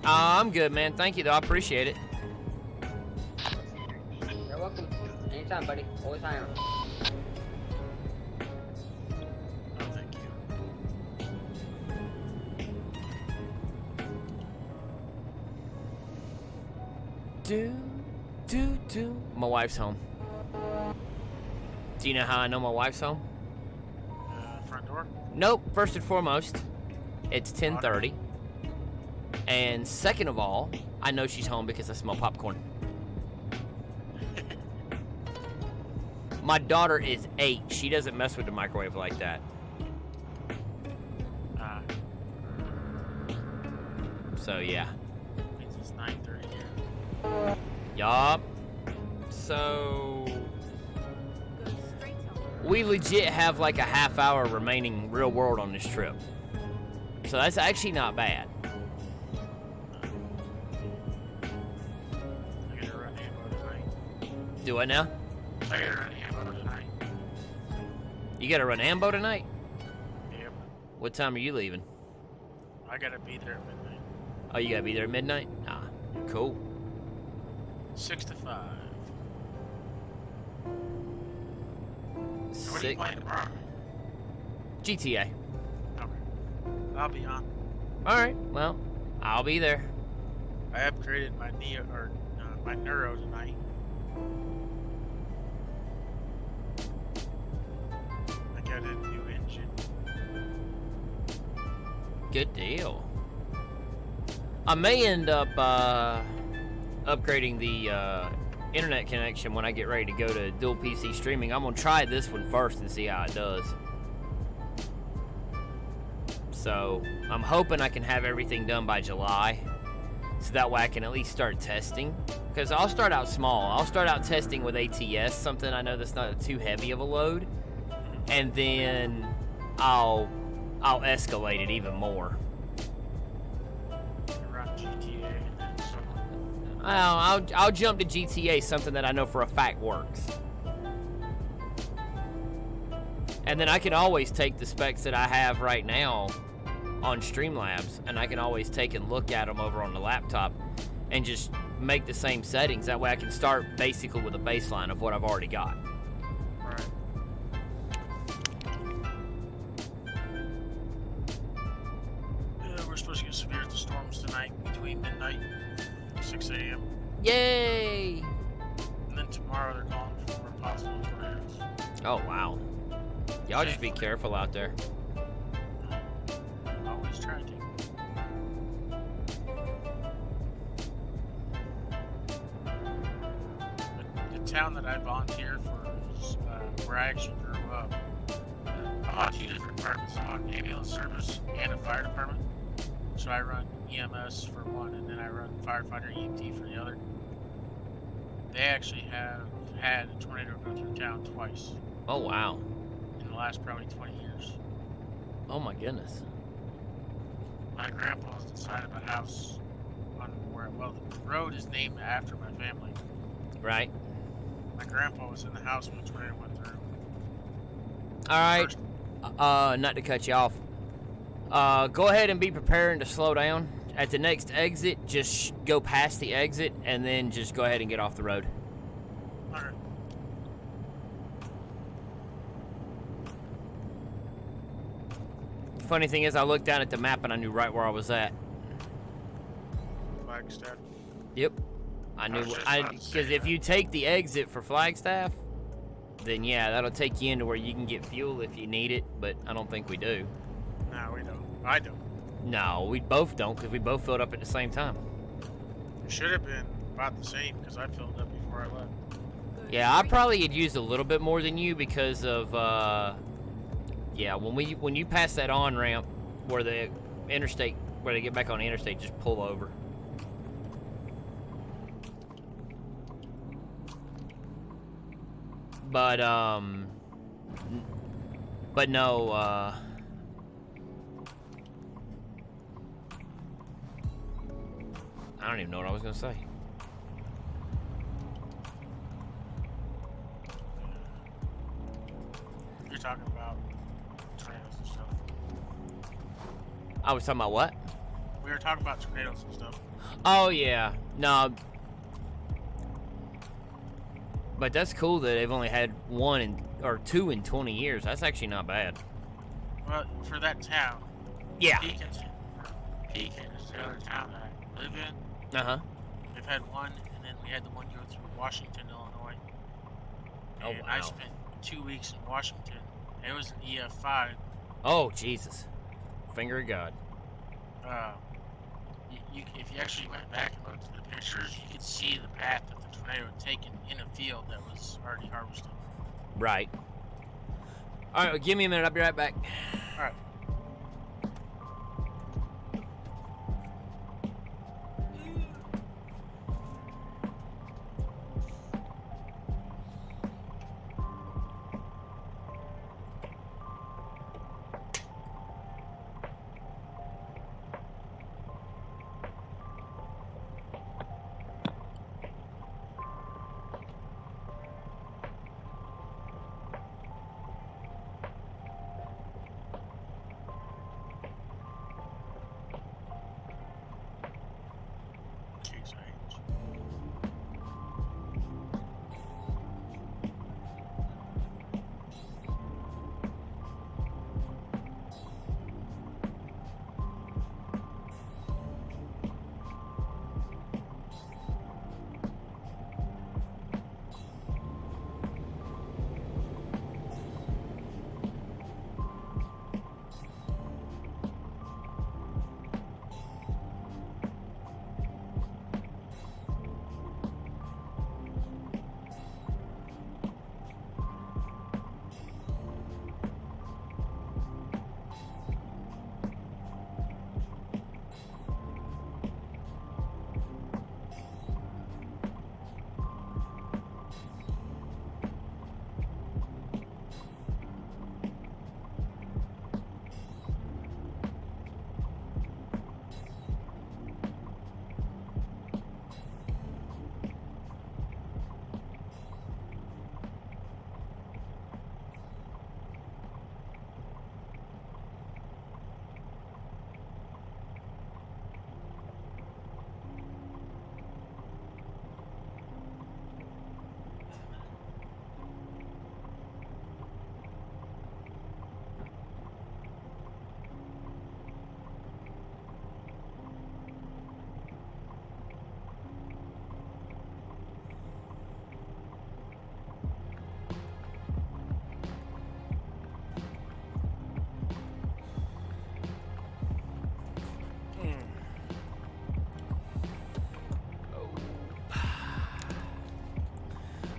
[SPEAKER 1] I'm good, man. Thank you, though. I appreciate it.
[SPEAKER 6] You're welcome. Anytime, buddy. Always hiring.
[SPEAKER 2] Oh, thank you.
[SPEAKER 1] My wife's home. Do you know how I know my wife's home?
[SPEAKER 2] Front door?
[SPEAKER 1] Nope. First and foremost, it's 10:30. And second of all, I know she's home because I smell popcorn. My daughter is 8. She doesn't mess with the microwave like that. So, yeah.
[SPEAKER 2] Means it's 9:30 here.
[SPEAKER 1] Yup. So,
[SPEAKER 4] Go straight home.
[SPEAKER 1] we legit have like a half hour remaining real world on this trip. So that's actually not bad.
[SPEAKER 2] I gotta run ammo tonight.
[SPEAKER 1] Do I now?
[SPEAKER 2] I gotta run ammo tonight.
[SPEAKER 1] You gotta run ambo tonight?
[SPEAKER 2] Yep.
[SPEAKER 1] What time are you leaving?
[SPEAKER 2] I gotta be there at midnight.
[SPEAKER 1] Oh, you gotta be there at midnight? Ah, cool.
[SPEAKER 2] 6 to 5. What are you
[SPEAKER 1] Sick.
[SPEAKER 2] playing tomorrow?
[SPEAKER 1] GTA.
[SPEAKER 2] Okay. I'll be on.
[SPEAKER 1] Alright, well, I'll be there.
[SPEAKER 2] I upgraded my my Neuro tonight. I got a new engine.
[SPEAKER 1] Good deal. I may end up upgrading the internet connection when I get ready to go to dual PC streaming. I'm gonna try this one first and see how it does. So I'm hoping I can have everything done by July, so that way I can at least start testing. Because I'll start out small. I'll start out testing with ATS, something I know that's not too heavy of a load, and then I'll escalate it even more.
[SPEAKER 2] Run GTA and then some.
[SPEAKER 1] I'll jump to GTA, something that I know for a fact works. And then I can always take the specs that I have right now on Streamlabs, and I can always take and look at them over on the laptop and just make the same settings. That way I can start basically with a baseline of what I've already got.
[SPEAKER 2] Alright. We're supposed to get severe storms tonight between midnight and 6 a.m.
[SPEAKER 1] Yay!
[SPEAKER 2] And then tomorrow they're calling for possible tornadoes.
[SPEAKER 1] Oh, wow. Y'all just be careful out there.
[SPEAKER 2] Always try to. The town that I volunteer for is where I actually grew up. I'm on 2 different departments. I'm on ambulance service and a fire department. So I run EMS for one, and then I run firefighter EMT for the other. They actually have had a tornado go through town twice
[SPEAKER 1] Oh, wow.
[SPEAKER 2] in the last probably 20 years.
[SPEAKER 1] Oh my goodness.
[SPEAKER 2] My grandpa was inside of a house on where, well, the road is named after my family.
[SPEAKER 1] Right.
[SPEAKER 2] My grandpa was in the house when the tornado went through.
[SPEAKER 1] All right.
[SPEAKER 2] First,
[SPEAKER 1] Not to cut you off. Go ahead and be preparing to slow down. At the next exit, just go past the exit and then just go ahead and get off the road.
[SPEAKER 2] alright.
[SPEAKER 1] Funny thing is, I looked down at the map and I knew right where I was at.
[SPEAKER 2] Flagstaff.
[SPEAKER 1] Yep. I knew.
[SPEAKER 2] I was just about to
[SPEAKER 1] Because
[SPEAKER 2] say
[SPEAKER 1] if
[SPEAKER 2] that.
[SPEAKER 1] you take the exit for Flagstaff, then yeah, that'll take you into where you can get fuel if you need it. But I don't think we do.
[SPEAKER 2] No, we don't. I don't.
[SPEAKER 1] No, we both don't because we both filled up at the same time.
[SPEAKER 2] It should have been about the same because I filled up before I left.
[SPEAKER 1] Yeah, I probably had used a little bit more than you because of yeah, when you pass that on ramp where the interstate where they get back on the interstate, just pull over. But no, I don't even know what I was gonna say.
[SPEAKER 2] You're talking about tornadoes and stuff.
[SPEAKER 1] I was talking about what?
[SPEAKER 2] We were talking about tornadoes and stuff.
[SPEAKER 1] Oh yeah, no. But that's cool that they've only had or two in 20 years. That's actually not bad.
[SPEAKER 2] Well, for that town,
[SPEAKER 1] Yeah.
[SPEAKER 2] Pekin is the other town that I live in.
[SPEAKER 1] Uh huh.
[SPEAKER 2] We've had one, and then we had the one go through Washington, Illinois.
[SPEAKER 1] Oh,
[SPEAKER 2] And I
[SPEAKER 1] wow.
[SPEAKER 2] spent 2 weeks in Washington. It was an EF5.
[SPEAKER 1] Oh Jesus. Finger of God.
[SPEAKER 2] If you actually went back and looked at the pictures, you could see the path that the tornado had taken in a field that was already harvested.
[SPEAKER 1] Right. All right, well, give me a minute. I'll be right back.
[SPEAKER 2] All right. Case age.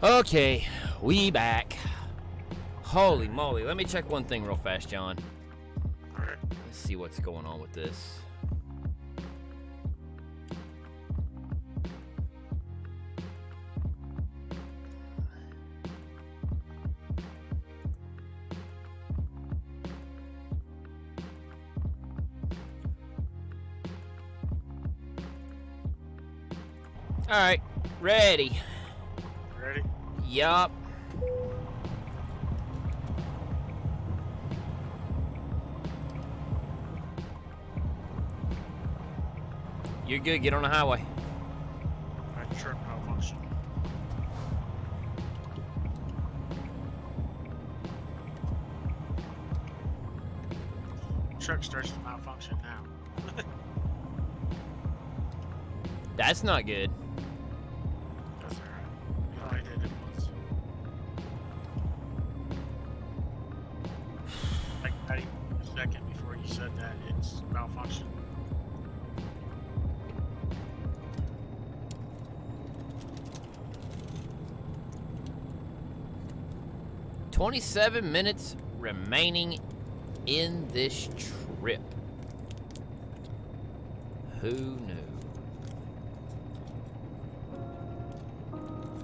[SPEAKER 1] Okay, we back. Holy moly. Let me check one thing real fast, John.
[SPEAKER 2] All right.
[SPEAKER 1] Let's see what's going on with this. All right, ready.
[SPEAKER 2] Ready?
[SPEAKER 1] Yup. You're good. Get on the highway.
[SPEAKER 2] My truck malfunction. Truck starts to malfunction now.
[SPEAKER 1] That's not good.
[SPEAKER 2] That's alright. You only did it once. Like not even a second before you said that it's malfunction.
[SPEAKER 1] $27 minutes remaining in this trip. Who knew?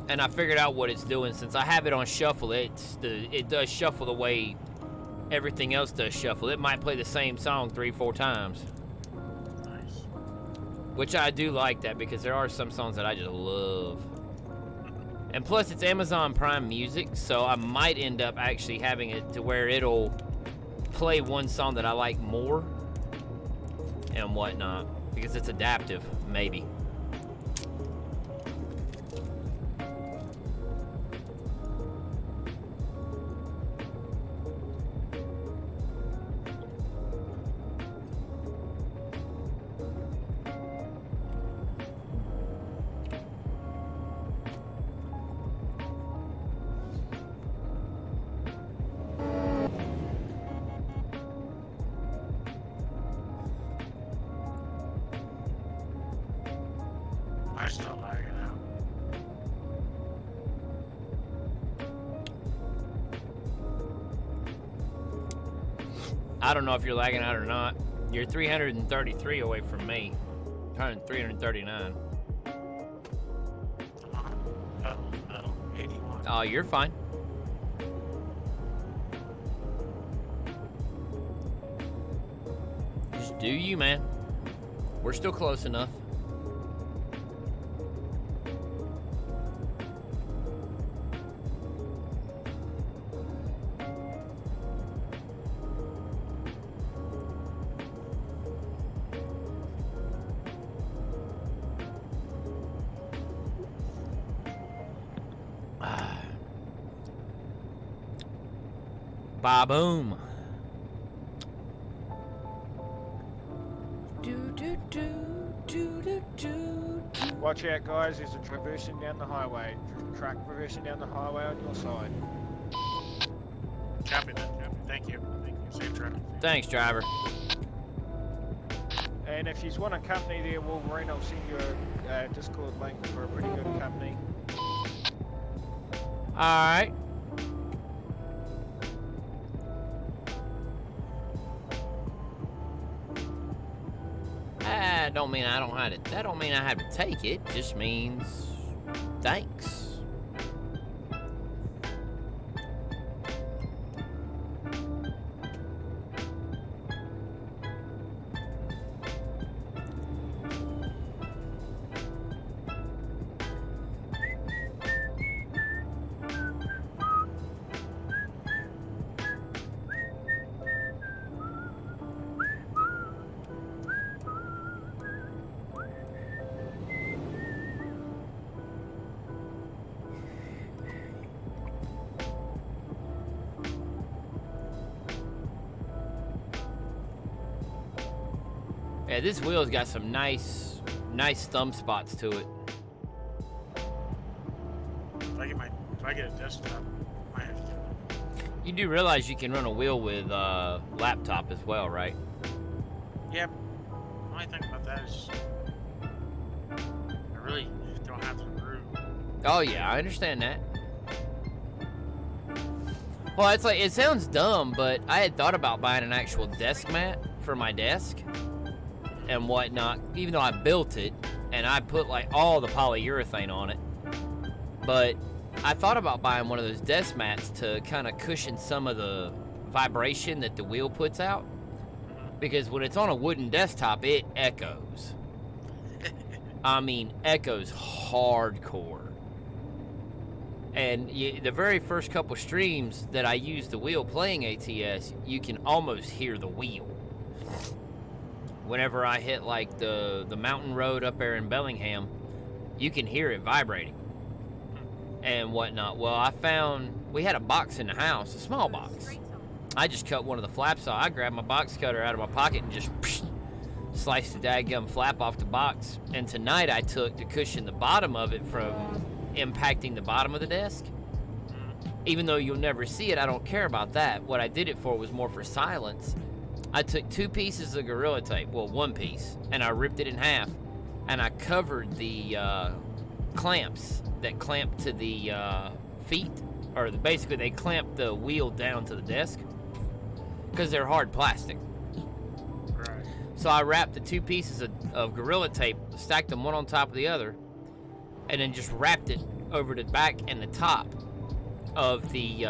[SPEAKER 1] And I figured out what it's doing since I have it on shuffle. It does shuffle the way everything else does shuffle. It might play the same song 3-4 times.
[SPEAKER 2] Nice.
[SPEAKER 1] Which I do like that because there are some songs that I just love. And plus it's Amazon Prime Music, so I might end up actually having it to where it'll play one song that I like more and whatnot. Because it's adaptive, maybe.
[SPEAKER 2] I'm still lagging out.
[SPEAKER 1] I don't know if you're lagging out or not. You're 333 away from me. 339.
[SPEAKER 2] No, 81.
[SPEAKER 1] Oh, you're fine. Just do you, man. We're still close enough. Ba-boom.
[SPEAKER 7] Watch out, guys. There's a traversing down the highway. Truck traversing down the highway on your side.
[SPEAKER 2] Copy that. Copy. Thank you. Thank you. Safe driving.
[SPEAKER 1] Thanks, driver.
[SPEAKER 7] And if you want a company there, Wolverine, I'll send you a Discord link for a pretty good company.
[SPEAKER 1] Alright. That don't mean I don't have to. That don't mean I have to take it. Just means thanks. Yeah, this wheel's got some nice thumb spots to it.
[SPEAKER 2] If I get a desktop, I might have to do it.
[SPEAKER 1] You do realize you can run a wheel with laptop as well, right?
[SPEAKER 2] Yep. The only thing about that is I really don't have the room.
[SPEAKER 1] Oh yeah, I understand that. Well, it's like, it sounds dumb, but I had thought about buying an actual desk mat for my desk and whatnot, even though I built it and I put like all the polyurethane on it. But I thought about buying one of those desk mats to kind of cushion some of the vibration that the wheel puts out. Because when it's on a wooden desktop, it echoes. I mean, echoes hardcore. And the very first couple streams that I used the wheel playing ATS, you can almost hear the wheel. Whenever I hit like the mountain road up there in Bellingham, you can hear it vibrating and whatnot. Well, I found we had a box in the house, a small box. I just cut one of the flaps off. I grabbed my box cutter out of my pocket and just sliced the dadgum flap off the box. And tonight I took to cushion the bottom of it from impacting the bottom of the desk. Even though you'll never see it, I don't care about that. What I did it for was more for silence. I took 2 pieces of Gorilla Tape, well, 1 piece, and I ripped it in half, and I covered the clamps that clamp to the feet, or basically they clamp the wheel down to the desk, because they're hard plastic.
[SPEAKER 2] Right.
[SPEAKER 1] So I wrapped the 2 pieces of Gorilla Tape, stacked them one on top of the other, and then just wrapped it over the back and the top of the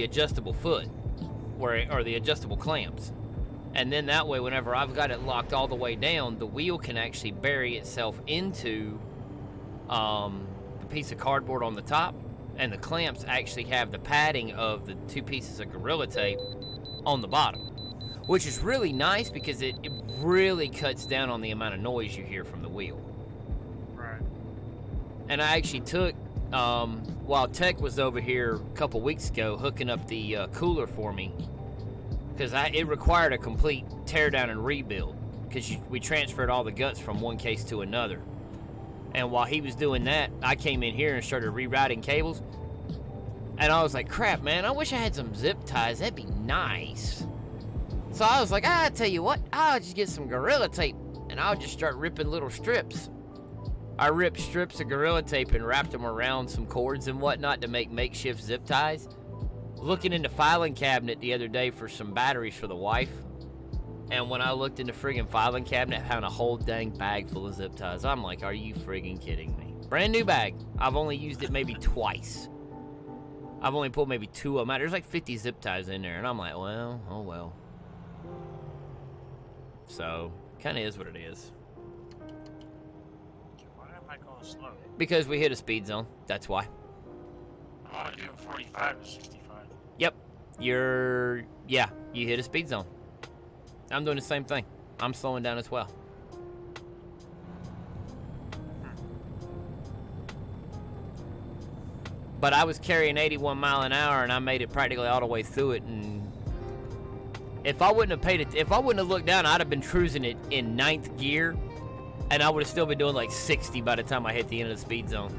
[SPEAKER 1] adjustable foot, or the adjustable clamps. And then that way, whenever I've got it locked all the way down, the wheel can actually bury itself into the piece of cardboard on the top, and the clamps actually have the padding of the 2 pieces of Gorilla Tape on the bottom, which is really nice because it really cuts down on the amount of noise you hear from the wheel.
[SPEAKER 2] Right.
[SPEAKER 1] And I actually took, while Tech was over here a couple weeks ago hooking up the cooler for me, because it required a complete tear down and rebuild, because we transferred all the guts from one case to another. And while he was doing that, I came in here and started rerouting cables. And I was like, crap, man, I wish I had some zip ties. That'd be nice. So I was like, I tell you what, I'll just get some Gorilla Tape and I'll just start ripping little strips. I ripped strips of Gorilla Tape and wrapped them around some cords and whatnot to make makeshift zip ties. Looking in the filing cabinet the other day for some batteries for the wife. And when I looked in the friggin' filing cabinet, I found a whole dang bag full of zip ties. I'm like, are you friggin' kidding me? Brand new bag. I've only used it maybe twice. I've only pulled maybe 2 of them out. There's like 50 zip ties in there. And I'm like, well, oh well. So, kind of is what it is.
[SPEAKER 2] Why am I going slow?
[SPEAKER 1] Because we hit a speed zone. That's why.
[SPEAKER 2] Oh, I do 45 to 65.
[SPEAKER 1] Yep. You hit a speed zone. I'm doing the same thing. I'm slowing down as well. But I was carrying 81 mile an hour and I made it practically all the way through it, and if I wouldn't have looked down, I'd have been cruising it in 9th gear and I would have still been doing like 60 by the time I hit the end of the speed zone.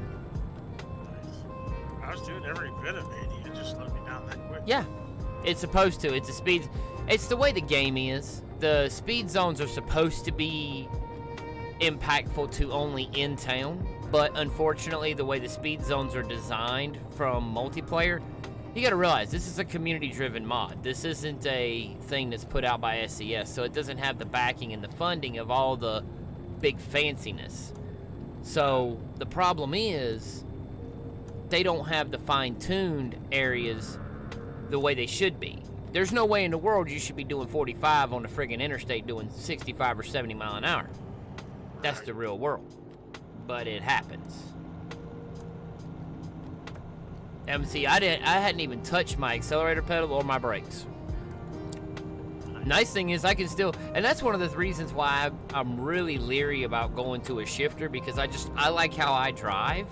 [SPEAKER 2] Nice. I was doing every bit of 80. It just slowed me down that quick.
[SPEAKER 1] Yeah. It's supposed to. It's the way the game is. The speed zones are supposed to be impactful to only in town, but unfortunately the way the speed zones are designed from multiplayer, you gotta realize this is a community-driven mod. This isn't a thing that's put out by SES, so it doesn't have the backing and the funding of all the big fanciness. So the problem is they don't have the fine-tuned areas the way they should be. There's no way in the world you should be doing 45 on the friggin' interstate doing 65 or 70 mile an hour. That's the real world. But it happens. And see, I hadn't even touched my accelerator pedal or my brakes. Nice thing is I can still, and that's one of the reasons why I'm really leery about going to a shifter, because I like how I drive,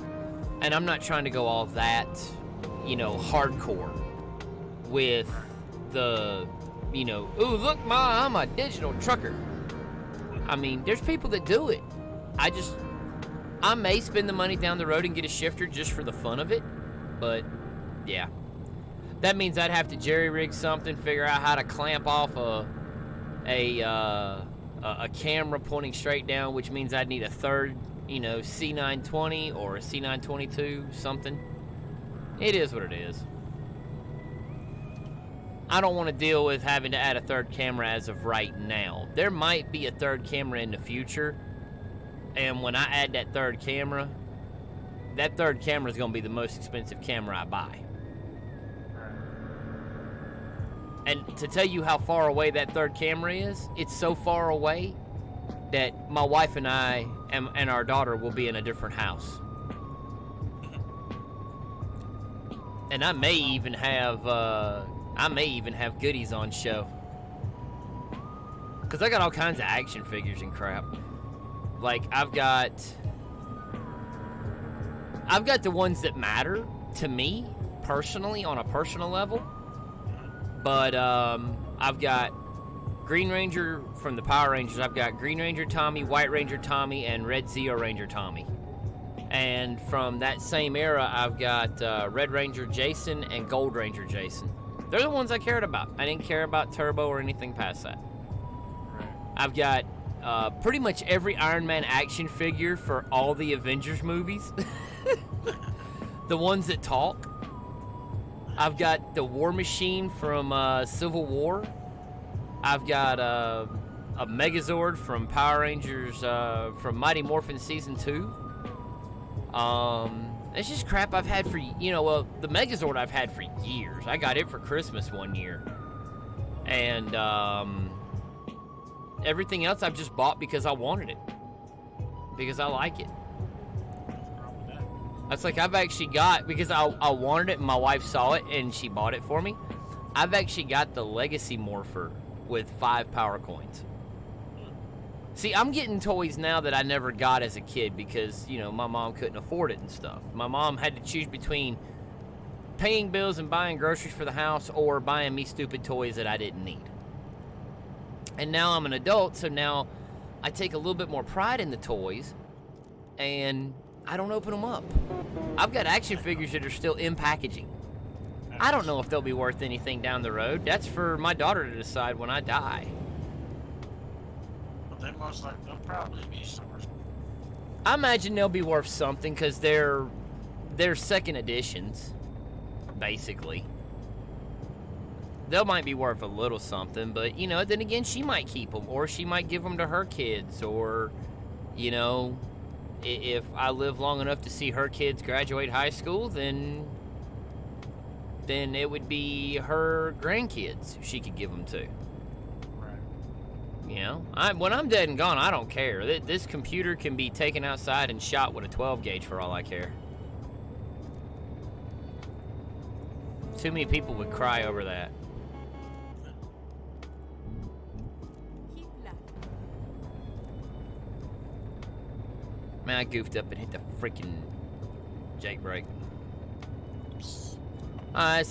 [SPEAKER 1] and I'm not trying to go all that, hardcore with the, ooh, look, I'm a digital trucker. I mean, there's people that do it. I may spend the money down the road and get a shifter just for the fun of it, but yeah. That means I'd have to jerry-rig something, figure out how to clamp off a camera pointing straight down, which means I'd need a third, C920 or a C922, something. It is what it is. I don't want to deal with having to add a third camera as of right now. There might be a third camera in the future, and when I add that third camera is going to be the most expensive camera I buy. And to tell you how far away that third camera is, it's so far away that my wife and I and our daughter will be in a different house. And I may even have goodies on show. Cause I got all kinds of action figures and crap. Like I've got the ones that matter to me personally on a personal level. But I've got Green Ranger from the Power Rangers. I've got Green Ranger Tommy, White Ranger Tommy, and Red Zeo Ranger Tommy. And from that same era, I've got Red Ranger Jason and Gold Ranger Jason. They're the ones I cared about. I didn't care about Turbo or anything past that.
[SPEAKER 2] Right.
[SPEAKER 1] I've got pretty much every Iron Man action figure for all the Avengers movies. The ones that talk. I've got the War Machine from Civil War. I've got a Megazord from Power Rangers from Mighty Morphin Season 2. It's just crap I've had for, the Megazord I've had for years. I got it for Christmas one year. And everything else I've just bought because I wanted it. Because I like it. That's like I've actually got, because I wanted it and my wife saw it and she bought it for me. I've actually got the Legacy Morpher with 5 power coins. See, I'm getting toys now that I never got as a kid because, my mom couldn't afford it and stuff. My mom had to choose between paying bills and buying groceries for the house or buying me stupid toys that I didn't need. And now I'm an adult, so now I take a little bit more pride in the toys and I don't open them up. I've got action figures that are still in packaging. I don't know if they'll be worth anything down the road. That's for my daughter to decide when I die.
[SPEAKER 2] But they'll probably be somewhere.
[SPEAKER 1] I imagine they'll be worth something because they're second editions, basically. They might be worth a little something, but then again, she might keep them, or she might give them to her kids, or if I live long enough to see her kids graduate high school, then it would be her grandkids she could give them to. When I'm dead and gone, I don't care. This computer can be taken outside and shot with a 12 gauge for all I care. Too many people would cry over that.
[SPEAKER 4] Keep left.
[SPEAKER 1] Man, I goofed up and hit the freaking Jake brake. I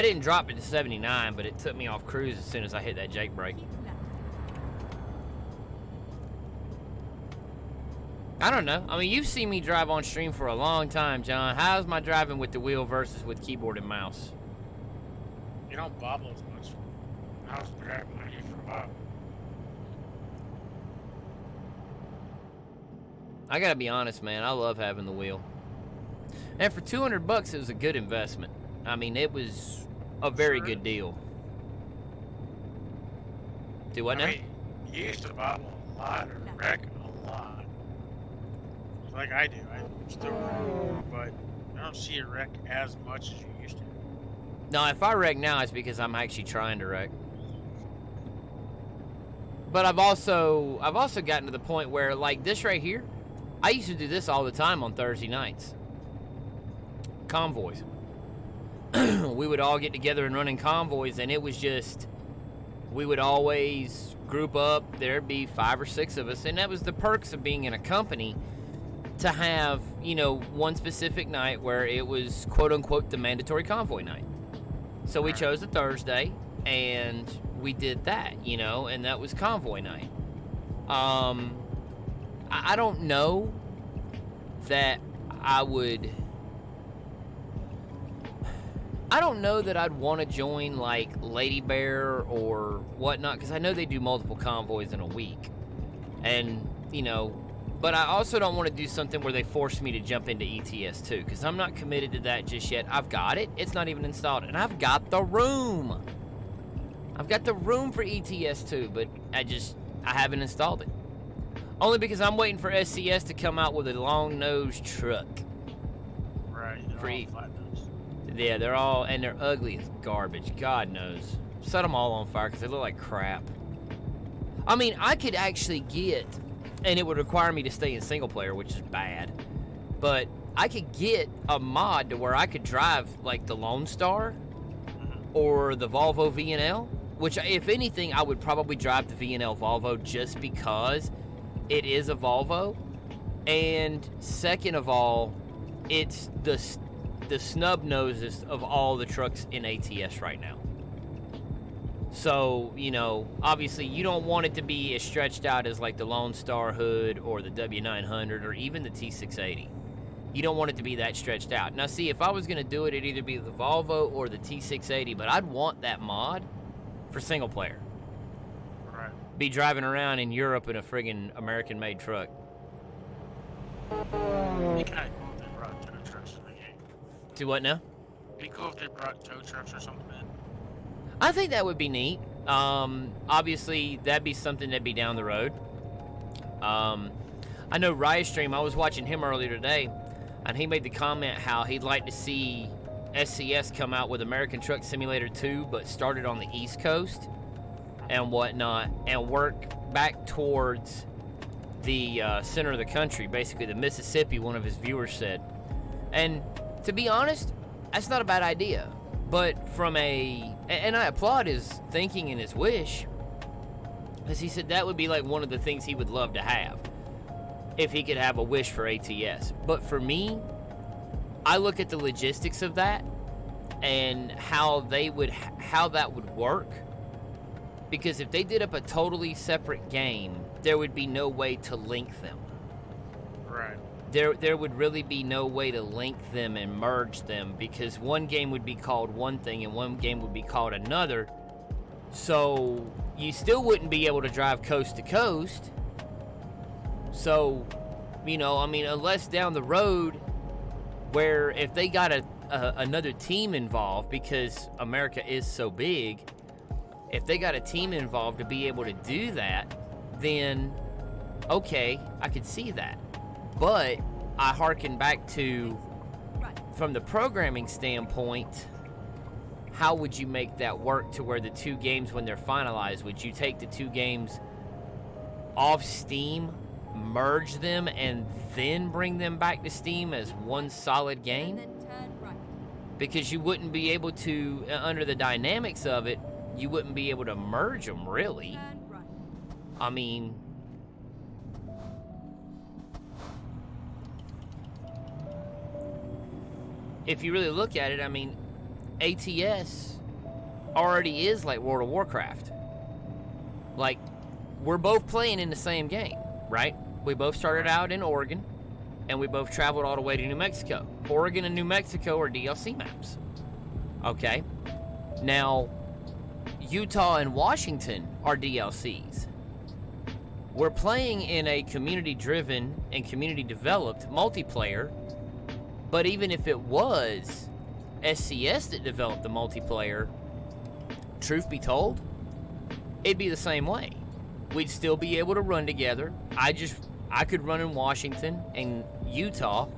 [SPEAKER 1] didn't drop it to 79, but it took me off cruise as soon as I hit that Jake brake.
[SPEAKER 4] Keep left.
[SPEAKER 1] I don't know. I mean, you've seen me drive on stream for a long time, John. How's my driving with the wheel versus with keyboard and mouse?
[SPEAKER 2] You don't bobble as much. I was grabbing on you for a while.
[SPEAKER 1] I gotta be honest, man. I love having the wheel. And for $200, it was a good investment. I mean, it was a very good deal. Do what now?
[SPEAKER 2] I mean, you used to bobble a lot or wreck a lot. Like I do. I still wreck, but I don't see it wreck as much as you used to.
[SPEAKER 1] No, if I wreck now, it's because I'm actually trying to wreck. But I've also gotten to the point where, like this right here, I used to do this all the time on Thursday nights. Convoys. We would all get together and run in convoys, and it was just, we would always group up. There'd be 5 or 6 of us, and that was the perks of being in a company, to have, one specific night where it was quote-unquote the mandatory convoy night. So we chose a Thursday, and we did that, and that was convoy night. I don't know that I'd want to join like Lady Bear or whatnot, because I know they do multiple convoys in a week, and but I also don't want to do something where they force me to jump into ETS 2, because I'm not committed to that just yet. I've got it. It's not even installed, and I've got the room. I've got the room for ETS 2, but I haven't installed it. Only because I'm waiting for SCS to come out with a long-nosed truck.
[SPEAKER 2] Right. They're all flat nose.
[SPEAKER 1] Yeah, they're ugly as garbage. God knows. Set them all on fire because they look like crap. I mean, I could actually get and it would require me to stay in single player, which is bad. But I could get a mod to where I could drive like the Lone Star or the Volvo VNL, which, if anything, I would probably drive the VNL Volvo just because it is a Volvo. And second of all, it's the snub noses of all the trucks in ATS right now. So, you know, obviously you don't want it to be as stretched out as like the Lone Star Hood or the W900 or even the T680. You don't want it to be that stretched out. Now, see, if I was going to do it, it'd either be the Volvo or the T680, but I'd want that mod for single player.
[SPEAKER 2] Right.
[SPEAKER 1] Be driving around in Europe in a friggin' American-made truck.
[SPEAKER 2] Be kind of cool if they brought tow trucks in the game.
[SPEAKER 1] Do what now?
[SPEAKER 2] Be cool if they brought tow trucks or something in.
[SPEAKER 1] I think that would be neat. Obviously, that'd be something that'd be down the road. I know Riot Stream, I was watching him earlier today, and he made the comment how he'd like to see SCS come out with American Truck Simulator 2, but started on the East Coast and whatnot, and work back towards the center of the country, basically the Mississippi, one of his viewers said. And to be honest, that's not a bad idea. But and I applaud his thinking and his wish, as he said that would be like one of the things he would love to have, if he could have a wish for ATS. But for me, I look at the logistics of that and how that would work. Because if they did up a totally separate game, there would be no way to link them.
[SPEAKER 2] Right.
[SPEAKER 1] There would really be no way to link them and merge them, because one game would be called one thing and one game would be called another. So you still wouldn't be able to drive coast to coast. So, you know, I mean, unless down the road, where if they got another team involved, because America is so big, if they got a team involved to be able to do that, then okay, I could see that. But I hearken back to, from the programming standpoint, how would you make that work to where the two games, when they're finalized, would you take the two games off Steam, merge them, and then bring them back to Steam as one solid game? Because you wouldn't be able to, under the dynamics of it, you wouldn't be able to merge them, really. I mean, if you really look at it, I mean, ATS already is like World of Warcraft. Like, we're both playing in the same game, right? We both started out in Oregon, and we both traveled all the way to New Mexico. Oregon and New Mexico are DLC maps. Okay? Now, Utah and Washington are DLCs. We're playing in a community-driven and community-developed multiplayer, but even if it was SCS that developed the multiplayer, truth be told, it'd be the same way. We'd still be able to run together. I could run in Washington and Utah.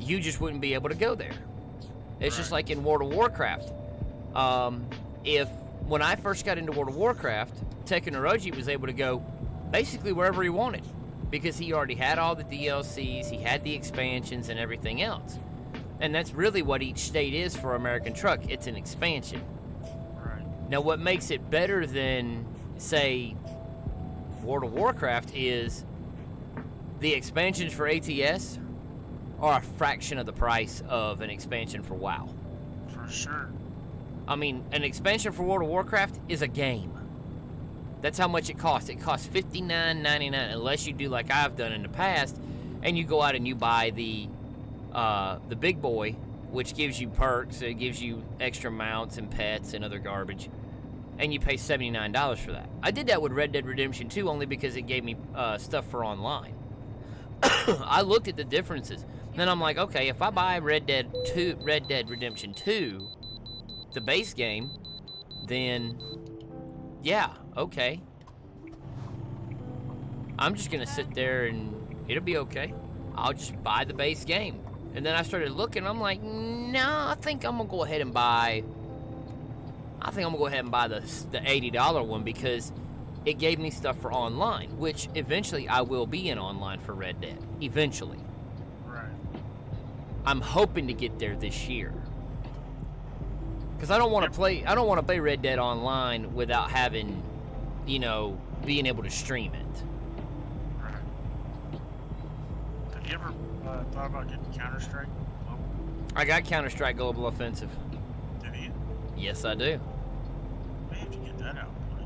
[SPEAKER 1] You just wouldn't be able to go there. It's just like in World of Warcraft. When I first got into World of Warcraft, Tekkenoroji was able to go basically wherever he wanted, because he already had all the DLCs, he had the expansions and everything else. And that's really what each state is for American Truck. It's an expansion.
[SPEAKER 2] Right.
[SPEAKER 1] Now, what makes it better than, say, World of Warcraft is the expansions for ATS are a fraction of the price of an expansion for WoW.
[SPEAKER 2] For sure.
[SPEAKER 1] I mean, an expansion for World of Warcraft is a game. That's how much it costs. It costs $59.99, unless you do like I've done in the past, and you go out and you buy the big boy, which gives you perks. It gives you extra mounts and pets and other garbage, and you pay $79 for that. I did that with Red Dead Redemption 2 only because it gave me stuff for online. I looked at the differences. Then I'm like, okay, if I buy Red Dead Redemption 2, the base game, then yeah, okay. I'm just gonna sit there and it'll be okay. I'll just buy the base game. And then I started looking, I'm like, nah, I think I'm gonna go ahead and buy the $80 one, because it gave me stuff for online, which eventually I will be in online for Red Dead. Eventually.
[SPEAKER 2] Right.
[SPEAKER 1] I'm hoping to get there this year. Because I don't want to play Red Dead online without having, being able to stream it.
[SPEAKER 2] Right. Have you ever thought about getting Counter-Strike Global?
[SPEAKER 1] I got Counter-Strike Global Offensive.
[SPEAKER 2] Did you?
[SPEAKER 1] Yes, I do.
[SPEAKER 2] We have to get that out, buddy.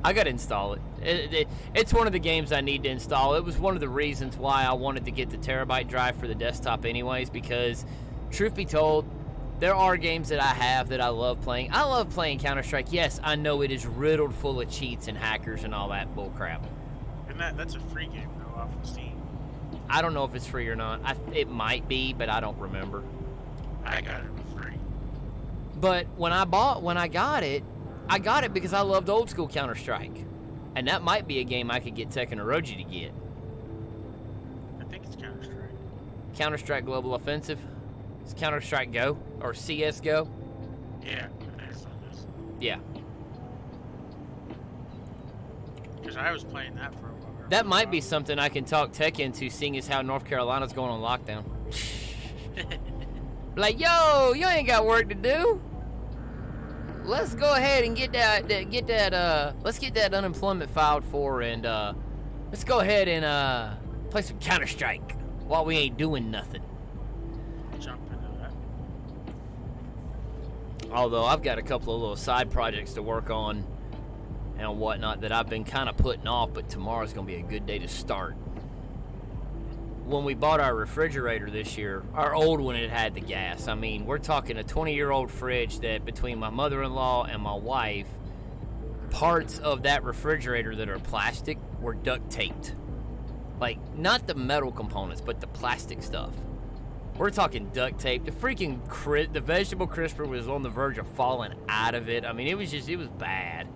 [SPEAKER 1] I gotta install it. It's one of the games I need to install. It was one of the reasons why I wanted to get the terabyte drive for the desktop anyways, because truth be told, there are games that I have that I love playing. I love playing Counter-Strike. Yes, I know it is riddled full of cheats and hackers and all that bullcrap.
[SPEAKER 2] And that's a free game though off of Steam.
[SPEAKER 1] I don't know if it's free or not. It might be, but I don't remember.
[SPEAKER 2] I got it for free.
[SPEAKER 1] But when I got it because I loved old school Counter-Strike. And that might be a game I could get Tekken Orochi to get.
[SPEAKER 2] I think it's Counter-Strike.
[SPEAKER 1] Counter-Strike Global Offensive. It's Counter-Strike Go or CS:GO.
[SPEAKER 2] Yeah, that's what it is.
[SPEAKER 1] Yeah.
[SPEAKER 2] Because I was playing that for a while.
[SPEAKER 1] That might be something I can talk Tech into, seeing as how North Carolina's going on lockdown. Like, yo, you ain't got work to do. Let's go ahead and let's get that unemployment filed for, and let's go ahead and play some Counter-Strike while we ain't doing nothing.
[SPEAKER 2] Jump into that.
[SPEAKER 1] Although I've got a couple of little side projects to work on and whatnot that I've been kind of putting off, but tomorrow's gonna be a good day to start. When we bought our refrigerator this year, our old one had the gas. I mean, we're talking a 20-year-old fridge that between my mother-in-law and my wife, parts of that refrigerator that are plastic were duct taped. Like, not the metal components, but the plastic stuff. We're talking duct tape. The freaking the vegetable crisper was on the verge of falling out of it. I mean, it was bad.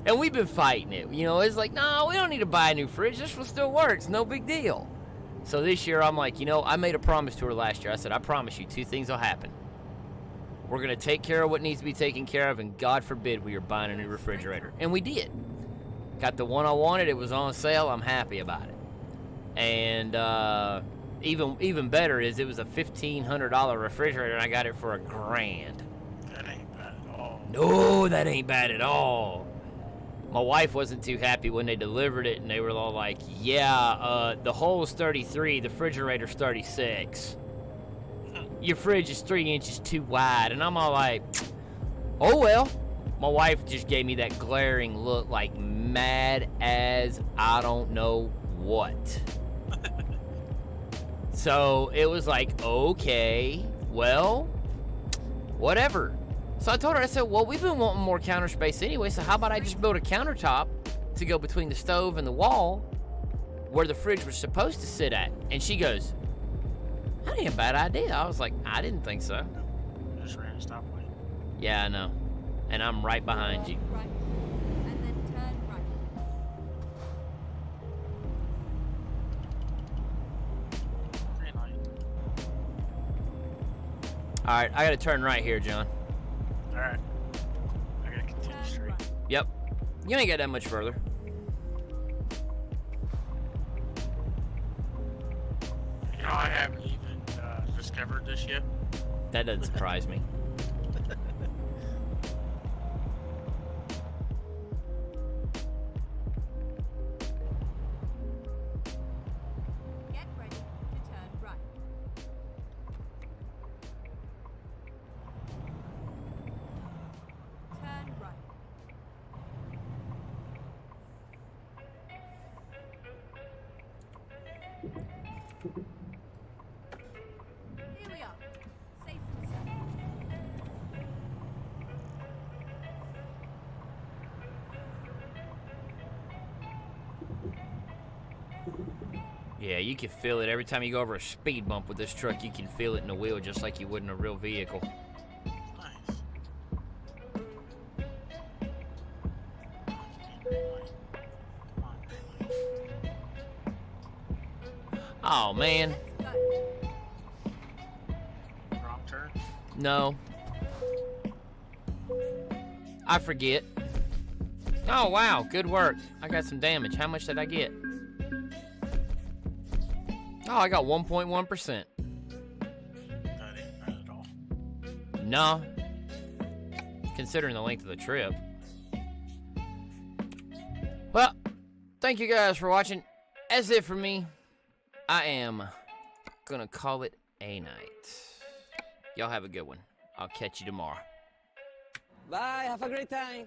[SPEAKER 1] And we've been fighting it. It's like, no, we don't need to buy a new fridge. This one still works. No big deal. So this year, I'm like, I made a promise to her last year. I said, I promise you 2 things will happen. We're going to take care of what needs to be taken care of, and God forbid we are buying a new refrigerator. And we did. Got the one I wanted. It was on sale. I'm happy about it. And even better is it was a $1,500 refrigerator, and I got it for $1,000.
[SPEAKER 2] That ain't bad at all.
[SPEAKER 1] No, that ain't bad at all. My wife wasn't too happy when they delivered it, and they were all like, yeah, the hole is 33, the refrigerator's 36. Your fridge is 3 inches too wide. And I'm all like, oh well. My wife just gave me that glaring look like mad as I don't know what. So it was like, okay, well, whatever. So I told her, I said, well, we've been wanting more counter space anyway, so how about I just build a countertop to go between the stove and the wall where the fridge was supposed to sit at? And she goes, that ain't a bad idea. I was like, I didn't think so.
[SPEAKER 2] You just ran a stoplight.
[SPEAKER 1] Yeah, I know. And I'm right behind you.
[SPEAKER 4] Right. And then turn right.
[SPEAKER 2] Green light.
[SPEAKER 1] All right, I got to turn right here, John.
[SPEAKER 2] Alright. I gotta continue
[SPEAKER 4] Turn
[SPEAKER 2] straight.
[SPEAKER 4] right.
[SPEAKER 1] Yep. You ain't got that much further.
[SPEAKER 2] I haven't even discovered this yet.
[SPEAKER 1] That doesn't surprise me.
[SPEAKER 4] Get ready to turn right. Turn right. Here we are. Safe and sound.
[SPEAKER 1] Yeah, you can feel it every time you go over a speed bump with this truck. You can feel it in the wheel just like you would in a real vehicle.
[SPEAKER 2] Nice. Green light. Come on, green light.
[SPEAKER 1] Oh, man.
[SPEAKER 4] Let's go.
[SPEAKER 2] Wrong turn?
[SPEAKER 1] No. I forget. Oh, wow. Good work. I got some damage. How much did I get? Oh, I got 1.1%.
[SPEAKER 2] That ain't bad at all.
[SPEAKER 1] No. Considering the length of the trip. Well, thank you guys for watching. That's it for me. I am gonna call it a night. Y'all have a good one. I'll catch you tomorrow.
[SPEAKER 6] Bye, have a great time.